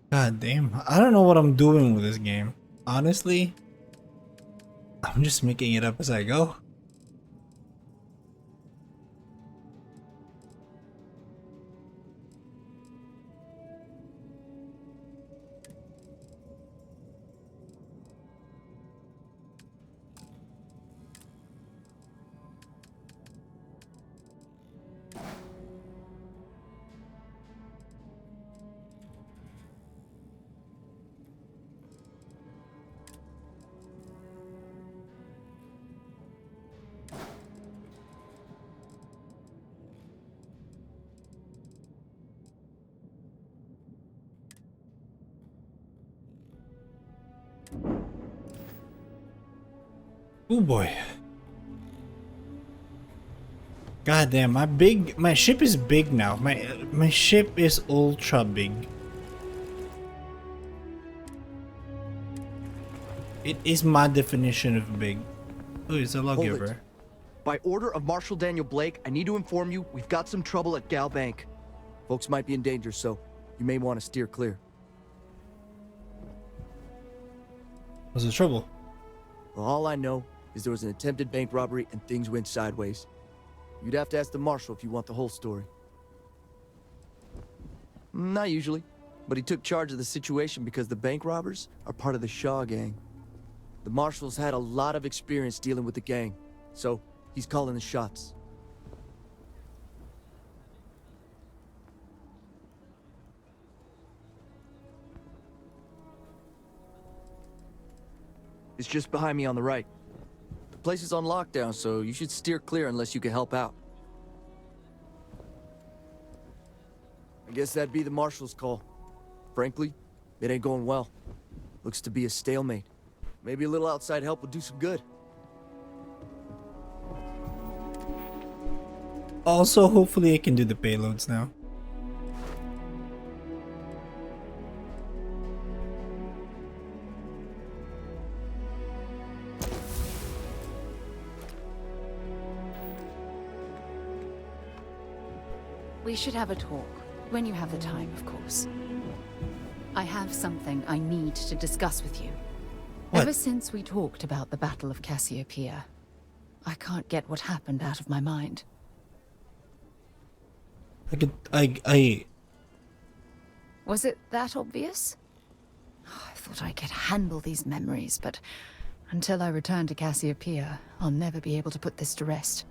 Speaker 1: God damn, I don't know what I'm doing with this game. Honestly, I'm just making it up as I go. Oh boy. God damn, my ship is big now. My ship is ultra big. It is my definition of big. Oh, it's a lawgiver.
Speaker 21: By order of Marshal Daniel Blake, I need to inform you we've got some trouble at Gal Bank. Folks might be in danger, so you may want to steer clear.
Speaker 1: What's the trouble?
Speaker 21: Well, all I know is there was an attempted bank robbery and things went sideways. You'd have to ask the Marshal if you want the whole story. Not usually, but he took charge of the situation because the bank robbers are part of the Shaw gang. The Marshal's had a lot of experience dealing with the gang, so he's calling the shots. It's just behind me on the right. The place is on lockdown, so you should steer clear unless you can help out. I guess that'd be the Marshal's call. Frankly, it ain't going well. Looks to be a stalemate. Maybe a little outside help would do some good.
Speaker 1: Also, hopefully I can do the payloads now.
Speaker 3: We should have a talk. When you have the time, of course. I have something I need to discuss with you.
Speaker 1: What?
Speaker 3: Ever since we talked about the Battle of Cassiopeia, I can't get what happened out of my mind. Was it that obvious? I thought I could handle these memories, but until I return to Cassiopeia, I'll never be able to put this to rest.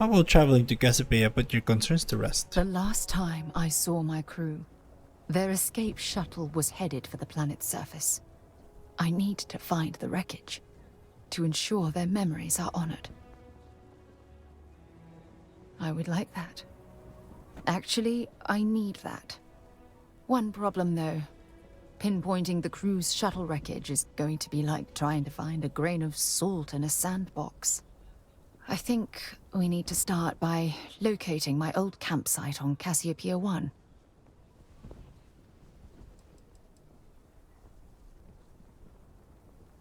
Speaker 1: How will traveling to Cassiopeia put your concerns to rest?
Speaker 3: The last time I saw my crew, their escape shuttle was headed for the planet's surface. I need to find the wreckage to ensure their memories are honored. I would like that. Actually, I need that. One problem, though. Pinpointing the crew's shuttle wreckage is going to be like trying to find a grain of salt in a sandbox. I think we need to start by locating my old campsite on Cassiopeia 1.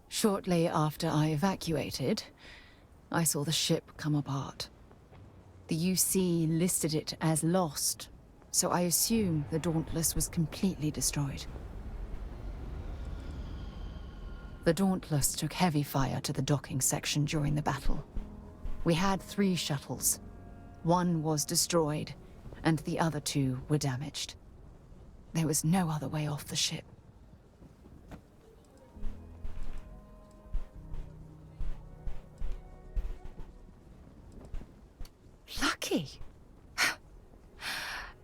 Speaker 3: Shortly after I evacuated, I saw the ship come apart. The UC listed it as lost, so I assume the Dauntless was completely destroyed. The Dauntless took heavy fire to the docking section during the battle. We had 3 shuttles. One was destroyed, and the other 2 were damaged. There was no other way off the ship. Lucky.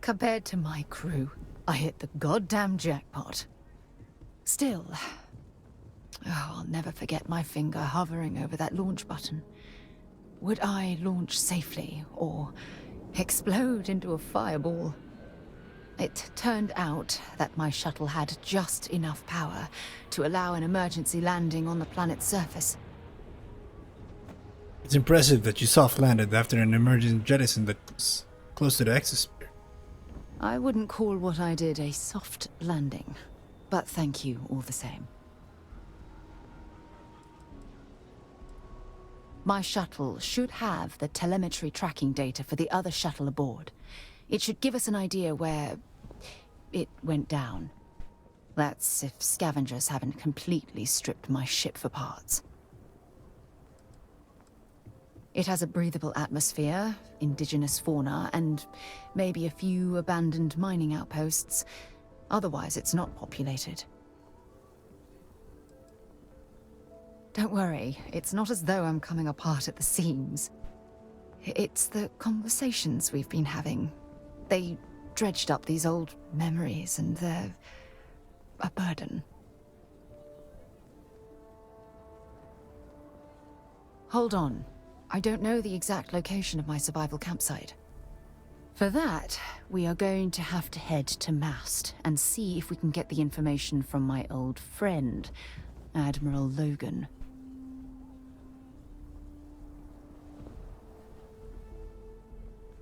Speaker 3: Compared to my crew, I hit the goddamn jackpot. Still, I'll never forget my finger hovering over that launch button. Would I launch safely, or explode into a fireball? It turned out that my shuttle had just enough power to allow an emergency landing on the planet's surface.
Speaker 1: It's impressive that you soft landed after an emergent jettison that was close to the exosphere.
Speaker 3: I wouldn't call what I did a soft landing, but thank you all the same. My shuttle should have the telemetry tracking data for the other shuttle aboard. It should give us an idea where it went down. That's if scavengers haven't completely stripped my ship for parts. It has a breathable atmosphere, indigenous fauna, and maybe a few abandoned mining outposts. Otherwise, it's not populated. Don't worry, it's not as though I'm coming apart at the seams. It's the conversations we've been having. They dredged up these old memories, and they're a burden. Hold on. I don't know the exact location of my survival campsite. For that, we are going to have to head to Mast and see if we can get the information from my old friend, Admiral Logan.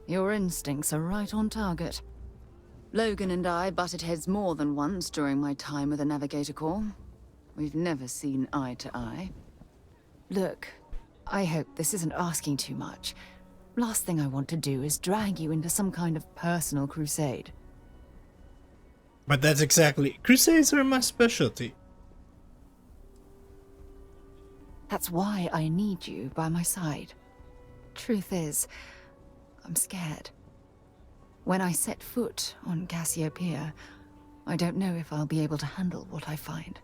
Speaker 3: Your instincts are right on target. Logan and I butted heads more than once during my time with the Navigator Corps. We've never seen eye to eye. Look, I hope this isn't asking too much. Last thing I want to do is drag you into some kind of personal crusade.
Speaker 1: But that's exactly... Crusades are my specialty.
Speaker 3: That's why I need you by my side. Truth is, I'm scared. When I set foot on Cassiopeia, I don't know if I'll be able to handle what I find.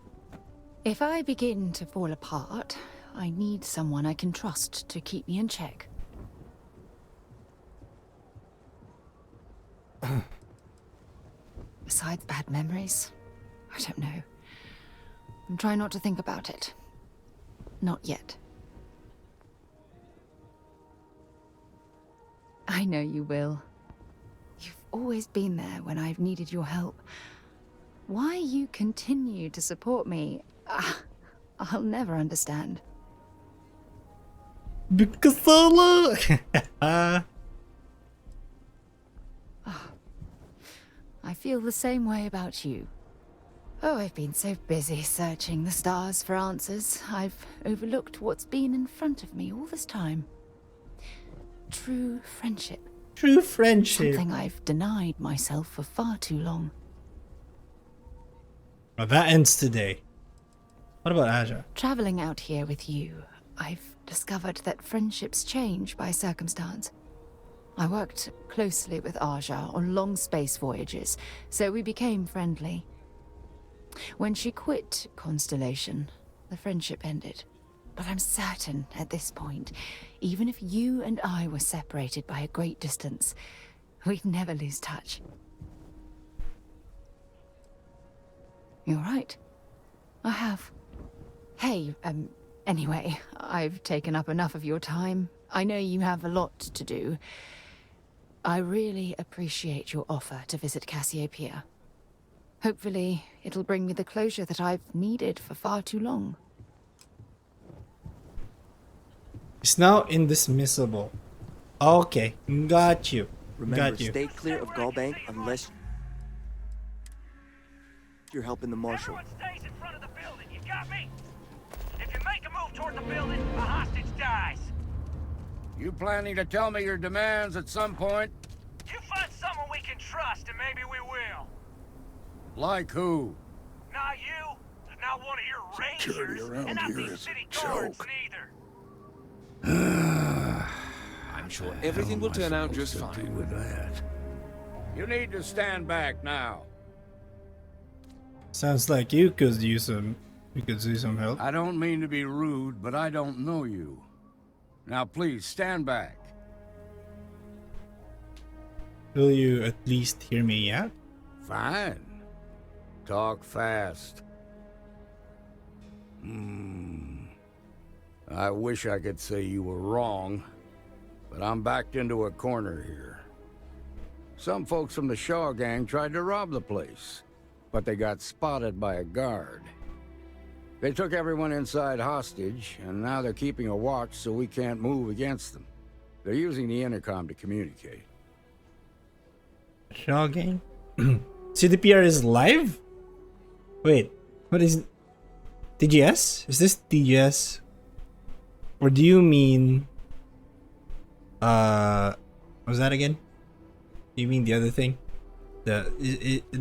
Speaker 3: If I begin to fall apart, I need someone I can trust to keep me in check. Besides bad memories, I don't know. I'm trying not to think about it. Not yet. I know you will. You've always been there when I've needed your help. Why you continue to support me, I'll never understand.
Speaker 1: Because solo.
Speaker 3: I feel the same way about you. Oh, I've been so busy searching the stars for answers, I've overlooked what's been in front of me all this time. True friendship.
Speaker 1: True friendship.
Speaker 3: Something I've denied myself for far too long.
Speaker 1: Well, that ends today. What about Aja?
Speaker 3: Traveling out here with you, I've discovered that friendships change by circumstance. I worked closely with Aja on long space voyages, so we became friendly. When she quit Constellation, the friendship ended. But I'm certain at this point, even if you and I were separated by a great distance, we'd never lose touch. You're right. I have. Hey, anyway, I've taken up enough of your time. I know you have a lot to do. I really appreciate your offer to visit Cassiopeia. Hopefully, it'll bring me the closure that I've needed for far too long.
Speaker 1: It's now indismissible. Okay, got you.
Speaker 21: Remember,
Speaker 1: Got you.
Speaker 21: stay clear of Gallbank unless you're helping the Marshal.
Speaker 10: Everyone stays in front of the building, you got me? If you make a move toward the building, a hostage dies.
Speaker 5: You planning to tell me your demands at some point?
Speaker 10: You find someone we can trust, and maybe we will.
Speaker 5: Like who?
Speaker 10: Not you, not one of your
Speaker 22: Security
Speaker 10: rangers,
Speaker 22: around
Speaker 10: and not
Speaker 22: here
Speaker 10: these
Speaker 22: is a
Speaker 10: city guards
Speaker 22: joke.
Speaker 10: neither.
Speaker 22: I'm
Speaker 23: sure everything will turn out just
Speaker 22: What
Speaker 23: fine.
Speaker 22: with that?
Speaker 5: You need to stand back now.
Speaker 1: Sounds like you could use some. You could use some help.
Speaker 5: I don't mean to be rude, but I don't know you. Now please, stand back.
Speaker 1: Will you at least hear me out?
Speaker 5: Fine. Talk fast. I wish I could say you were wrong, but I'm backed into a corner here. Some folks from the Shaw gang tried to rob the place, but they got spotted by a guard. They took everyone inside hostage, and now they're keeping a watch so we can't move against them. They're using the intercom to communicate.
Speaker 1: Shaw gang? CDPR is live? Wait, what is DGS? Is this DGS? Or do you mean what was that again? Do you mean the other thing? The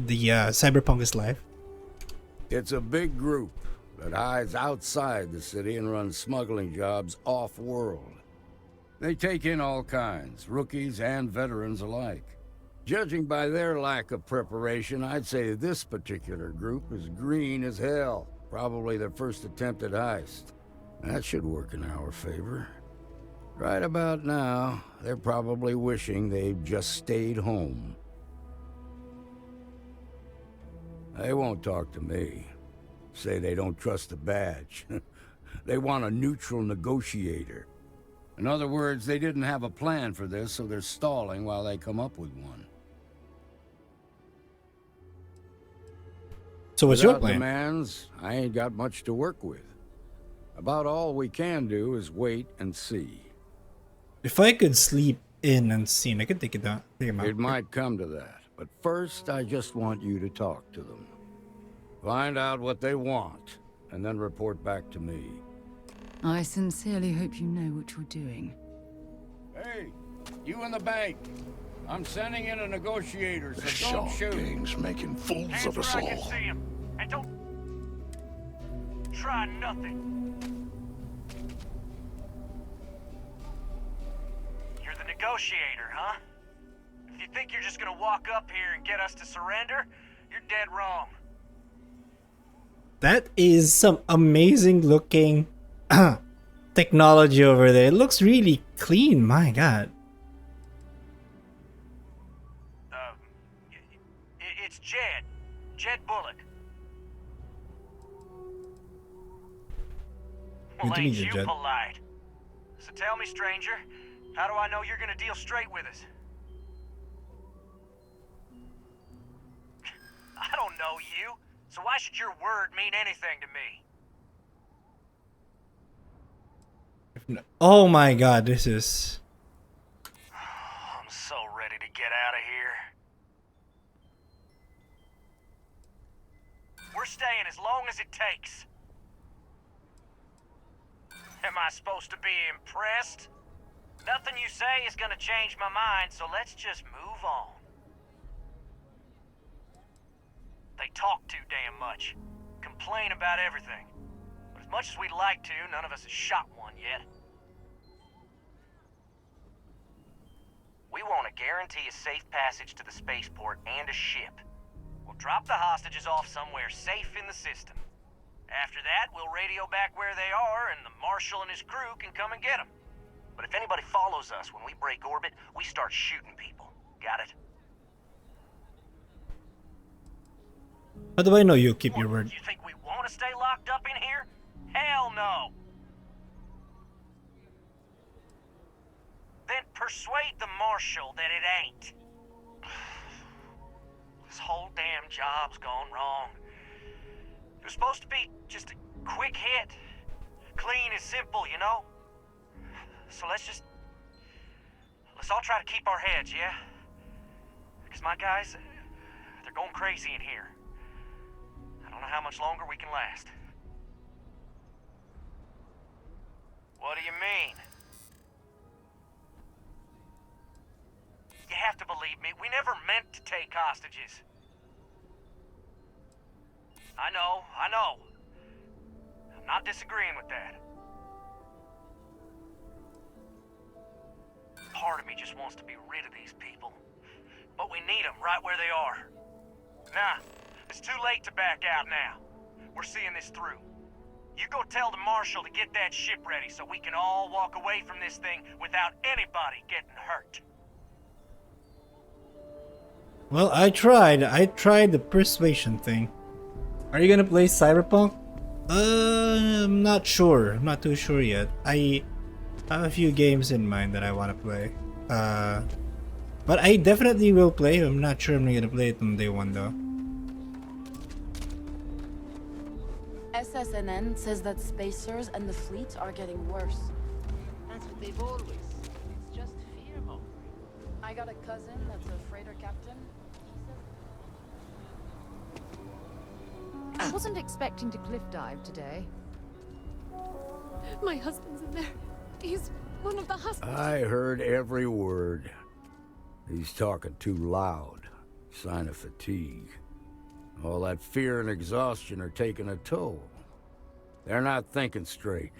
Speaker 1: Cyberpunk is live?
Speaker 5: It's a big group that hides outside the city and runs smuggling jobs off-world. They take in all kinds, rookies and veterans alike. Judging by their lack of preparation, I'd say this particular group is green as hell. Probably their first attempt at heist. That should work in our favor. Right about now, they're probably wishing they'd just stayed home. They won't talk to me. Say they don't trust the badge. They want a neutral negotiator. In other words, they didn't have a plan for this, so they're stalling while they come up with one.
Speaker 1: So what's your
Speaker 5: Without
Speaker 1: plan?
Speaker 5: demands, I ain't got much to work with. About all we can do is wait and see.
Speaker 1: If I could sleep in and see, I could take it down. Take him out.
Speaker 5: It might come to that, but first I just want you to talk to them. Find out what they want, and then report back to me.
Speaker 3: I sincerely hope you know what you're doing.
Speaker 5: Hey, you in the bank. I'm sending in a negotiator,
Speaker 22: The
Speaker 5: so
Speaker 22: Shaw
Speaker 5: don't shoot.
Speaker 22: gang's making fools
Speaker 10: Hands
Speaker 22: of us
Speaker 10: where I can
Speaker 22: all.
Speaker 10: see 'em, and don't try nothing. You're the negotiator, huh? If you think you're just gonna walk up here and get us to surrender, you're dead wrong.
Speaker 1: That is some amazing looking technology over there. It looks really clean, my god.
Speaker 10: It's Jed. Jed Bullock.
Speaker 1: Good
Speaker 10: Well,
Speaker 1: to
Speaker 10: ain't
Speaker 1: meet you,
Speaker 10: you
Speaker 1: Jed.
Speaker 10: polite? So tell me, stranger, how do I know you're gonna deal straight with us? I don't know you, so why should your word mean anything to me?
Speaker 1: Oh my god, this is...
Speaker 10: I'm so ready to get out of here. We're staying as long as it takes. Am I supposed to be impressed? Nothing you say is gonna change my mind, so let's just move on. They talk too damn much. Complain about everything. But as much as we'd like to, none of us has shot one yet. We want to guarantee a safe passage to the spaceport and a ship. We'll drop the hostages off somewhere safe in the system.
Speaker 7: After that, we'll radio back where they are, and the Marshal and his crew can come and get them. But if anybody follows us when we break orbit, we start shooting people. Got it?
Speaker 1: How do I know you'll keep your word?
Speaker 7: You think we want to stay locked up in here? Hell no! Then persuade the Marshal that it ain't. This whole damn job's gone wrong. It was supposed to be just a quick hit. Clean and simple, you know? So let's all try to keep our heads, yeah? Because my guys, they're going crazy in here. I don't know how much longer we can last. What do you mean? You have to believe me, we never meant to take hostages. I know. I'm not disagreeing with that. Part of me just wants to be rid of these people. But we need them right where they are. Nah, it's too late to back out now. We're seeing this through. You go tell the Marshal to get that ship ready so we can all walk away from this thing without anybody getting hurt.
Speaker 1: Well, I tried the persuasion thing. Are you gonna play Cyberpunk? I'm not sure. I'm not too sure yet. I have a few games in mind that I want to play. But I definitely will play. I'm not sure I'm gonna play it on day one though.
Speaker 8: SSNN says that spacers and the fleet are getting worse.
Speaker 18: That's what they've always. It's just fear-mongering.
Speaker 8: I got a cousin that's a freighter captain.
Speaker 3: I wasn't expecting to cliff dive today.
Speaker 8: My husband's in there. He's one of the hostages.
Speaker 5: I heard every word. He's talking too loud. Sign of fatigue. All that fear and exhaustion are taking a toll. They're not thinking straight.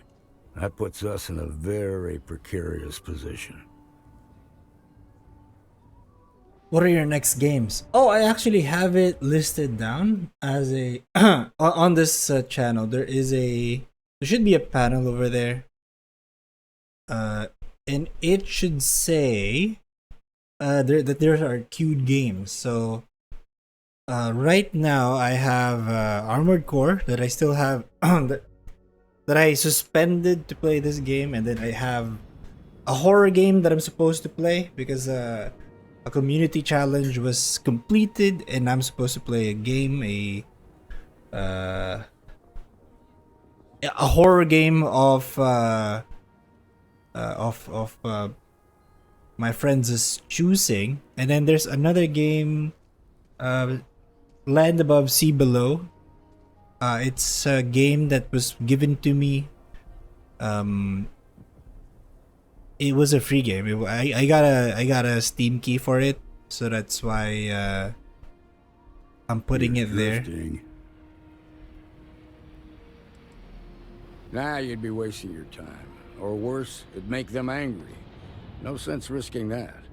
Speaker 5: That puts us in a very precarious position.
Speaker 1: What are your next games? Oh, I actually have it listed down as a on this channel. There should be a panel over there, and it should say that there are queued games. So right now I have Armored Core that I still have that I suspended to play this game, and then I have a horror game that I'm supposed to play because a community challenge was completed, and I'm supposed to play a game, a horror game of my friends' choosing. And then there's another game, Land Above, Sea Below. It's a game that was given to me. It was a free game. I got a Steam key for it, so that's why I'm putting it there.
Speaker 5: Nah, you'd be wasting your time. Or worse, it'd make them angry. No sense risking that.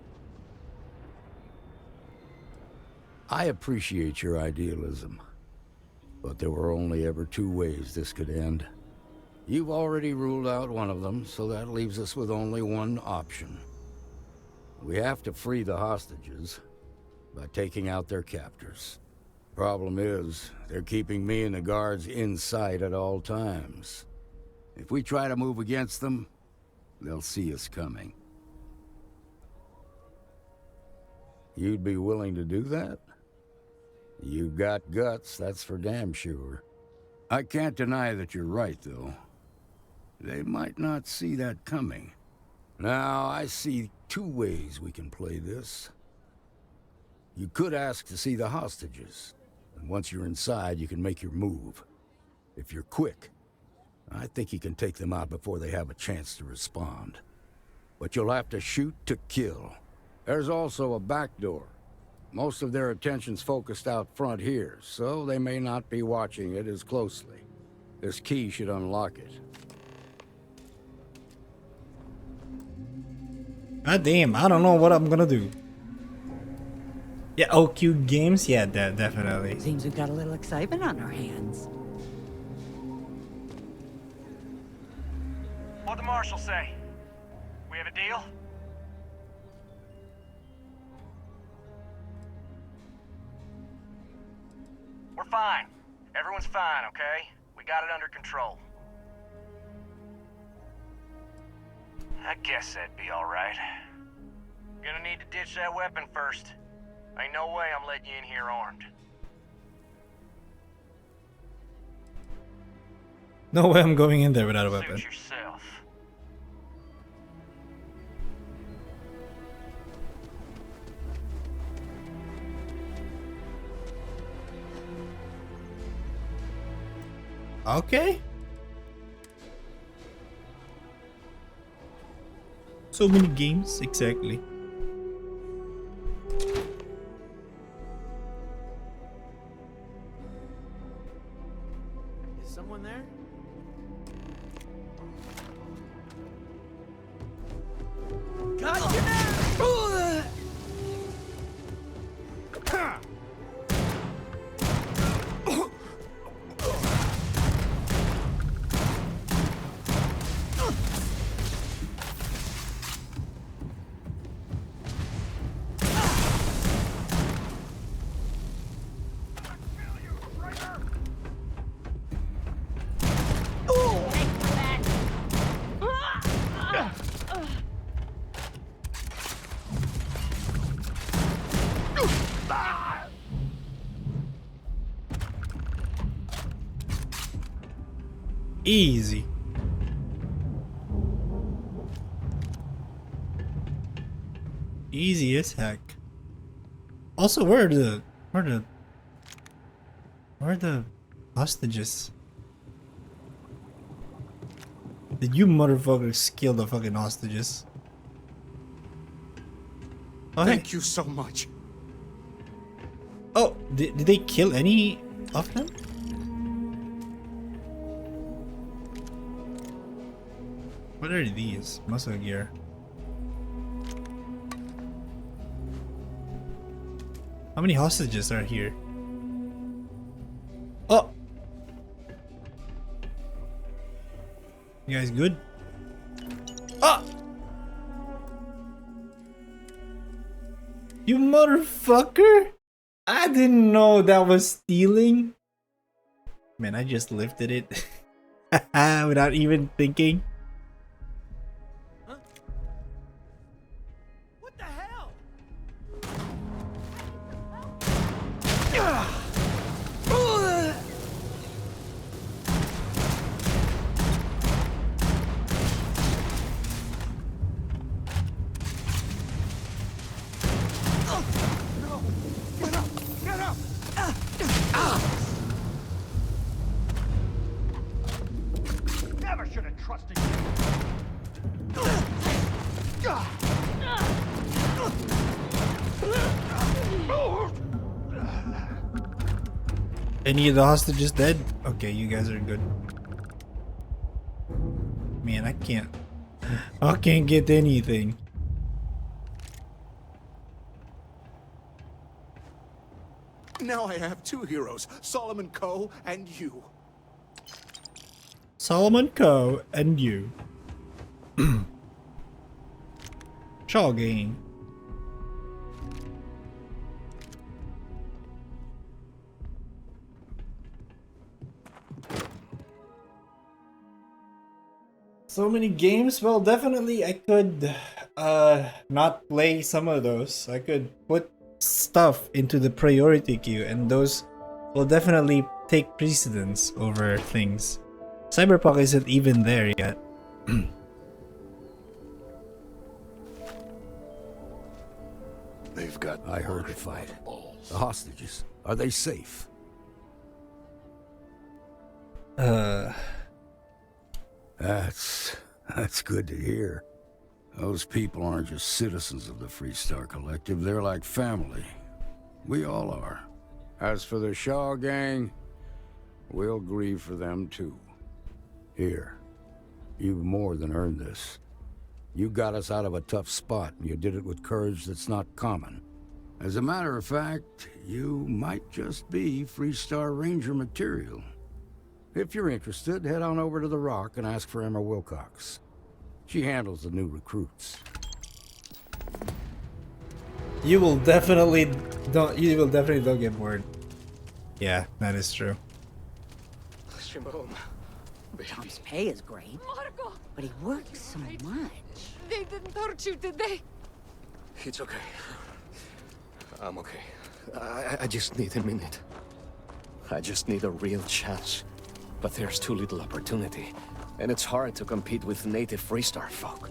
Speaker 5: I appreciate your idealism, but there were only ever two ways this could end. You've already ruled out one of them, so that leaves us with only one option. We have to free the hostages by taking out their captors. Problem is, they're keeping me and the guards in sight at all times. If we try to move against them, they'll see us coming. You'd be willing to do that? You've got guts, that's for damn sure. I can't deny that you're right, though. They might not see that coming. Now, I see two ways we can play this. You could ask to see the hostages, and once you're inside, you can make your move. If you're quick, I think you can take them out before they have a chance to respond. But you'll have to shoot to kill. There's also a back door. Most of their attention's focused out front here, so they may not be watching it as closely. This key should unlock it.
Speaker 1: God damn, I don't know what I'm gonna do. Yeah, queued games? Yeah, definitely.
Speaker 19: Seems we've got a little excitement on our hands.
Speaker 7: Marshal say? We have a deal? We're fine. Everyone's fine, okay? We got it under control. I guess that'd be alright. Gonna need to ditch that weapon first. Ain't no way I'm letting you in here armed.
Speaker 1: No way I'm going in there without a weapon.
Speaker 7: Suit yourself.
Speaker 1: Okay. So many games, exactly.
Speaker 21: Is someone there?
Speaker 1: Easy. Easy as heck. Also, where are the hostages? Did you motherfuckers kill the fucking hostages? Oh, hey.
Speaker 2: Thank you so much.
Speaker 1: Oh, did they kill any of them? What are these? Muscle gear. How many hostages are here? Oh! You guys good? Ah! You motherfucker! I didn't know that was stealing. Man, I just lifted it without even thinking.
Speaker 7: Never should have trusted you.
Speaker 1: Any of the hostages dead? Okay, you guys are good. Man, I can't get anything.
Speaker 2: Now I have two heroes, Solomon Coe and you.
Speaker 1: Solomon Coe and you. Shaw game. So many games? Well, definitely I could not play some of those. I could put stuff into the priority queue and those will definitely take precedence over things. Cyberpunk isn't even there yet.
Speaker 5: They've got. I heard the fight. The hostages. Are they safe? That's good to hear. Those people aren't just citizens of the Freestar Collective, they're like family. We all are. As for the Shaw gang, we'll grieve for them too. Here, you've more than earned this. You got us out of a tough spot, and you did it with courage that's not common. As a matter of fact, you might just be Freestar Ranger material. If you're interested, head on over to the Rock and ask for Emma Wilcox. She handles the new recruits.
Speaker 1: You will definitely don't get bored. Yeah, that is true.
Speaker 15: Tom's pay is great, but he works so much.
Speaker 16: They didn't hurt you, did they?
Speaker 22: It's okay. I'm okay. I just need a minute. I just need a real chance. But there's too little opportunity. And it's hard to compete with native Freestar folk.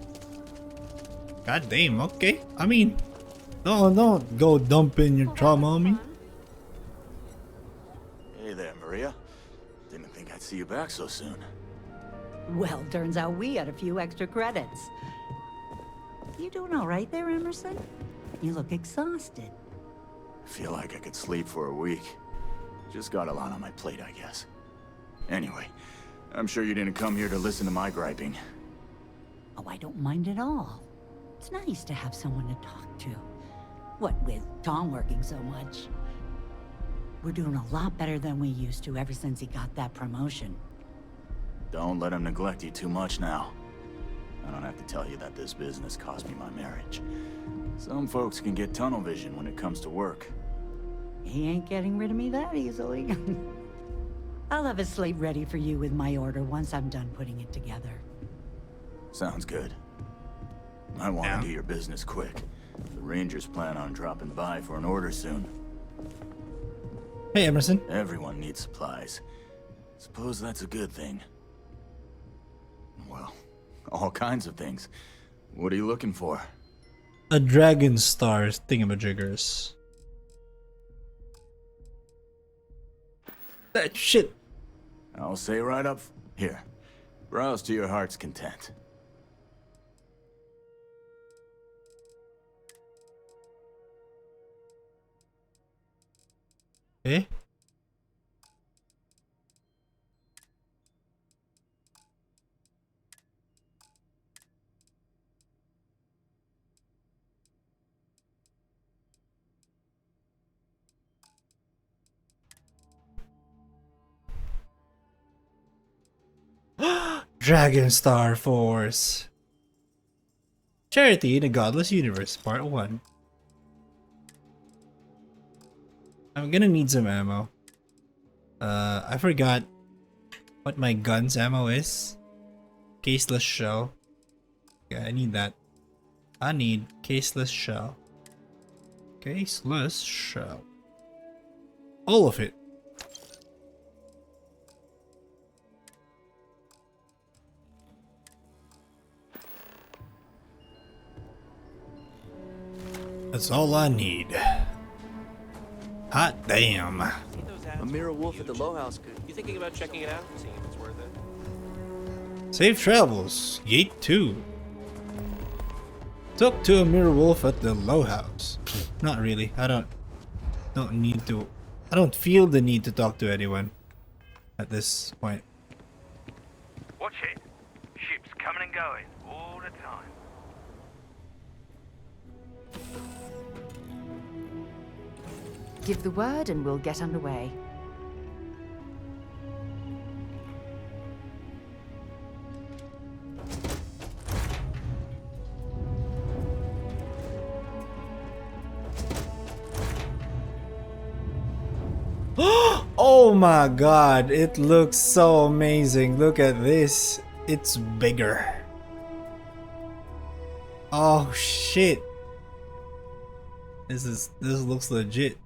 Speaker 1: God damn, okay. I mean, don't go dumping your trauma on me.
Speaker 24: Hey there, Maria. Didn't think I'd see you back so soon.
Speaker 15: Well, turns out we had a few extra credits. You doing all right there, Emerson? You look exhausted.
Speaker 24: Feel like I could sleep for a week. Just got a lot on my plate, I guess. Anyway, I'm sure you didn't come here to listen to my griping.
Speaker 15: Oh, I don't mind at all. It's nice to have someone to talk to. What with Tom working so much. We're doing a lot better than we used to ever since he got that promotion.
Speaker 24: Don't let him neglect you too much now. I don't have to tell you that this business cost me my marriage. Some folks can get tunnel vision when it comes to work.
Speaker 15: He ain't getting rid of me that easily. I'll have a slate ready for you with my order once I'm done putting it together.
Speaker 24: Sounds good. I want to do your business quick. The Rangers plan on dropping by for an order soon.
Speaker 1: Hey, Emerson.
Speaker 24: Everyone needs supplies. Suppose that's a good thing. Well, all kinds of things. What are you looking for?
Speaker 1: A dragon star's thingamajiggers. That shit.
Speaker 24: I'll say right up here. Browse to your heart's content.
Speaker 1: Eh? Dragon Star Force. Charity in a Godless Universe, Part 1. I'm gonna need some ammo. I forgot what my gun's ammo is. Caseless shell. Yeah, I need that. I need caseless shell. Caseless shell. All of it. That's all I need. Hot damn.
Speaker 21: A mirror wolf at the low house could.
Speaker 20: You thinking about checking it out? Seeing if it's worth it?
Speaker 1: Safe travels. Gate 2. Talk to a mirror wolf at the low house. Not really. I don't feel the need to talk to anyone at this point.
Speaker 7: Watch it. Ships coming and going all the time.
Speaker 3: Give the word and we'll get underway.
Speaker 1: Oh my god, it looks so amazing. Look at this. It's bigger. Oh shit. This looks legit.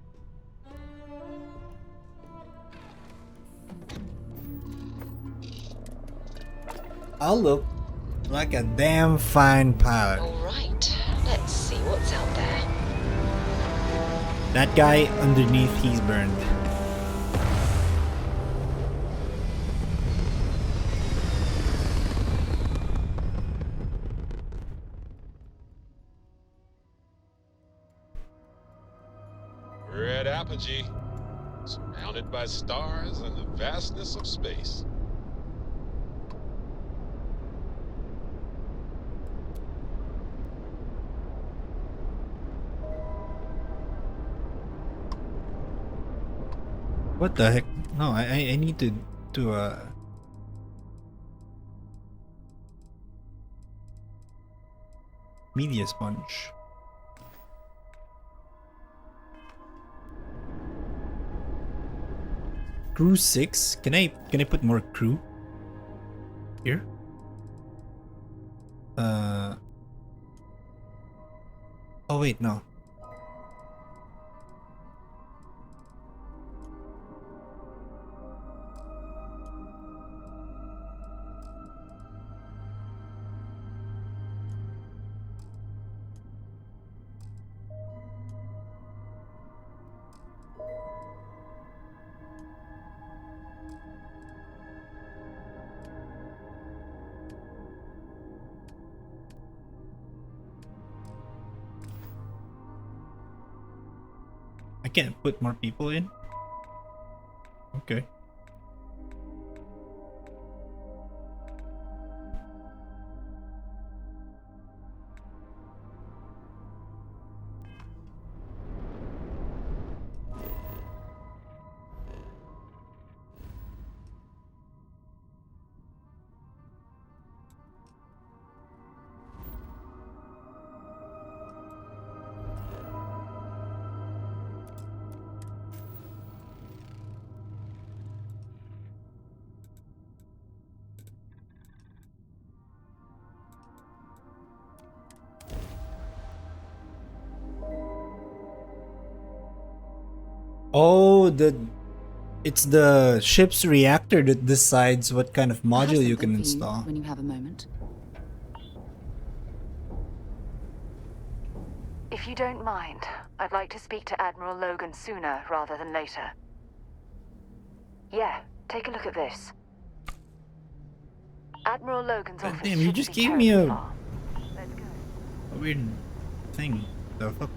Speaker 1: I'll look like a damn fine pilot.
Speaker 17: Alright, let's see what's out there.
Speaker 1: That guy underneath, he's burned.
Speaker 9: We're at Apogee, surrounded by stars and the vastness of space.
Speaker 1: What the heck? No, I need to Media sponge. Crew 6. Can I put more crew here? Oh wait, no. I can't put more people in. Okay. Oh, it's the ship's reactor that decides what kind of module you can install.
Speaker 3: When you have a moment.
Speaker 6: If you don't mind, I'd like to speak to Admiral Logan sooner rather than later. Yeah, take a look at this. Admiral Logan's office.
Speaker 1: Damn, you just gave me a weird thing. The fuck?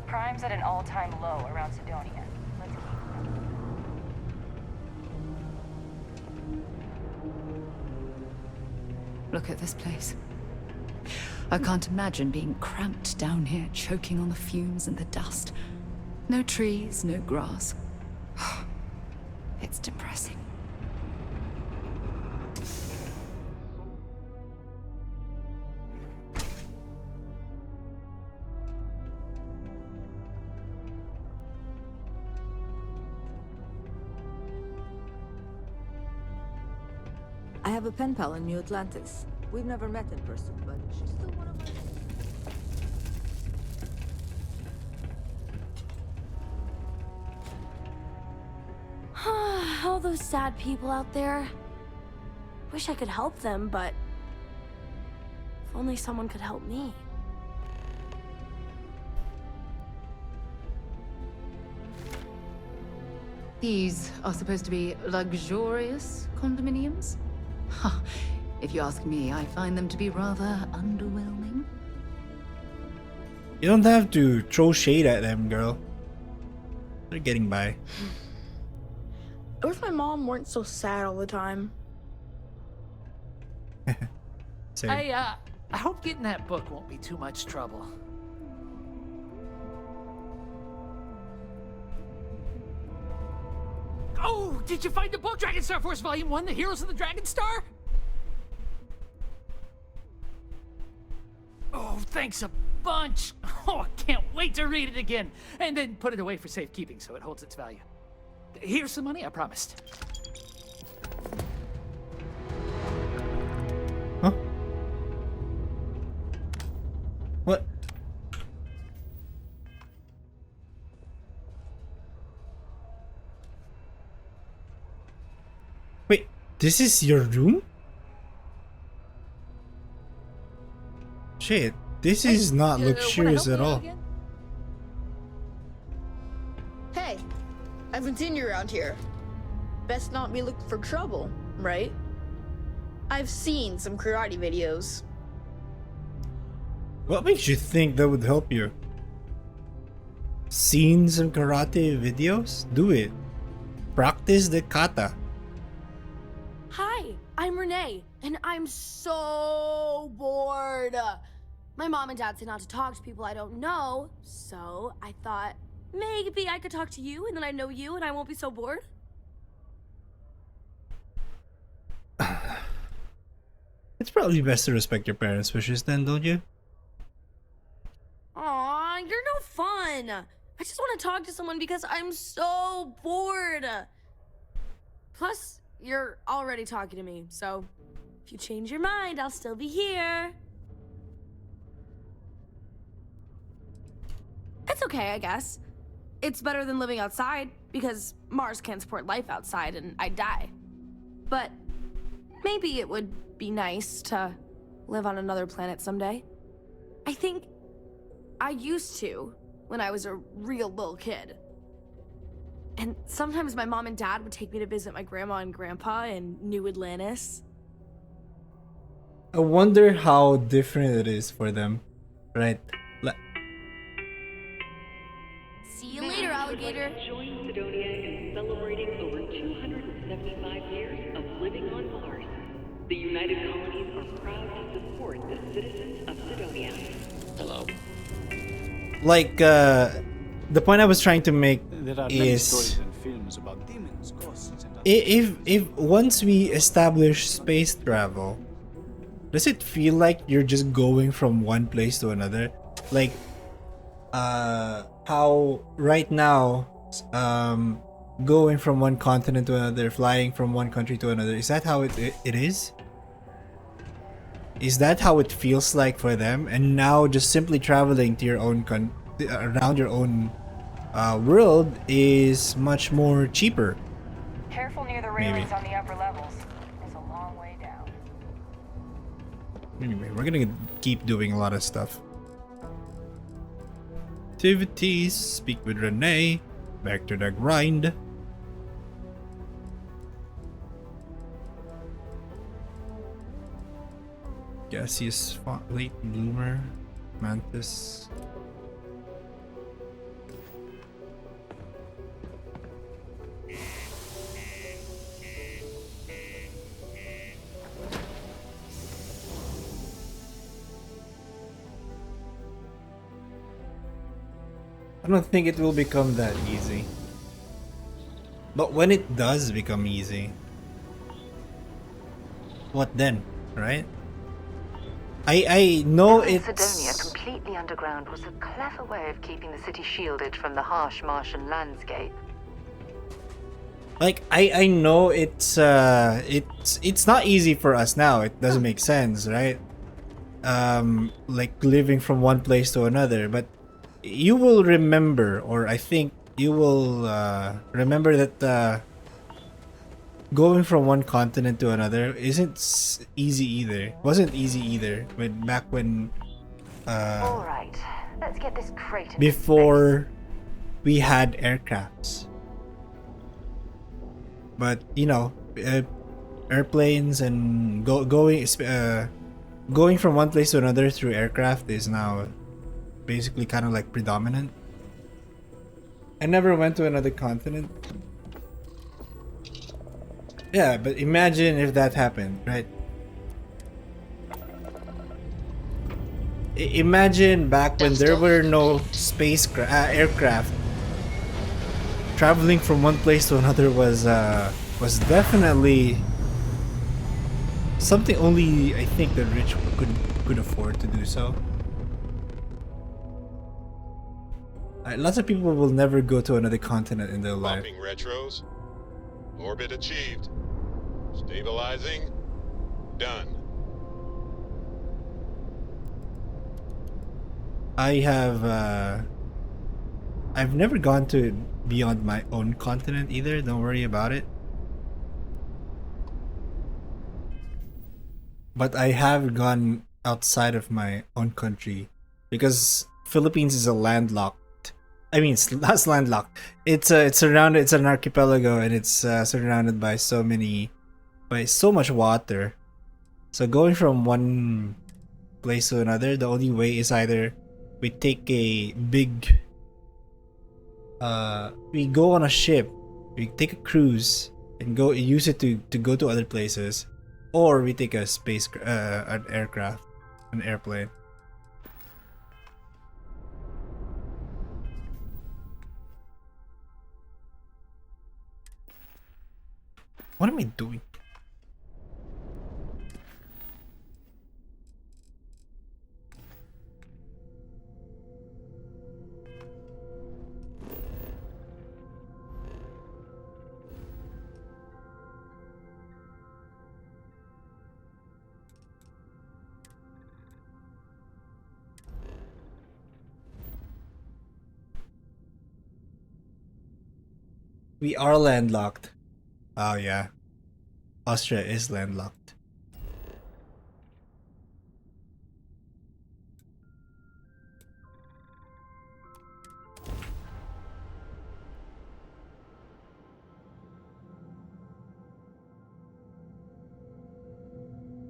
Speaker 6: Crime's at an all-time low around Sidonia. Let's keep
Speaker 3: Look at this place. I can't imagine being cramped down here, choking on the fumes and the dust. No trees, no grass. It's depressing.
Speaker 11: I have a pen pal in New Atlantis. We've never met in person, but she's still one of
Speaker 8: my... All those sad people out there. Wish I could help them, but... if only someone could help me.
Speaker 3: These are supposed to be luxurious condominiums? Huh. If you ask me, I find them to be rather underwhelming.
Speaker 1: You don't have to throw shade at them, girl. They're getting by.
Speaker 13: What if my mom weren't so sad all the time?
Speaker 14: I hope getting that book won't be too much trouble. Oh, did you find the book, Dragon Star Force Volume 1, The Heroes of the Dragon Star? Oh, thanks a bunch. Oh, I can't wait to read it again. And then put it away for safekeeping so it holds its value. Here's some money, I promised.
Speaker 1: Huh? What? Wait, this is your room? Shit, this is not luxurious at all.
Speaker 13: Hey, I haven't seen you around here. Best not be looking for trouble, right? I've seen some karate videos.
Speaker 1: What makes you think that would help you? Seen some karate videos? Do it. Practice the kata.
Speaker 8: Hi, I'm Renee, and I'm so bored. My mom and dad say not to talk to people I don't know, so I thought maybe I could talk to you, and then I know you, and I won't be so bored.
Speaker 1: It's probably best to respect your parents' wishes then, don't you?
Speaker 8: Aw, you're no fun. I just want to talk to someone because I'm so bored. Plus, you're already talking to me, so if you change your mind, I'll still be here. It's okay, I guess. It's better than living outside, because Mars can't support life outside and I'd die. But maybe it would be nice to live on another planet someday. I think I used to when I was a real little kid. And sometimes my mom and dad would take me to visit my grandma and grandpa in New Atlantis.
Speaker 1: I wonder how different it is for them, right?
Speaker 8: See you later, alligator.
Speaker 4: Join Sidonia in celebrating over 275 years of living on Mars. The United Colonies are proud to support the citizens of Sidonia.
Speaker 22: Hello.
Speaker 1: Like, the point I was trying to make
Speaker 10: There are many
Speaker 1: is
Speaker 10: stories and films about demons, ghosts, and
Speaker 1: if once we establish space travel, does it feel like you're just going from one place to another? Like, how right now, going from one continent to another, flying from one country to another, is that how it is? Is that how it feels like for them? And now just simply traveling to your own around your own world is much more cheaper.
Speaker 6: Careful near the railings on the upper levels. It's a long way down.
Speaker 1: Anyway, we're gonna keep doing a lot of stuff. Activities, speak with Renee, back to the grind. Gaseous late bloomer, mantis. I don't think it will become that easy. But when it does become easy, what then, right? I know it's...
Speaker 6: Sidonia completely underground was a clever way of keeping the city shielded from the harsh Martian landscape.
Speaker 1: Like, I know it's not easy for us now. It doesn't make sense, right? Like living from one place to another, but you will remember, or I think you will remember that going from one continent to another isn't easy either. Wasn't easy either when back when
Speaker 6: All right, let's get this crate
Speaker 1: before we had aircrafts. But you know, airplanes and going from one place to another through aircraft is now basically kind of like predominant. I never went to another continent. Yeah, but imagine if that happened, right? Imagine back when there were no aircraft. Traveling from one place to another was definitely something only I think the rich could afford to do so. Lots of people will never go to another continent in their life.
Speaker 9: Popping retros. Orbit achieved. Stabilizing. Done.
Speaker 1: I've never gone to beyond my own continent either. Don't worry about it. But I have gone outside of my own country because Philippines is a landlocked. I mean, it's not landlocked. It's surrounded. It's an archipelago, and it's surrounded by so much water. So going from one place to another, the only way is either we take a big. We go on a ship We take a cruise and go use it to go to other places, or we take a an aircraft, an airplane. What am I doing? We are landlocked. Oh yeah. Austria is landlocked.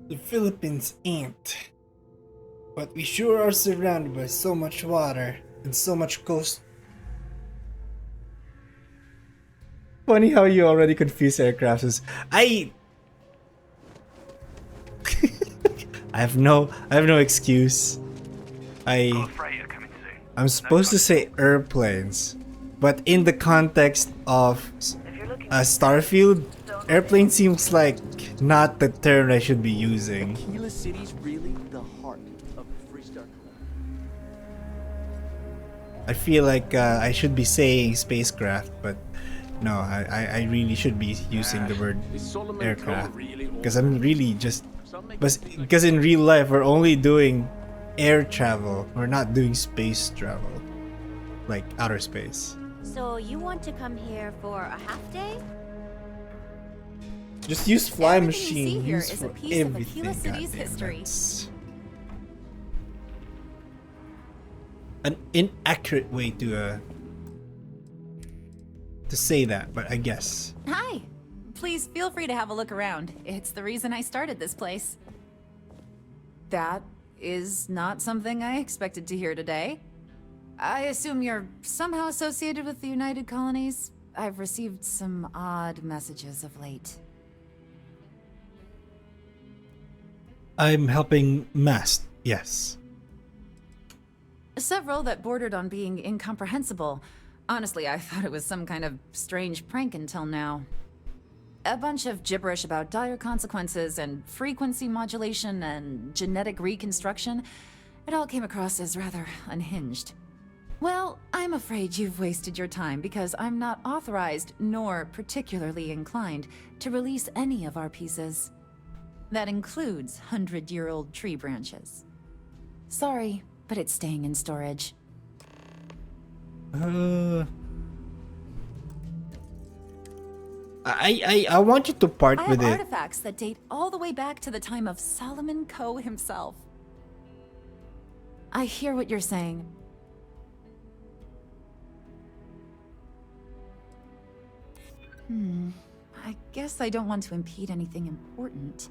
Speaker 1: The Philippines ain't. But we sure are surrounded by so much water and so much coast. Funny how you already confuse aircrafts as I have no excuse. I'm supposed to say airplanes, but in the context of Starfield, airplane seems like not the term I should be using.
Speaker 21: Aquila City's really the heart of the Freestar Club.
Speaker 1: I feel like I should be saying spacecraft, but no, I really should be using the word aircraft because I'm really just because in real life we're only doing air travel. We're not doing space travel, like outer space.
Speaker 12: So you want to come here for a half day?
Speaker 1: Just use fly
Speaker 12: Everything you see
Speaker 1: machine.
Speaker 12: here
Speaker 1: Use
Speaker 12: is
Speaker 1: for
Speaker 12: a piece of
Speaker 1: everything.
Speaker 12: Aquila City's
Speaker 1: goddamn,
Speaker 12: history.
Speaker 1: that's an inaccurate way to say that, but I guess.
Speaker 18: Hi. Please feel free to have a look around. It's the reason I started this place. That is not something I expected to hear today. I assume you're somehow associated with the United Colonies? I've received some odd messages of late.
Speaker 1: I'm helping Mast, yes.
Speaker 18: Several that bordered on being incomprehensible. Honestly, I thought it was some kind of strange prank until now. A bunch of gibberish about dire consequences and frequency modulation and genetic reconstruction. It all came across as rather unhinged. Well, I'm afraid you've wasted your time because I'm not authorized nor particularly inclined to release any of our pieces. That includes 100-year-old tree branches. Sorry, but it's staying in storage.
Speaker 1: I want you to part
Speaker 18: I
Speaker 1: with
Speaker 18: have
Speaker 1: it.
Speaker 18: artifacts that date all the way back to the time of Solomon Coe himself. I hear what you're saying. I guess I don't want to impede anything important.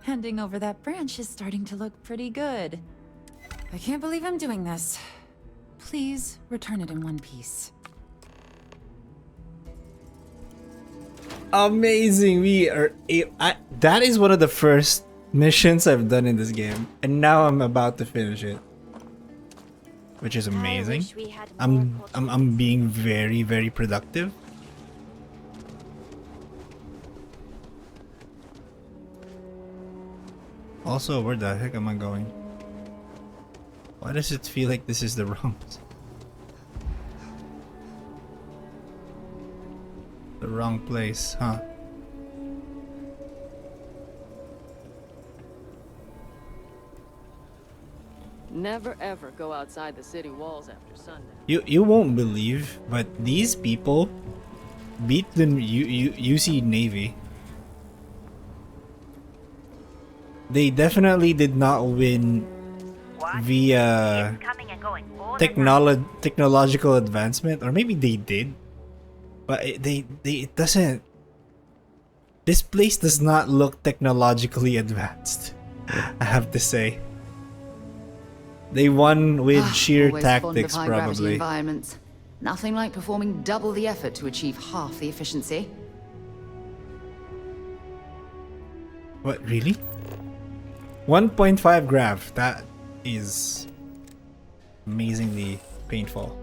Speaker 18: Handing over that branch is starting to look pretty good. I can't believe I'm doing this. Please return it in one piece.
Speaker 1: Amazing. That is one of the first missions I've done in this game, and now I'm about to finish it, which is amazing. I'm being very, very productive. Also, where the heck am I going? Why does it feel like this is the wrong place, huh?
Speaker 19: Never ever go outside the city walls after sundown.
Speaker 1: You won't believe, but these people beat the UC Navy. They definitely did not win via technological advancement, or maybe they did, but it doesn't. This place does not look technologically advanced, I have to say. They won with sheer
Speaker 3: Always fond of
Speaker 1: tactics,
Speaker 3: high-gravity
Speaker 1: probably.
Speaker 3: environments. Nothing like performing double the effort to achieve half the efficiency.
Speaker 1: What, really? 1.5 grav. That is amazingly painful.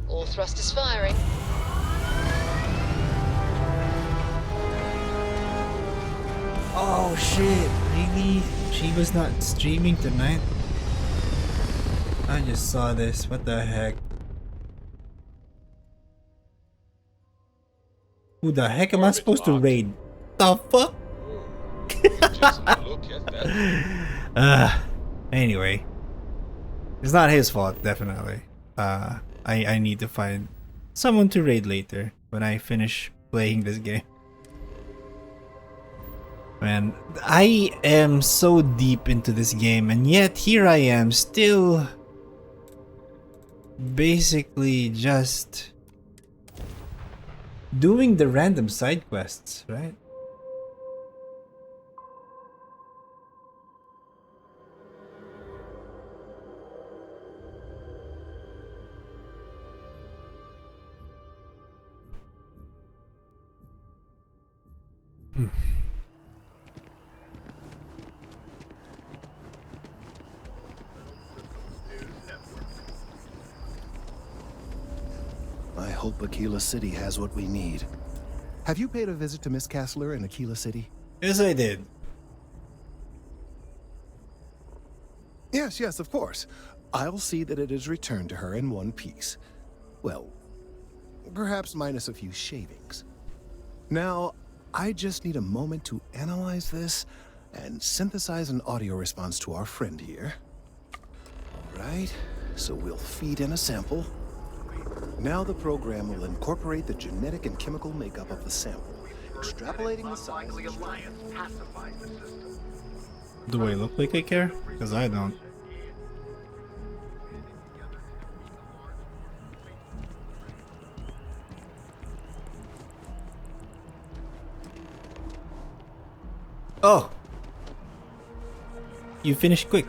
Speaker 17: All thrusters firing.
Speaker 1: Oh shit, really? She was not streaming tonight? I just saw this, what the heck? Who the heck am I supposed to raid? The fuck?
Speaker 9: Just look at that.
Speaker 1: Anyway. It's not his fault, definitely. I need to find someone to raid later when I finish playing this game. Man, I am so deep into this game, and yet here I am still basically just doing the random side quests, right?
Speaker 2: I hope Aquila City has what we need. Have you paid a visit to Miss Castler in Aquila City?
Speaker 1: Yes, I did.
Speaker 2: Yes, of course. I'll see that it is returned to her in one piece. Well, perhaps minus a few shavings. Now, I just need a moment to analyze this and synthesize an audio response to our friend here. All right, so we'll feed in a sample. Now the program will incorporate the genetic and chemical makeup of the sample, extrapolating the size.
Speaker 1: Do I look like I care? Because I don't. Oh! You finished quick.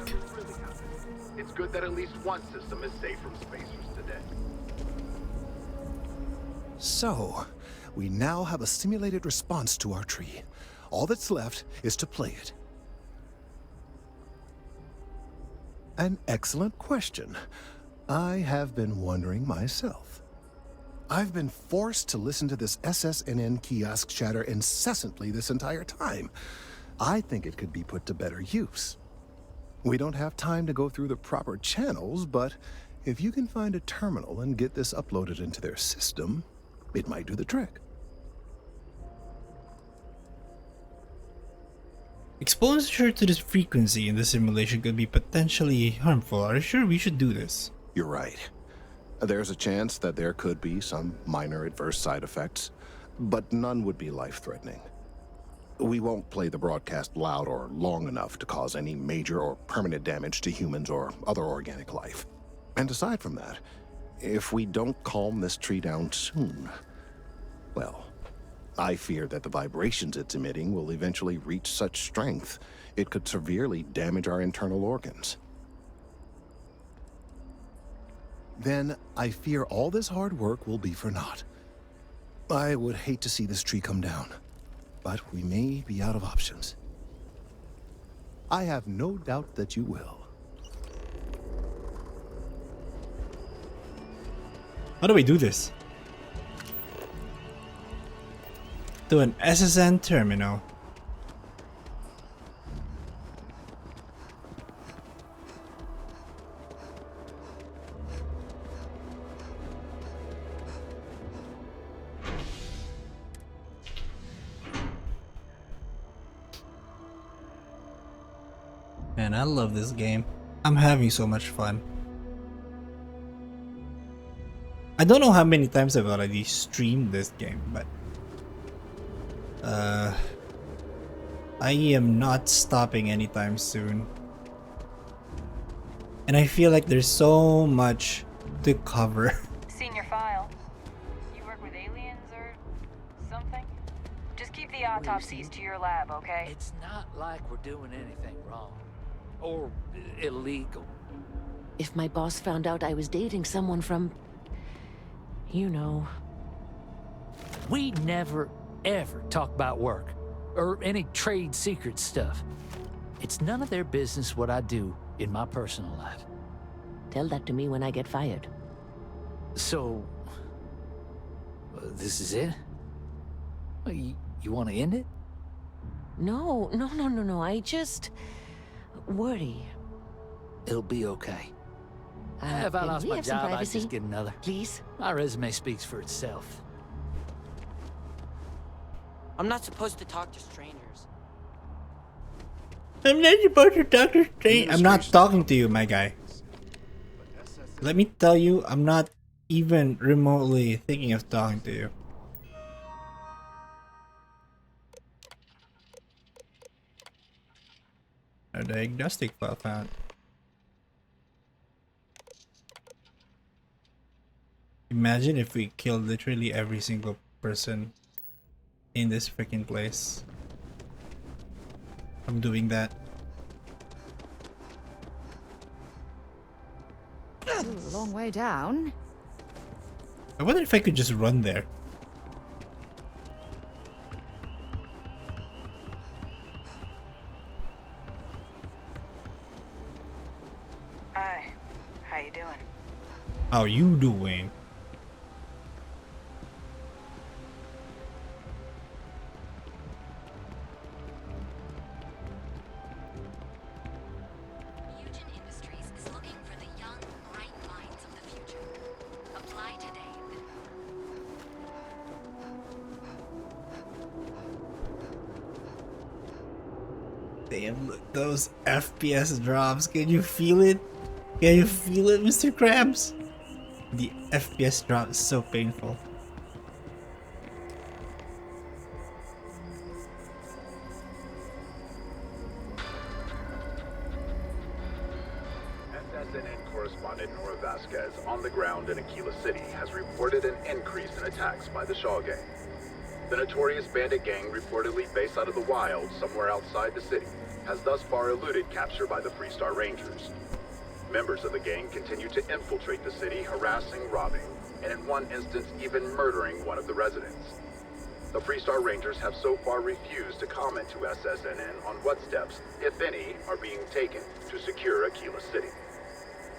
Speaker 5: It's good that at least one system is safe from spacers today.
Speaker 2: So, we now have a simulated response to our tree. All that's left is to play it. An excellent question. I have been wondering myself. I've been forced to listen to this SSNN kiosk chatter incessantly this entire time. I think it could be put to better use. We don't have time to go through the proper channels, but if you can find a terminal and get this uploaded into their system, it might do the trick.
Speaker 1: Exposure to this frequency in the simulation could be potentially harmful. Are you sure we should do this?
Speaker 2: You're right. There's a chance that there could be some minor adverse side effects, but none would be life-threatening. We won't play the broadcast loud or long enough to cause any major or permanent damage to humans or other organic life. And aside from that, if we don't calm this tree down soon, well, I fear that the vibrations it's emitting will eventually reach such strength it could severely damage our internal organs. Then I fear all this hard work will be for naught. I would hate to see this tree come down, but we may be out of options. I have no doubt that you will.
Speaker 1: How do we do this? To an SSN terminal. Man, I love this game. I'm having so much fun. I don't know how many times I've already streamed this game, but I am not stopping anytime soon. And I feel like there's so much to cover.
Speaker 6: Seen your file. You work with aliens or something? Just keep the autopsies to your lab, okay?
Speaker 14: It's not like we're doing anything wrong. Or illegal.
Speaker 17: If my boss found out I was dating someone from... you know...
Speaker 14: We never, ever talk about work. Or any trade secret stuff. It's none of their business what I do in my personal life.
Speaker 17: Tell that to me when I get fired.
Speaker 14: So... this is it? Well, you want to end it?
Speaker 17: No. I just... worry.
Speaker 14: It'll be okay. If I
Speaker 17: can
Speaker 14: lost
Speaker 17: we
Speaker 14: my
Speaker 17: have some
Speaker 14: job, I'd
Speaker 17: privacy?
Speaker 14: just get another.
Speaker 17: Please?
Speaker 14: My resume speaks for itself.
Speaker 15: I'm not supposed to talk to strangers.
Speaker 1: I'm not supposed to talk to strangers. I'm not talking to you, my guy. Let me tell you, I'm not even remotely thinking of talking to you. A diagnostic file found. Imagine if we killed literally every single person in this freaking place. I'm doing that.
Speaker 3: Ooh, a long way down.
Speaker 1: I wonder if I could just run there.
Speaker 6: Hi. How you doing?
Speaker 1: How you doing? Damn, look, those FPS drops. Can you feel it? Can you feel it, Mr. Krabs? The FPS drop is so painful.
Speaker 5: SSNN correspondent Nora Vasquez, on the ground in Aquila City, has reported an increase in attacks by the Shaw Gang. The notorious bandit gang, reportedly based out of the wild somewhere outside the city, has thus far eluded capture by the Freestar Rangers. Members of the gang continue to infiltrate the city, harassing, robbing, and in one instance even murdering one of the residents. The Freestar Rangers have so far refused to comment to SSNN on what steps, if any, are being taken to secure Aquila City.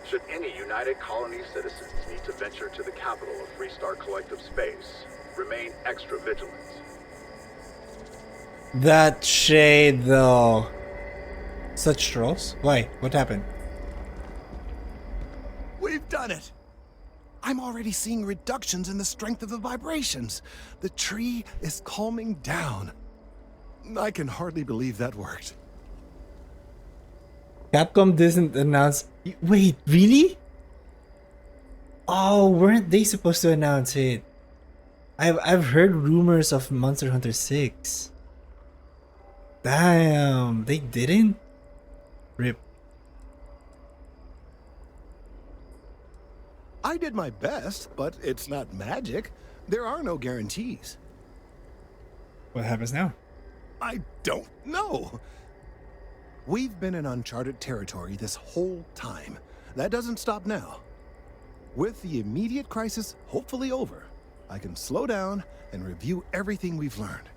Speaker 5: Should any United Colony citizens need to venture to the capital of Freestar Collective Space, remain extra vigilant.
Speaker 1: That shade, though. Such trolls? Why? What happened?
Speaker 2: We've done it! I'm already seeing reductions in the strength of the vibrations. The tree is calming down. I can hardly believe that worked.
Speaker 1: Capcom doesn't announce... Wait, really? Oh, weren't they supposed to announce it? I've heard rumors of Monster Hunter 6. Damn, they didn't? Rip.
Speaker 2: I did my best, but it's not magic. There are no guarantees.
Speaker 1: What happens now?
Speaker 2: I don't know. We've been in uncharted territory this whole time. That doesn't stop now. With the immediate crisis hopefully over, I can slow down and review everything we've learned.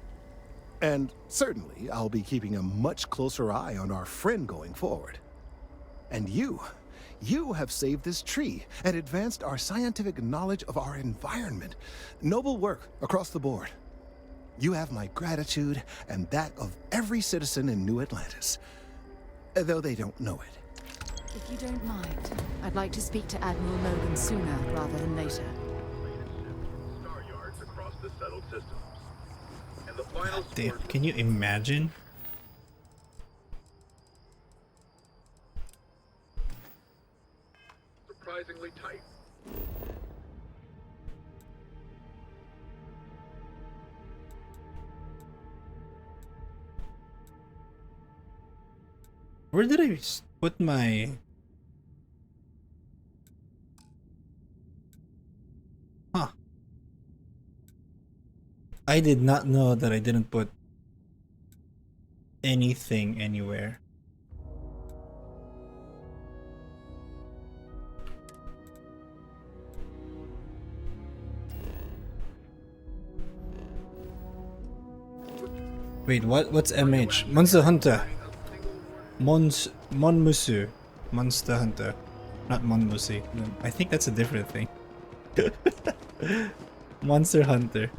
Speaker 2: And certainly, I'll be keeping a much closer eye on our friend going forward. And you have saved this tree and advanced our scientific knowledge of our environment. Noble work across the board. You have my gratitude and that of every citizen in New Atlantis, though they don't know it.
Speaker 3: If you don't mind, I'd like to speak to Admiral Logan sooner rather than later.
Speaker 5: Star yards across the settled systems. And the final
Speaker 1: Damn, can you imagine?
Speaker 5: surprisingly tight.
Speaker 1: Where did I put my... Huh. I did not know that I didn't put anything anywhere. Wait, what's MH? Monster Hunter. Monmusu. Monster Hunter. Not Monmusi. No, I think that's a different thing. Monster Hunter.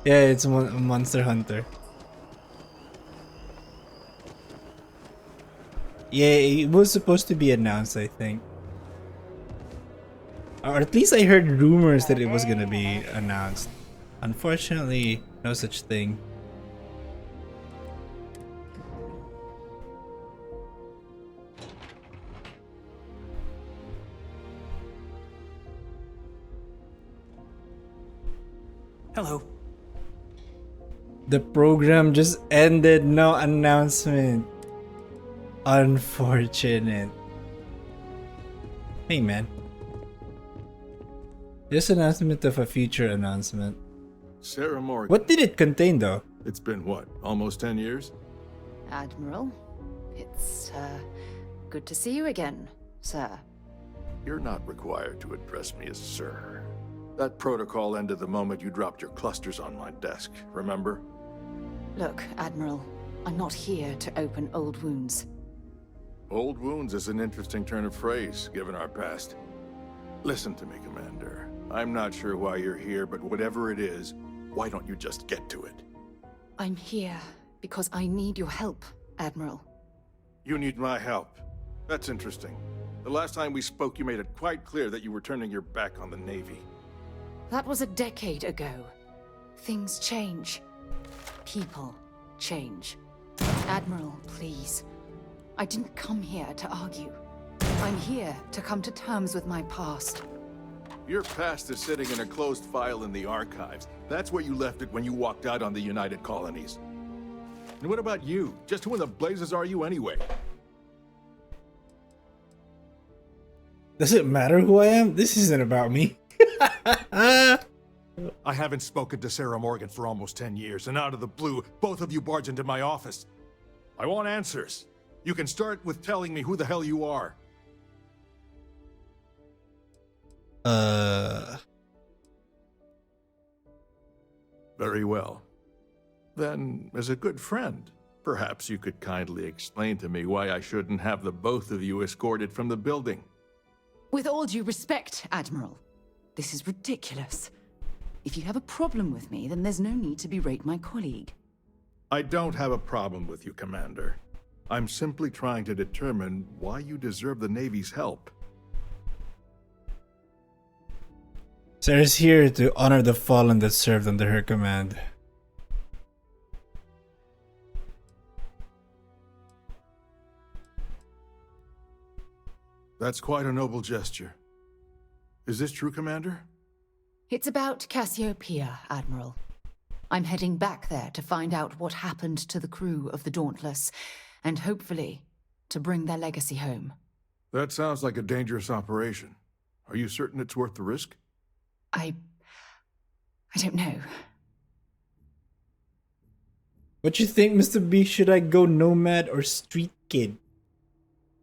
Speaker 1: Yeah, it's Monster Hunter. Yeah, it was supposed to be announced, I think. Or at least I heard rumors that it was gonna be announced. Unfortunately, no such thing.
Speaker 10: Hello.
Speaker 1: The program just ended, no announcement. Unfortunate. Hey man. Just announcement of a future announcement.
Speaker 16: Sarah Morgan.
Speaker 1: What did it contain though?
Speaker 16: It's been what, almost 10 years?
Speaker 3: Admiral, it's good to see you again, sir.
Speaker 16: You're not required to address me as sir. That protocol ended the moment you dropped your clusters on my desk, remember?
Speaker 3: Look, Admiral, I'm not here to open old wounds.
Speaker 16: Old wounds is an interesting turn of phrase, given our past. Listen to me, Commander. I'm not sure why you're here, but whatever it is, why don't you just get to it?
Speaker 3: I'm here because I need your help, Admiral.
Speaker 16: You need my help. That's interesting. The last time we spoke, you made it quite clear that you were turning your back on the Navy.
Speaker 3: That was a decade ago. Things change. People change. Admiral, please. I didn't come here to argue. I'm here to come to terms with my past.
Speaker 16: Your past is sitting in a closed file in the archives. That's where you left it when you walked out on the United Colonies. And what about you? Just who in the blazes are you anyway?
Speaker 1: Does it matter who I am? This isn't about me.
Speaker 16: I haven't spoken to Sarah Morgan for almost 10 years, and out of the blue, both of you barge into my office. I want answers. You can start with telling me who the hell you are. Very well. Then, as a good friend, perhaps you could kindly explain to me why I shouldn't have the both of you escorted from the building.
Speaker 3: With all due respect, Admiral, this is ridiculous. If you have a problem with me, then there's no need to berate my colleague.
Speaker 16: I don't have a problem with you, Commander. I'm simply trying to determine why you deserve the Navy's help.
Speaker 1: Sarah's here to honor the fallen that served under her command.
Speaker 16: That's quite a noble gesture. Is this true, Commander?
Speaker 3: It's about Cassiopeia, Admiral. I'm heading back there to find out what happened to the crew of the Dauntless, and hopefully, to bring their legacy home.
Speaker 16: That sounds like a dangerous operation. Are you certain it's worth the risk?
Speaker 3: I don't know.
Speaker 1: What you think, Mr. B? Should I go Nomad or Street Kid?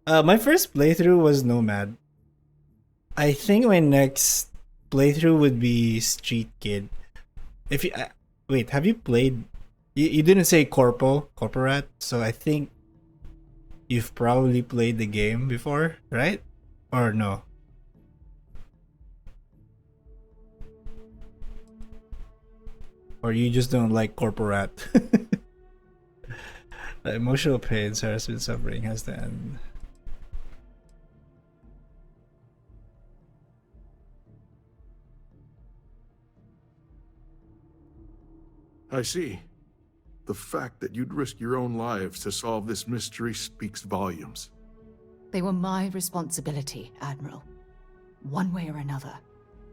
Speaker 1: My first playthrough was Nomad. I think my next playthrough would be Street Kid. If you wait, have you played? You didn't say Corporat, so I think you've probably played the game before, right? Or no? Or you just don't like Corporat? The emotional pain Sarah's been suffering has to end.
Speaker 16: I see. The fact that you'd risk your own lives to solve this mystery speaks volumes.
Speaker 3: They were my responsibility, Admiral. One way or another,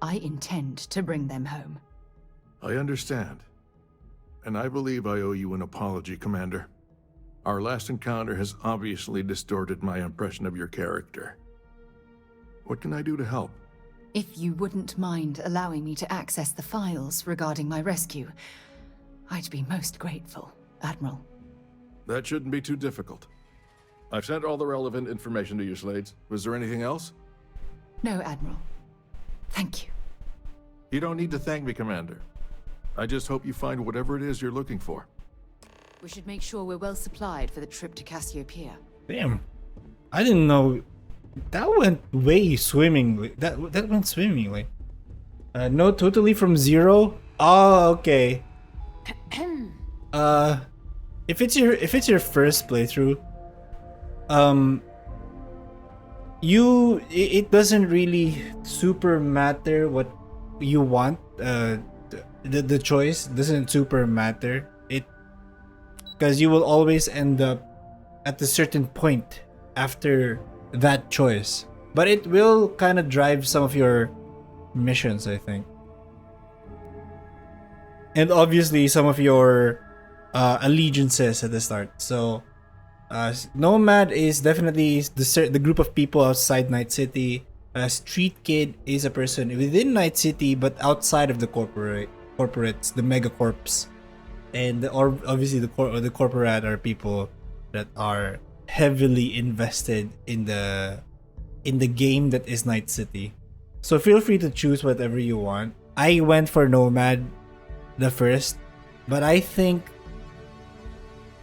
Speaker 3: I intend to bring them home.
Speaker 16: I understand. And I believe I owe you an apology, Commander. Our last encounter has obviously distorted my impression of your character. What can I do to help?
Speaker 3: If you wouldn't mind allowing me to access the files regarding my rescue, I'd be most grateful, Admiral.
Speaker 16: That shouldn't be too difficult. I've sent all the relevant information to you, Slades. Was there anything else?
Speaker 3: No, Admiral. Thank you.
Speaker 16: You don't need to thank me, Commander. I just hope you find whatever it is you're looking for.
Speaker 3: We should make sure we're well supplied for the trip to Cassiopeia.
Speaker 1: Damn. I didn't know. That went way swimmingly. That went swimmingly. No, totally from zero. Oh, okay. If it's your first playthrough, it doesn't really super matter what you want. The choice doesn't super matter. Because you will always end up at a certain point after that choice. But it will kind of drive some of your missions, I think. And obviously some of your allegiances at the start. So Nomad is definitely the group of people outside Night City. Street Kid is a person within Night City but outside of the corporates, the megacorps. And obviously the corporate are people that are heavily invested in the game that is Night City. So feel free to choose whatever you want. I went for Nomad the first, but I think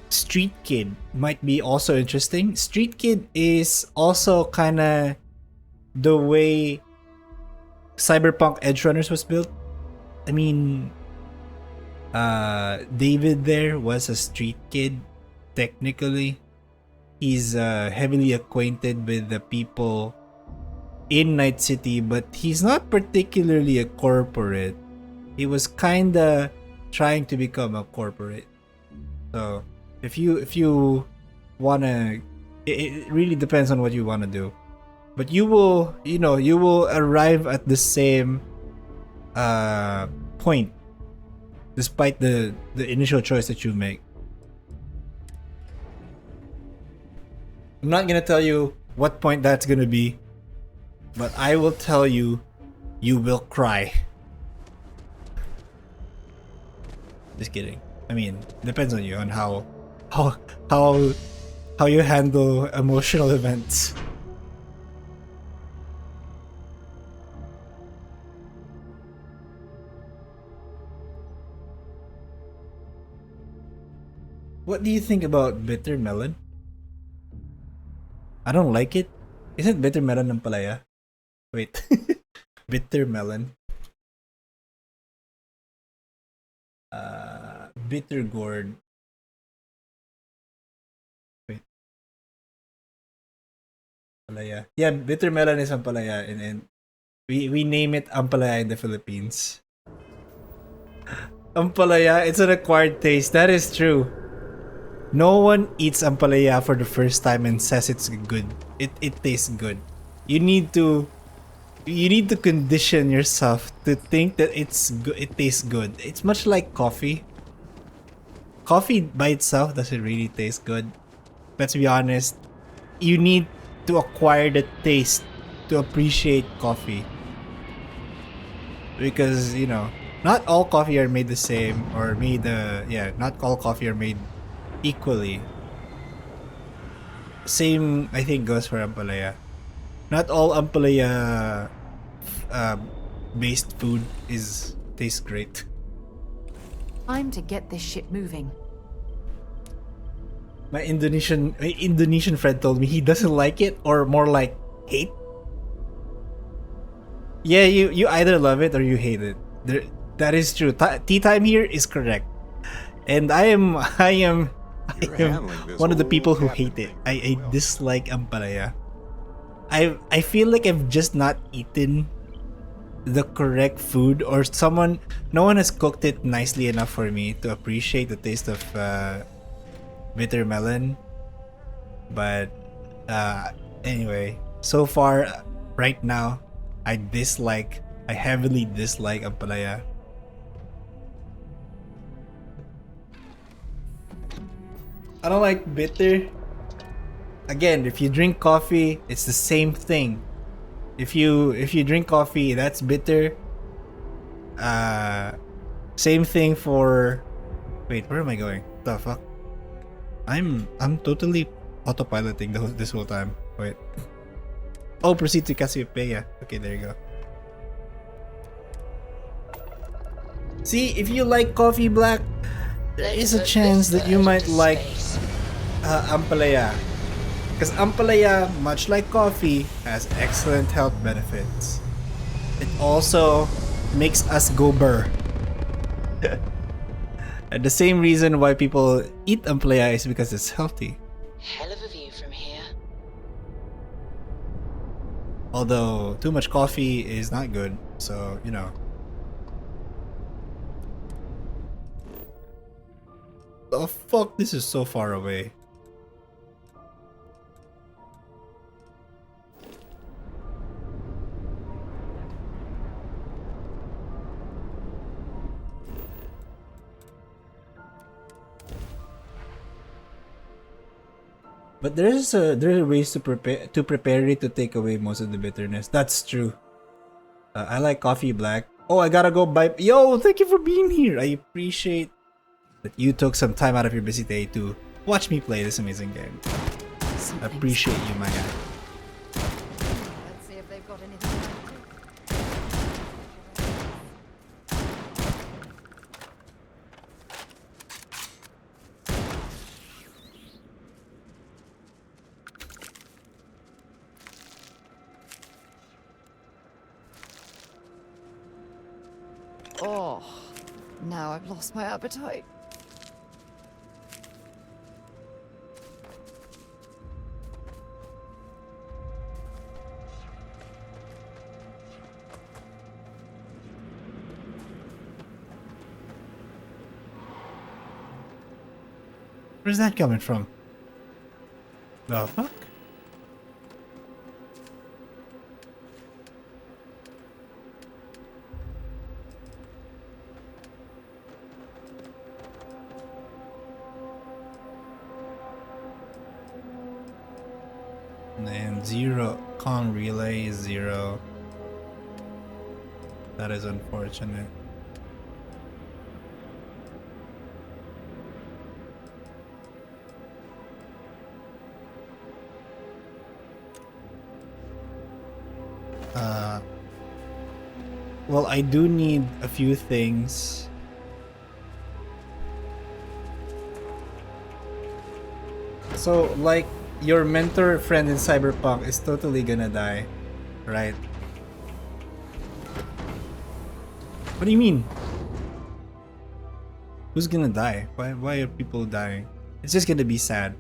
Speaker 1: Street Kid might be also interesting. Street Kid is also kind of the way Cyberpunk Edgerunners was built. I mean, David there was a street kid, technically. He's heavily acquainted with the people in Night City, but he's not particularly a corporate. He was kinda trying to become a corporate. So if you wanna, it really depends on what you wanna do. But you will arrive at the same point despite the initial choice that you make. I'm not gonna tell you what point that's gonna be, but I will tell you, you will cry. Just kidding. I mean, depends on you on how you handle emotional events. What do you think about bitter melon? I don't like it. Isn't bitter melon ng palaya? Wait. Bitter melon. Bitter gourd. Wait. Palaya. Yeah, bitter melon is ampalaya, and we name it ampalaya in the Philippines. Ampalaya, it's an acquired taste. That is true. No one eats ampalaya for the first time and says it's good. It tastes good. You need to condition yourself to think that it's good. It tastes good. It's much like coffee. Coffee by itself doesn't really taste good. Let's be honest. You need to acquire the taste to appreciate coffee. Because, not all coffee are made the same or not all coffee are made equally. Same, I think, goes for ampalaya. Not all ampalaya based food tastes great.
Speaker 3: Time to get this shit moving.
Speaker 1: My Indonesian friend told me he doesn't like it, or more like hate. Yeah, you either love it or you hate it. That is true. Tea time here is correct, and I am one of the people who hate it. I dislike ampalaya. I feel like I've just not eaten the correct food, or no one has cooked it nicely enough for me to appreciate the taste of bitter melon. But anyway, so far right now, I heavily dislike ampalaya. I don't like bitter. Again, if you drink coffee, it's the same thing. If you drink coffee, that's bitter. Same thing for. Wait, where am I going? The fuck? I'm totally autopiloting this whole time. Wait. Oh, proceed to Cassiopeia. Okay, there you go. See, if you like coffee black, there is a chance that you might like Ampalaya. Because Ampalaya, much like coffee, has excellent health benefits. It also makes us go burr. And the same reason why people eat Ampalaya is because it's healthy.
Speaker 12: Hell of a view from here.
Speaker 1: Although, too much coffee is not good, so, you know. The fuck? This is so far away. But there are ways to prepare it to take away most of the bitterness. That's true. I like coffee black. Oh, I gotta go buy. Yo, thank you for being here. I appreciate that you took some time out of your busy day to watch me play this amazing game. I appreciate you, my guy.
Speaker 3: Let's see if they've got anything. Oh, now I've lost my appetite.
Speaker 1: Where's that coming from? The fuck? And zero con relay is 0. That is unfortunate. Well, I do need a few things. So, like, your mentor friend in Cyberpunk is totally gonna die, right? What do you mean? Who's gonna die? Why are people dying? It's just gonna be sad.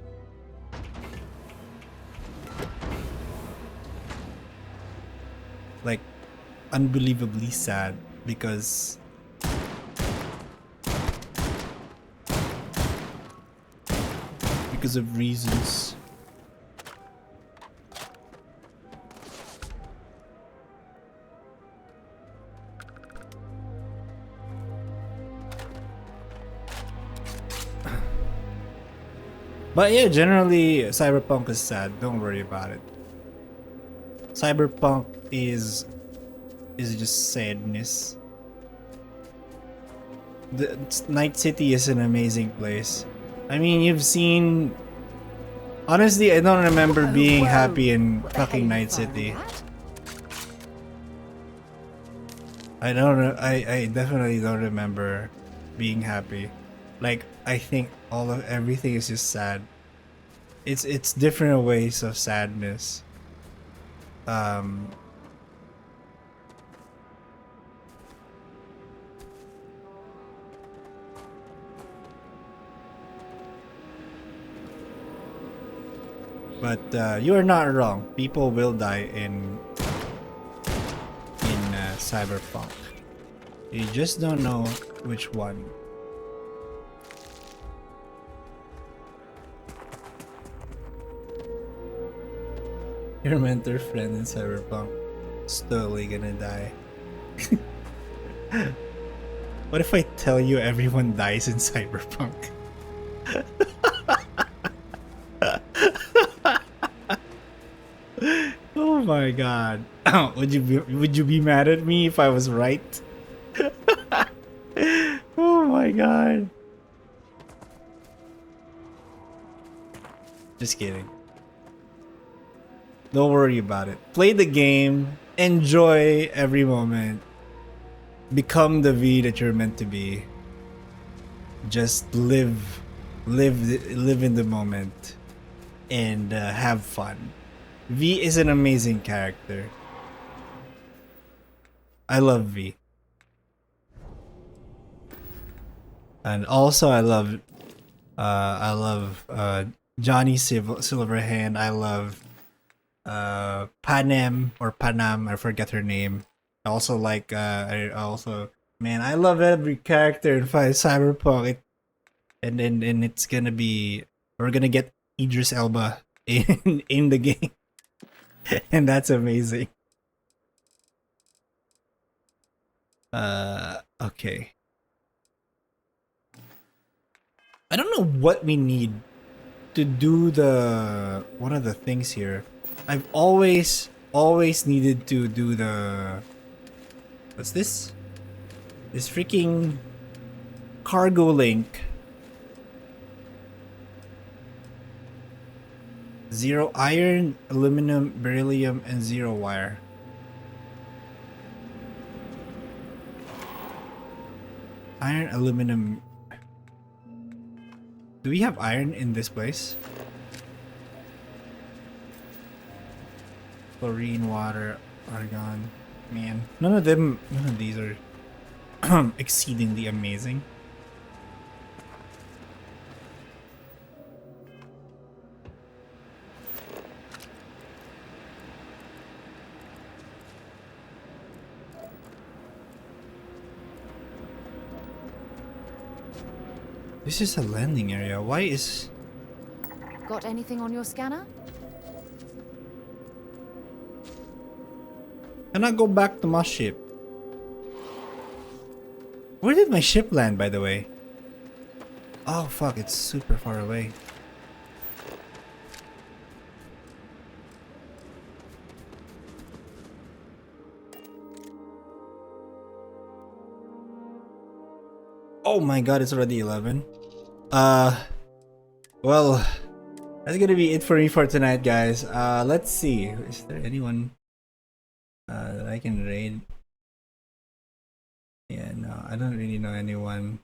Speaker 1: Like, unbelievably sad because of reasons. But yeah, generally Cyberpunk is sad. Don't worry about it. Cyberpunk is just sadness. The Night City is an amazing place. I mean, you've seen. Honestly, I don't remember being happy in fucking Night City. I definitely don't remember being happy. Like, I think everything is just sad. It's different ways of sadness. But you are not wrong. People will die in Cyberpunk. You just don't know which one. Your mentor friend in Cyberpunk is totally gonna die. What if I tell you everyone dies in Cyberpunk? my god. Would you be mad at me if I was right? Oh my god. Just kidding. Don't worry about it. Play the game, enjoy every moment. Become the V that you're meant to be. Just live in the moment and have fun. V is an amazing character. I love V. And also I love Johnny Silverhand. I love Panem or Panam, I forget her name. I also like I also, man, I love every character in Cyberpunk. And it's gonna be, we're gonna get Idris Elba in the game. And that's amazing. Okay. I don't know what we need to do the one of the things here. I've always needed to do the, what's this? This freaking cargo link. 0 iron, aluminum, beryllium, and 0 wire. Iron, aluminum. Do we have iron in this place? Chlorine, water, argon. Man, none of these are exceedingly amazing. This is a landing area. Why is...
Speaker 3: Got anything on your scanner?
Speaker 1: Can I go back to my ship? Where did my ship land, by the way? Oh fuck, it's super far away. Oh my god, it's already 11. Well, that's gonna be it for me for tonight, guys. Let's see. Is there anyone that I can raid? Yeah, no, I don't really know anyone.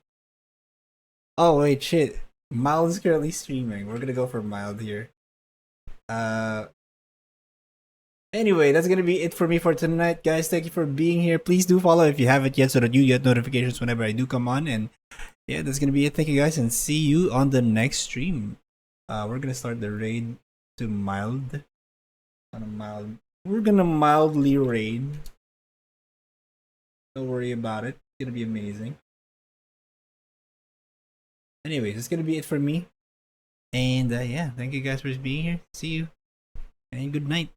Speaker 1: Oh wait, shit. Mild is currently streaming. We're gonna go for Mild here. Anyway, that's gonna be it for me for tonight, guys. Thank you for being here. Please do follow if you haven't yet so that you get notifications whenever I do come on. And yeah, that's gonna be it. Thank you guys, and see you on the next stream. We're gonna start the raid to mild. We're gonna mildly raid. Don't worry about it. It's gonna be amazing. Anyways, that's gonna be it for me. And yeah, thank you guys for being here. See you, and good night.